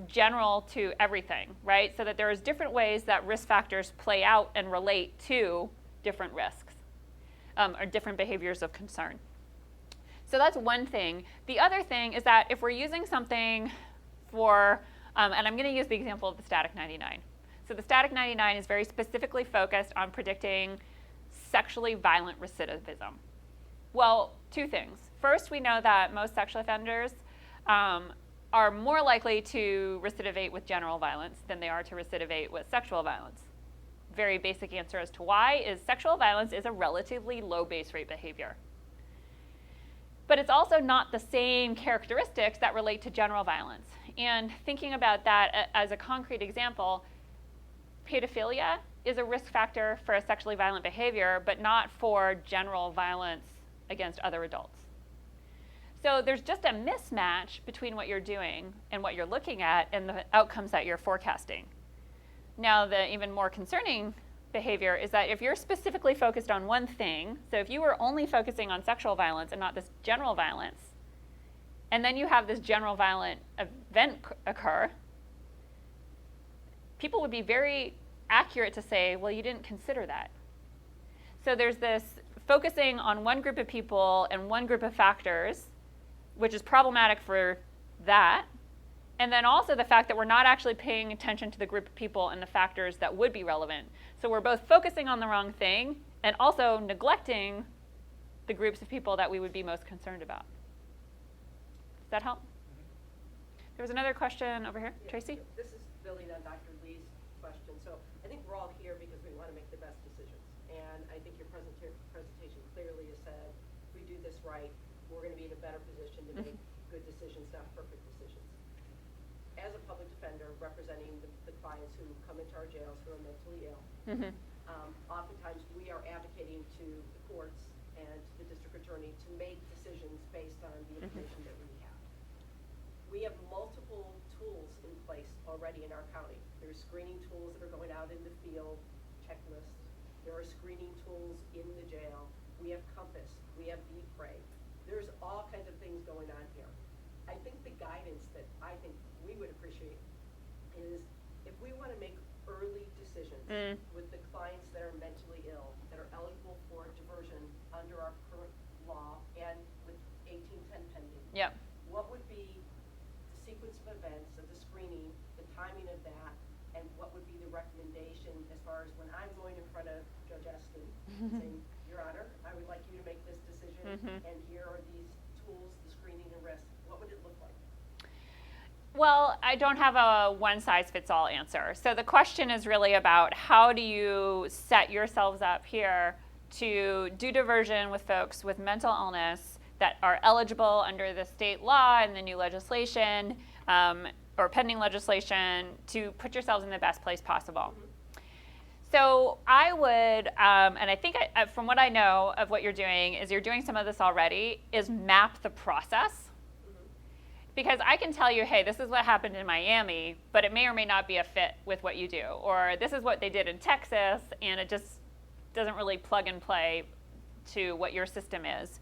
general to everything, right? So that there's different ways that risk factors play out and relate to different risks or different behaviors of concern. So that's one thing. The other thing is that if we're using something for, and I'm going to use the example of the static 99. So the static 99 is very specifically focused on predicting sexually violent recidivism. Well, two things. First, we know that most sexual offenders are more likely to recidivate with general violence than they are to recidivate with sexual violence. Very basic answer as to why is sexual violence is a relatively low base rate behavior. But it's also not the same characteristics that relate to general violence. And thinking about that as a concrete example, pedophilia is a risk factor for a sexually violent behavior, but not for general violence against other adults. So there's just a mismatch between what you're doing and what you're looking at and the outcomes that you're forecasting. Now, the even more concerning behavior is that if you're specifically focused on one thing, so if you were only focusing on sexual violence and not this general violence, and then you have this general violent event occur, people would be very accurate to say, well, you didn't consider that. So there's this focusing on one group of people and one group of factors, which is problematic for that. And then also the fact that we're not actually paying attention to the group of people and the factors that would be relevant. So we're both focusing on the wrong thing and also neglecting the groups of people that we would be most concerned about. Does that help? There was another question over here. Yeah, Tracy? This is building on Dr. Lee's question. So I think we're all here because we want to make the best decisions. And I think your presentation clearly has said, if we do this right, we're going to be in a better position to make good decisions, not perfect decisions. As a public defender representing the clients who come into our jails who are mentally ill, oftentimes we are advocating to the courts and to the district attorney to make decisions based on the information that we have. We have multiple tools in place already in our county. There's screening tools that are going out in the field, checklists. There are screening tools in the jail. We have Compass. We have Prey. There's all kinds of things going on here. I think the guidance that I think we would appreciate is if we want to make early decisions with the clients that are mentally ill, that are eligible for diversion under our current law and with 1810 pending. Yep. What would be the sequence of events of the screening, the timing of that, and what would be the recommendation as far as when I'm going in front of Judge Eston saying, Your Honor, I would like you to make this decision, and here are these tools, the screening and risk. What would it look like? Well, I don't have a one-size-fits-all answer. So the question is really about how do you set yourselves up here to do diversion with folks with mental illness that are eligible under the state law and the new legislation or pending legislation to put yourselves in the best place possible. So I would, and I think from what I know of what you're doing is you're doing some of this already, is map the process. Because I can tell you, hey, this is what happened in Miami, but it may or may not be a fit with what you do. Or this is what they did in Texas, and it just doesn't really plug and play to what your system is.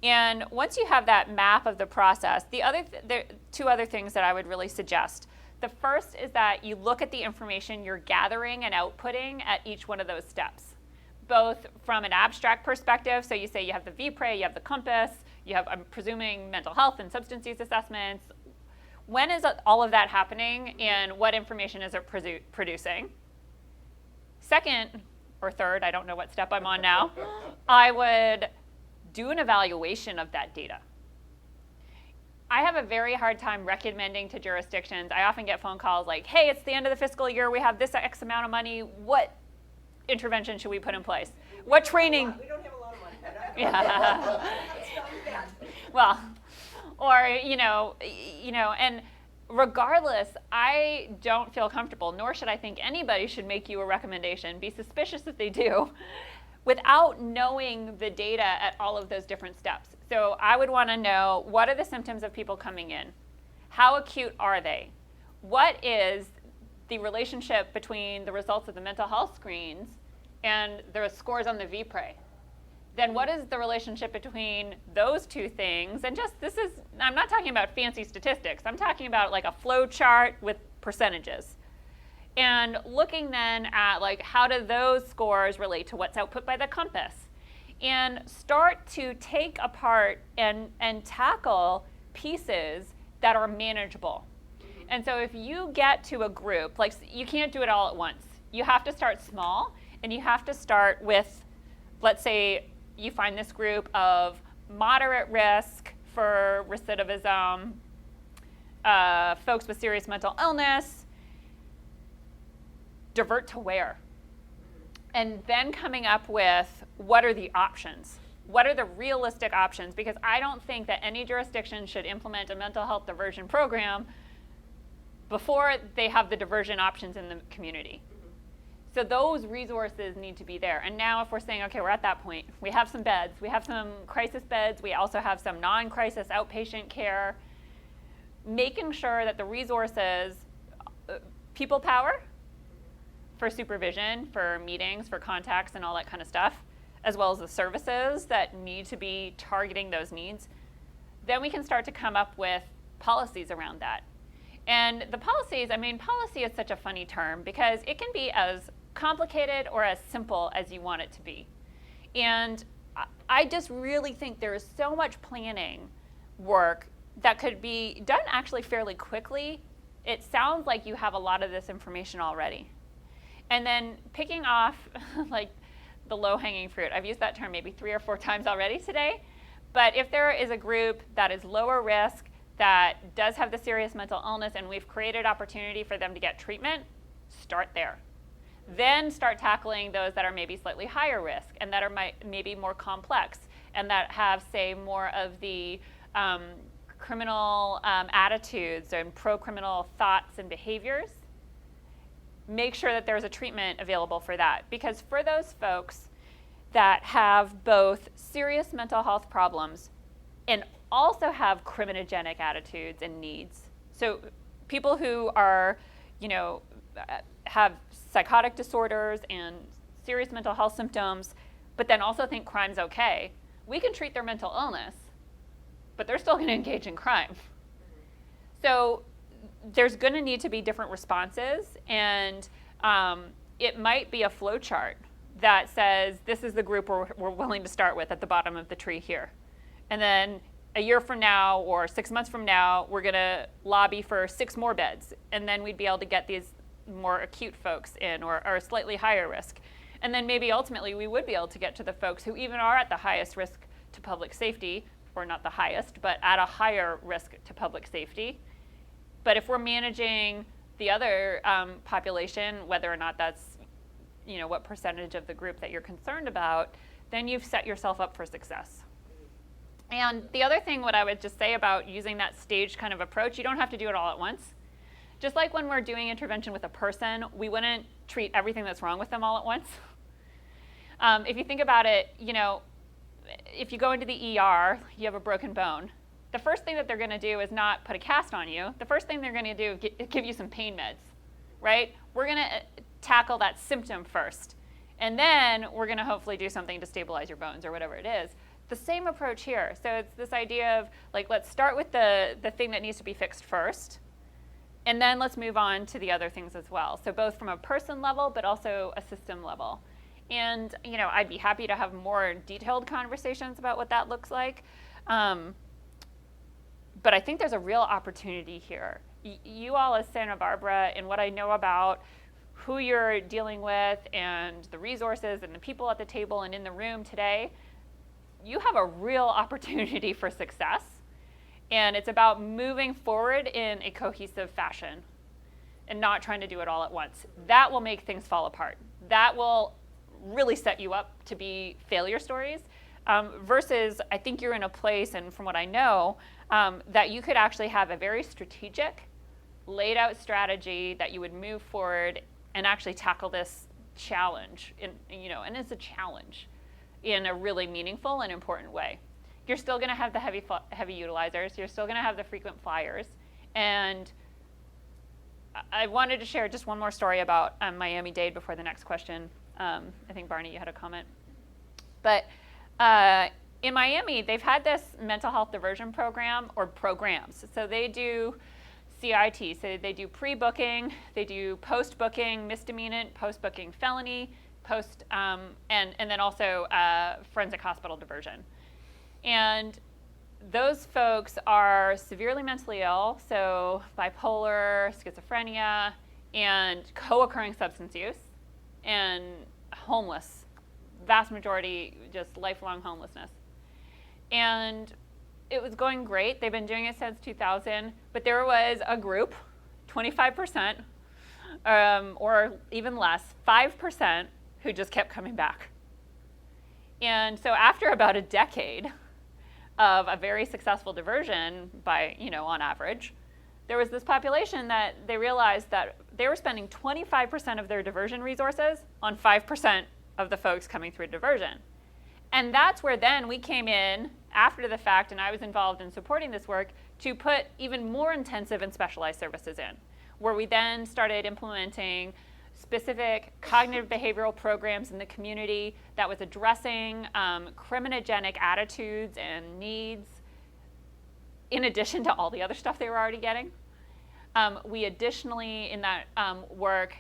And once you have that map of the process, there are two other things that I would really suggest. The first is that you look at the information you're gathering and outputting at each one of those steps, both from an abstract perspective. So you say you have the VPRE, you have the compass, you have, I'm presuming, mental health and substance use assessments. When is all of that happening, and what information is it producing? Second, or third, I don't know what step I'm on now, I would do an evaluation of that data. I have a very hard time recommending to jurisdictions. I often get phone calls like, hey, it's the end of the fiscal year, we have this X amount of money, what intervention should we put in place? What training? We don't have a lot of money. Yeah. It's not bad. Well, or, and regardless, I don't feel comfortable, nor should I think anybody should make you a recommendation. Be suspicious if they do, without knowing the data at all of those different steps. So I would want to know, what are the symptoms of people coming in? How acute are they? What is the relationship between the results of the mental health screens and the scores on the VPRE? Then what is the relationship between those two things? And I'm not talking about fancy statistics. I'm talking about like a flow chart with percentages. And looking then at like, how do those scores relate to what's output by the compass? And start to take apart and tackle pieces that are manageable. And so if you get to a group, like, you can't do it all at once. You have to start small, and you have to start with, let's say you find this group of moderate risk for recidivism, folks with serious mental illness. Divert to where? And then coming up with, what are the options? What are the realistic options? Because I don't think that any jurisdiction should implement a mental health diversion program before they have the diversion options in the community. So those resources need to be there. And now if we're saying, okay, we're at that point, we have some beds, we have some crisis beds, we also have some non-crisis outpatient care, making sure that the resources, people power for supervision, for meetings, for contacts and all that kind of stuff, as well as the services that need to be targeting those needs, then we can start to come up with policies around that. And the policies, policy is such a funny term because it can be as complicated or as simple as you want it to be. And I just really think there is so much planning work that could be done actually fairly quickly. It sounds like you have a lot of this information already. And then picking off like the low-hanging fruit. I've used that term maybe 3 or 4 times already today. But if there is a group that is lower risk, that does have the serious mental illness, and we've created opportunity for them to get treatment, start there. Then start tackling those that are maybe slightly higher risk and that are maybe more complex and that have, say, more of the criminal attitudes and pro-criminal thoughts and behaviors. Make sure that there's a treatment available for that. Because for those folks that have both serious mental health problems and also have criminogenic attitudes and needs, so people who are, have psychotic disorders and serious mental health symptoms, but then also think crime's okay, we can treat their mental illness, but they're still going to engage in crime. So there's going to need to be different responses, and it might be a flow chart that says this is the group we're willing to start with at the bottom of the tree here. And then a year from now or 6 months from now, we're going to lobby for 6 more beds, and then we'd be able to get these more acute folks in or slightly higher risk. And then maybe ultimately we would be able to get to the folks who even are at the highest risk to public safety, or not the highest, but at a higher risk to public safety. But if we're managing the other population, whether or not that's, what percentage of the group that you're concerned about, then you've set yourself up for success. And the other thing, what I would just say about using that staged kind of approach, you don't have to do it all at once. Just like when we're doing intervention with a person, we wouldn't treat everything that's wrong with them all at once. If you think about it, if you go into the ER, you have a broken bone. The first thing that they're going to do is not put a cast on you. The first thing they're going to do is give you some pain meds, right? We're going to tackle that symptom first. And then we're going to hopefully do something to stabilize your bones or whatever it is. the same approach here. So it's this idea of, like, let's start with the thing that needs to be fixed first, and then let's move on to the other things as well. So both from a person level, but also a system level. And, you know, I'd be happy to have more detailed conversations about what that looks like. But I think there's a real opportunity here. You all as Santa Barbara, and what I know about who you're dealing with and the resources and the people at the table and in the room today, you have a real opportunity for success. And it's about moving forward in a cohesive fashion and not trying to do it all at once. That will make things fall apart. That will really set you up to be failure stories. Versus, I think you're in a place, and from what I know, that you could actually have a very strategic, laid out strategy that you would move forward and actually tackle this challenge. And it's a challenge in a really meaningful and important way. You're still going to have the heavy utilizers. You're still going to have the frequent flyers. And I wanted to share just one more story about Miami-Dade before the next question. I think, Barney, you had a comment. But in Miami, they've had this mental health diversion program, or programs. So they do CIT. So they do pre-booking. They do post-booking misdemeanant, post-booking felony, and then also forensic hospital diversion. And those folks are severely mentally ill, so bipolar, schizophrenia, and co-occurring substance use, and homeless, vast majority just lifelong homelessness. And it was going great. They've been doing it since 2000, but there was a group, 25%, or even less, 5%, who just kept coming back. And so after about a decade of a very successful diversion by, on average, there was this population that they realized that they were spending 25% of their diversion resources on 5% of the folks coming through diversion. And that's where then we came in after the fact, and I was involved in supporting this work, to put even more intensive and specialized services in, where we then started implementing specific cognitive behavioral programs in the community that was addressing criminogenic attitudes and needs, in addition to all the other stuff they were already getting. We additionally, in that work,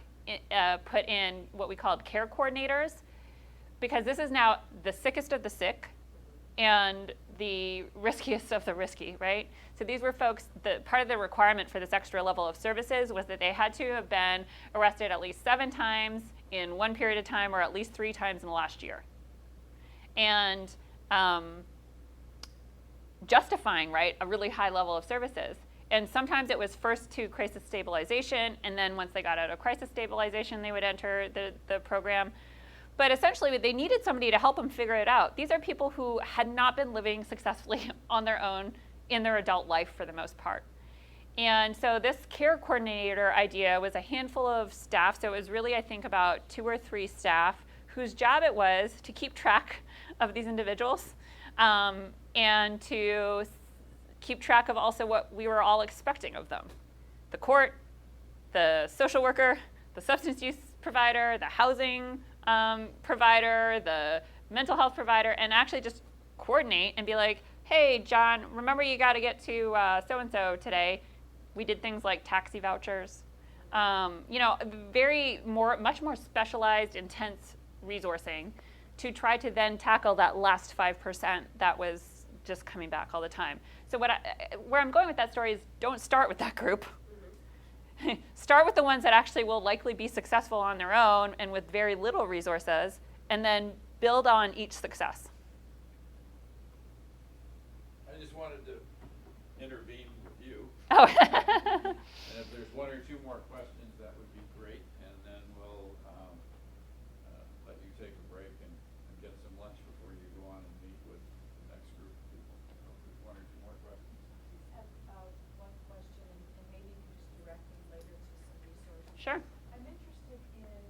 put in what we called care coordinators, because this is now the sickest of the sick and the riskiest of the risky, right? So these were folks, part of the requirement for this extra level of services was that they had to have been arrested at least 7 times in one period of time, or at least 3 times in the last year. And justifying, right, a really high level of services. And sometimes it was first to crisis stabilization, and then once they got out of crisis stabilization, they would enter the program. But essentially, they needed somebody to help them figure it out. These are people who had not been living successfully on their own in their adult life for the most part. And so this care coordinator idea was a handful of staff. So it was really, I think, about 2 or 3 staff whose job it was to keep track of these individuals and to keep track of also what we were all expecting of them. The court, the social worker, the substance use provider, the housing provider, the mental health provider, and actually just coordinate and be like, hey, John, remember you got to get to so-and-so today. We did things like taxi vouchers. Much more specialized, intense resourcing to try to then tackle that last 5% that was just coming back all the time. So where I'm going with that story is, don't start with that group. Start with the ones that actually will likely be successful on their own and with very little resources, and then build on each success. I just wanted to intervene with you. Oh. And if there's 1 or 2 more questions, that would be great, and then we'll let you take a break and get some lunch before you go on and meet with the next group of people. So if there's 1 or 2 more questions. I have one question, and maybe you can just direct me later to some resources. Sure. I'm interested in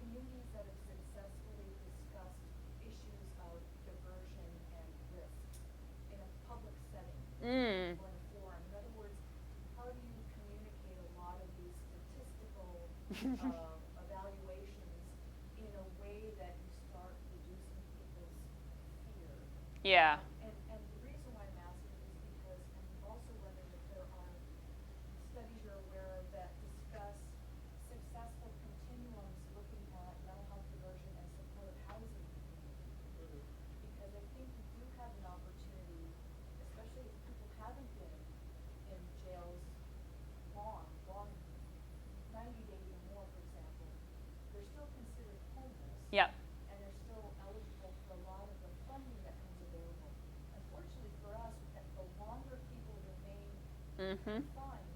communities that have successfully discussed issues of diversion and risks in a public setting or in a forum. In other words, how do you communicate a lot of these statistical evaluations in a way that you start reducing people's fear Yeah. And the reason why I'm asking is because I'm also wondering if there are studies you're aware of that discuss successful continuums looking at mental health diversion and supportive housing. Because I think we do have an opportunity, especially if people haven't been in jails long, 90 days or more, for example, they're still considered homeless. Yep. And they're still eligible for a lot of the funding that comes available. Unfortunately for us, the longer people remain confined,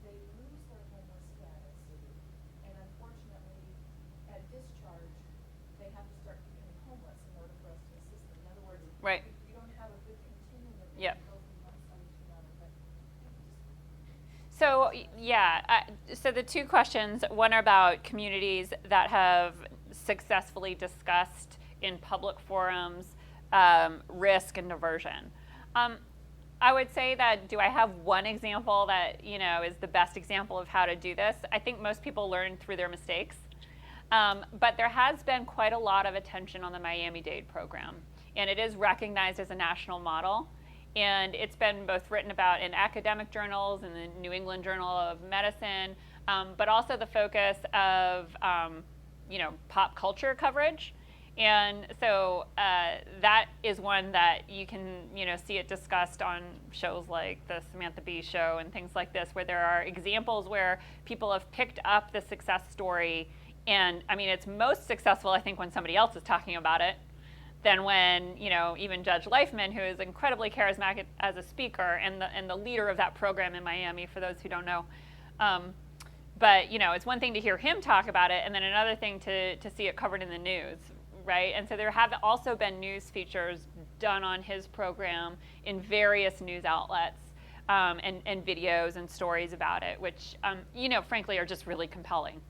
they lose their homeless status. And unfortunately, at discharge, they have to start becoming homeless in order for us to assist them. In other words, Right. we don't have a good continuum that we Yep. can go from one side to another. But So, yeah, so the two questions, one are about communities that have successfully discussed in public forums risk and diversion. I would say that, do I have one example that, is the best example of how to do this? I think most people learn through their mistakes. But there has been quite a lot of attention on the Miami-Dade program, and it is recognized as a national model. And it's been both written about in academic journals, in the New England Journal of Medicine, but also the focus of, pop culture coverage. And so that is one that you can, see it discussed on shows like the Samantha Bee Show and things like this, where there are examples where people have picked up the success story. And I mean, it's most successful, I think, when somebody else is talking about it, than when, even Judge Leifman, who is incredibly charismatic as a speaker and the leader of that program in Miami, for those who don't know. But, it's one thing to hear him talk about it, and then another thing to see it covered in the news, right? And so there have also been news features done on his program in various news outlets, and videos and stories about it, which, frankly, are just really compelling.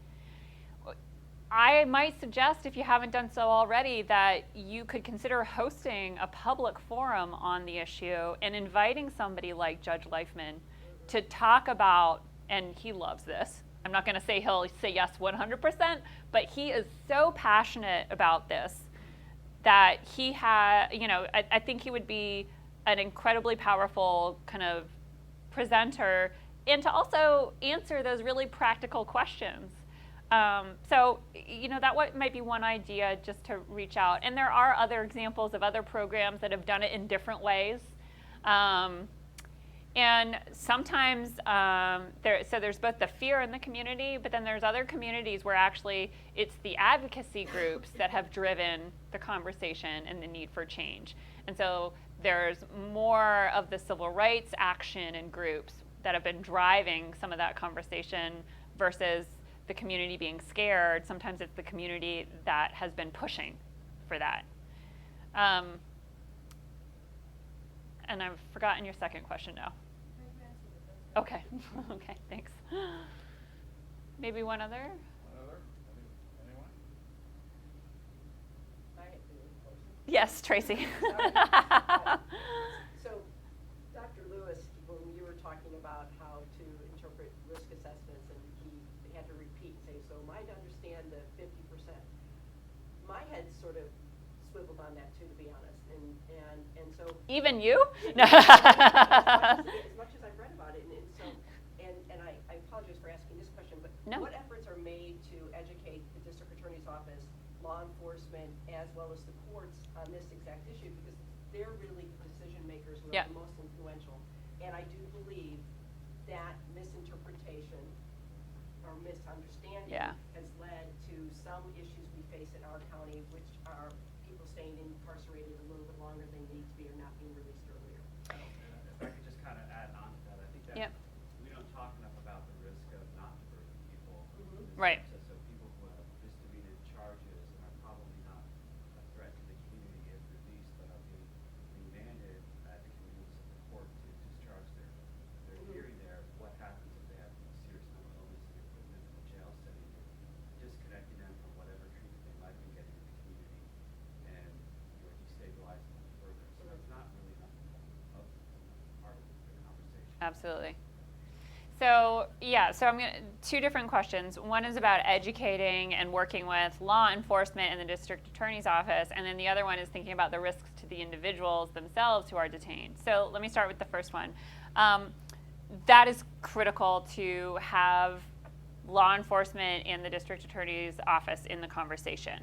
I might suggest, if you haven't done so already, that you could consider hosting a public forum on the issue and inviting somebody like Judge Leifman to talk about, and he loves this. I'm not going to say he'll say yes 100%, but he is so passionate about this that he I think he would be an incredibly powerful kind of presenter, and to also answer those really practical questions. So, that might be one idea, just to reach out. And there are other examples of other programs that have done it in different ways. And sometimes, there's both the fear in the community, but then there's other communities where actually it's the advocacy groups that have driven the conversation and the need for change. And so there's more of the civil rights action and groups that have been driving some of that conversation versus the community being scared. Sometimes it's the community that has been pushing for that. And I've forgotten your second question now. Okay. Okay, thanks. Maybe one other? One other? Anyone? I have to close. Yes, Tracy. So, Dr. Lewis, when you were talking about how to interpret risk assessments, and he had to repeat and say, so am I to understand the 50%? My head sort of swiveled on that too, to be honest, and so. Even you? No. As much as I've read about it, and I apologize for asking this question, but No. what efforts are made to educate the district attorney's office, law enforcement, as well as the courts on this exact issue, because they're really the decision makers who Yeah. are the most influential. And I do believe that misinterpretation or misunderstanding Yeah. has led to some issues we face in our county, which are people staying incarcerated a little bit longer than they need to be or not being released earlier. So, If I could just kind of add on to that, I think that Yep. we don't talk enough about the risk of not diverting people. in this Right. process. So people who have misdemeanor charges and are probably not a threat to the community if released, but are being remanded at the convenience of the court to discharge their hearing there. What happens if they have a serious mental illness and you're putting them in a jail setting, disconnecting them from whatever treatment they might be getting in the community, and you're destabilizing them further. So that's not really enough of part of the conversation. Absolutely. So I'm gonna two different questions. One is about educating and working with law enforcement and the district attorney's office, and then the other one is thinking about the risks to the individuals themselves who are detained. So let me start with the first one. That is critical to have law enforcement and the district attorney's office in the conversation.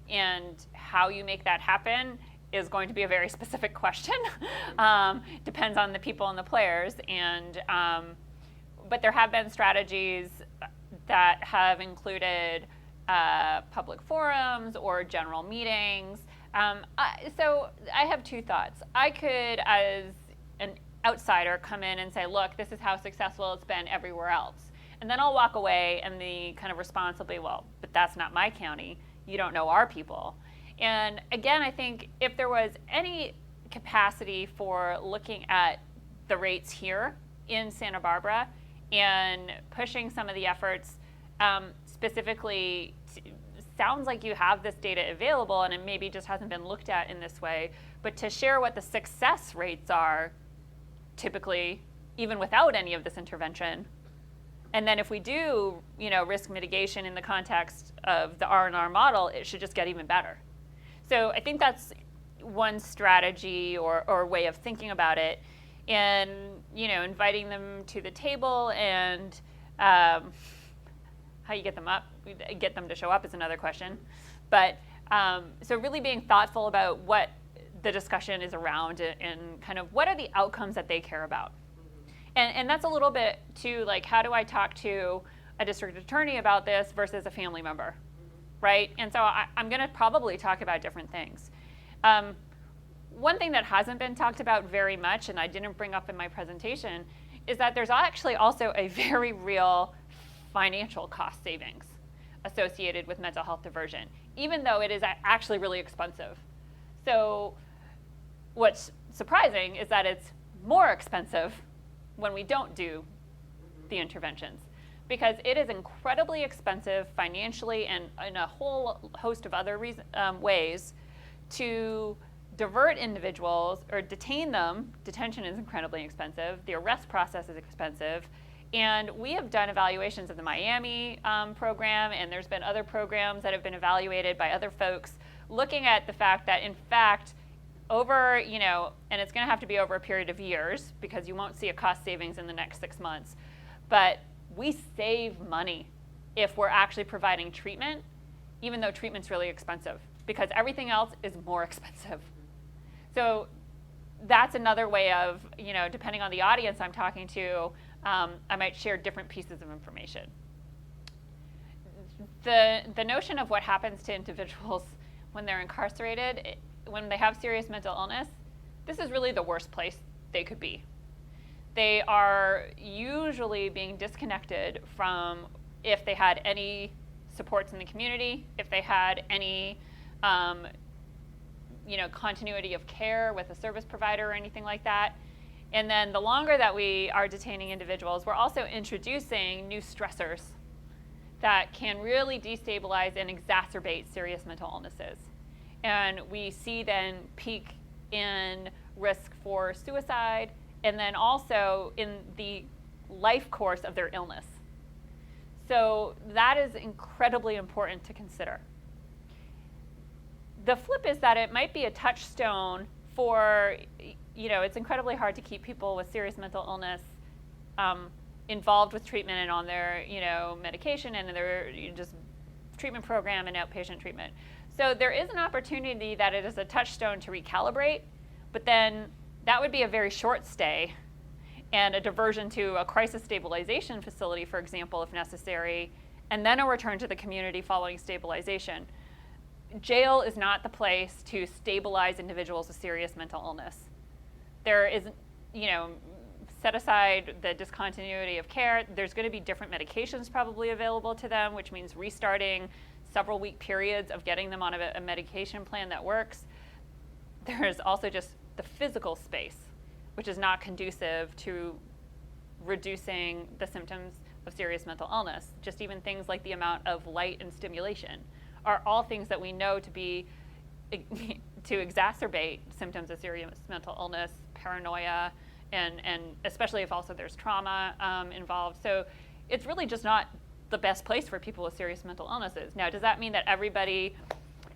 And how you make that happen is going to be a very specific question. Depends on the people and the players. But there have been strategies that have included public forums or general meetings. So I have two thoughts. I could, as an outsider, come in and say, look, this is how successful it's been everywhere else. And then I'll walk away and the kind of response will be, well, but that's not my county. You don't know our people. And again, I think if there was any capacity for looking at the rates here in Santa Barbara and pushing some of the efforts, specifically, sounds like you have this data available and it maybe just hasn't been looked at in this way, but to share what the success rates are, typically, even without any of this intervention. And then if we do, risk mitigation in the context of the R&R model, it should just get even better. So I think that's one strategy or way of thinking about it. And, inviting them to the table and how you get them to show up is another question. But so really being thoughtful about what the discussion is around and kind of what are the outcomes that they care about. And that's a little bit too, like, how do I talk to a district attorney about this versus a family member, right? And so I'm going to probably talk about different things. One thing that hasn't been talked about very much, and I didn't bring up in my presentation, is that there's actually also a very real financial cost savings associated with mental health diversion, even though it is actually really expensive. So what's surprising is that it's more expensive when we don't do the interventions, because it is incredibly expensive financially and in a whole host of other ways to divert individuals or detain them. Detention is incredibly expensive. The arrest process is expensive. And we have done evaluations of the Miami program, and there's been other programs that have been evaluated by other folks looking at the fact that, in fact, over, and it's going to have to be over a period of years because you won't see a cost savings in the next 6 months, but we save money if we're actually providing treatment, even though treatment's really expensive, because everything else is more expensive. So that's another way of, depending on the audience I'm talking to, I might share different pieces of information. The notion of what happens to individuals when they're incarcerated, when they have serious mental illness, this is really the worst place they could be. They are usually being disconnected from if they had any supports in the community, if they had any continuity of care with a service provider or anything like that. And then the longer that we are detaining individuals, we're also introducing new stressors that can really destabilize and exacerbate serious mental illnesses. And we see then peak in risk for suicide and then also in the life course of their illness. So that is incredibly important to consider. The flip is that it might be a touchstone for, it's incredibly hard to keep people with serious mental illness involved with treatment and on their, medication and their just treatment program and outpatient treatment. So there is an opportunity that it is a touchstone to recalibrate, but then that would be a very short stay and a diversion to a crisis stabilization facility, for example, if necessary, and then a return to the community following stabilization. Jail is not the place to stabilize individuals with serious mental illness. There is, set aside the discontinuity of care, there's going to be different medications probably available to them, which means restarting several week periods of getting them on a medication plan that works. There's also just the physical space, which is not conducive to reducing the symptoms of serious mental illness. Just even things like the amount of light and stimulation are all things that we know to exacerbate symptoms of serious mental illness, paranoia, and especially if also there's trauma involved. So it's really just not the best place for people with serious mental illnesses. Now, does that mean that everybody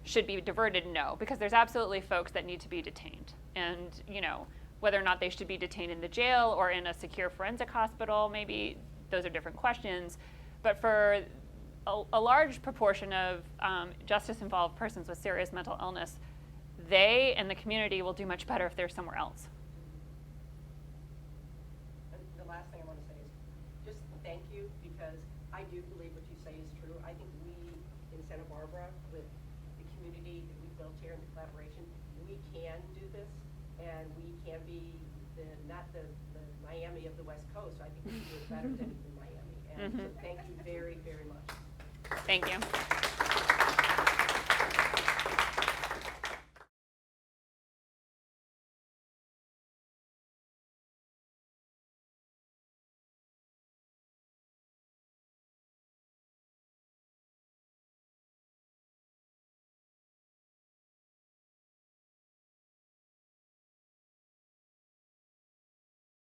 should be diverted? No, because there's absolutely folks that need to be detained. And, you know, whether or not they should be detained in the jail or in a secure forensic hospital, maybe those are different questions. But for a large proportion of justice-involved persons with serious mental illness, they and the community will do much better if they're somewhere else. And the last thing I want to say is just thank you, because I do believe what you say is true. I think we in Santa Barbara, with the community that we've built here and the collaboration, we can do this, and we can be not the Miami of the West Coast. I think we can do it better than Miami. And so thank you very, very much. Thank you.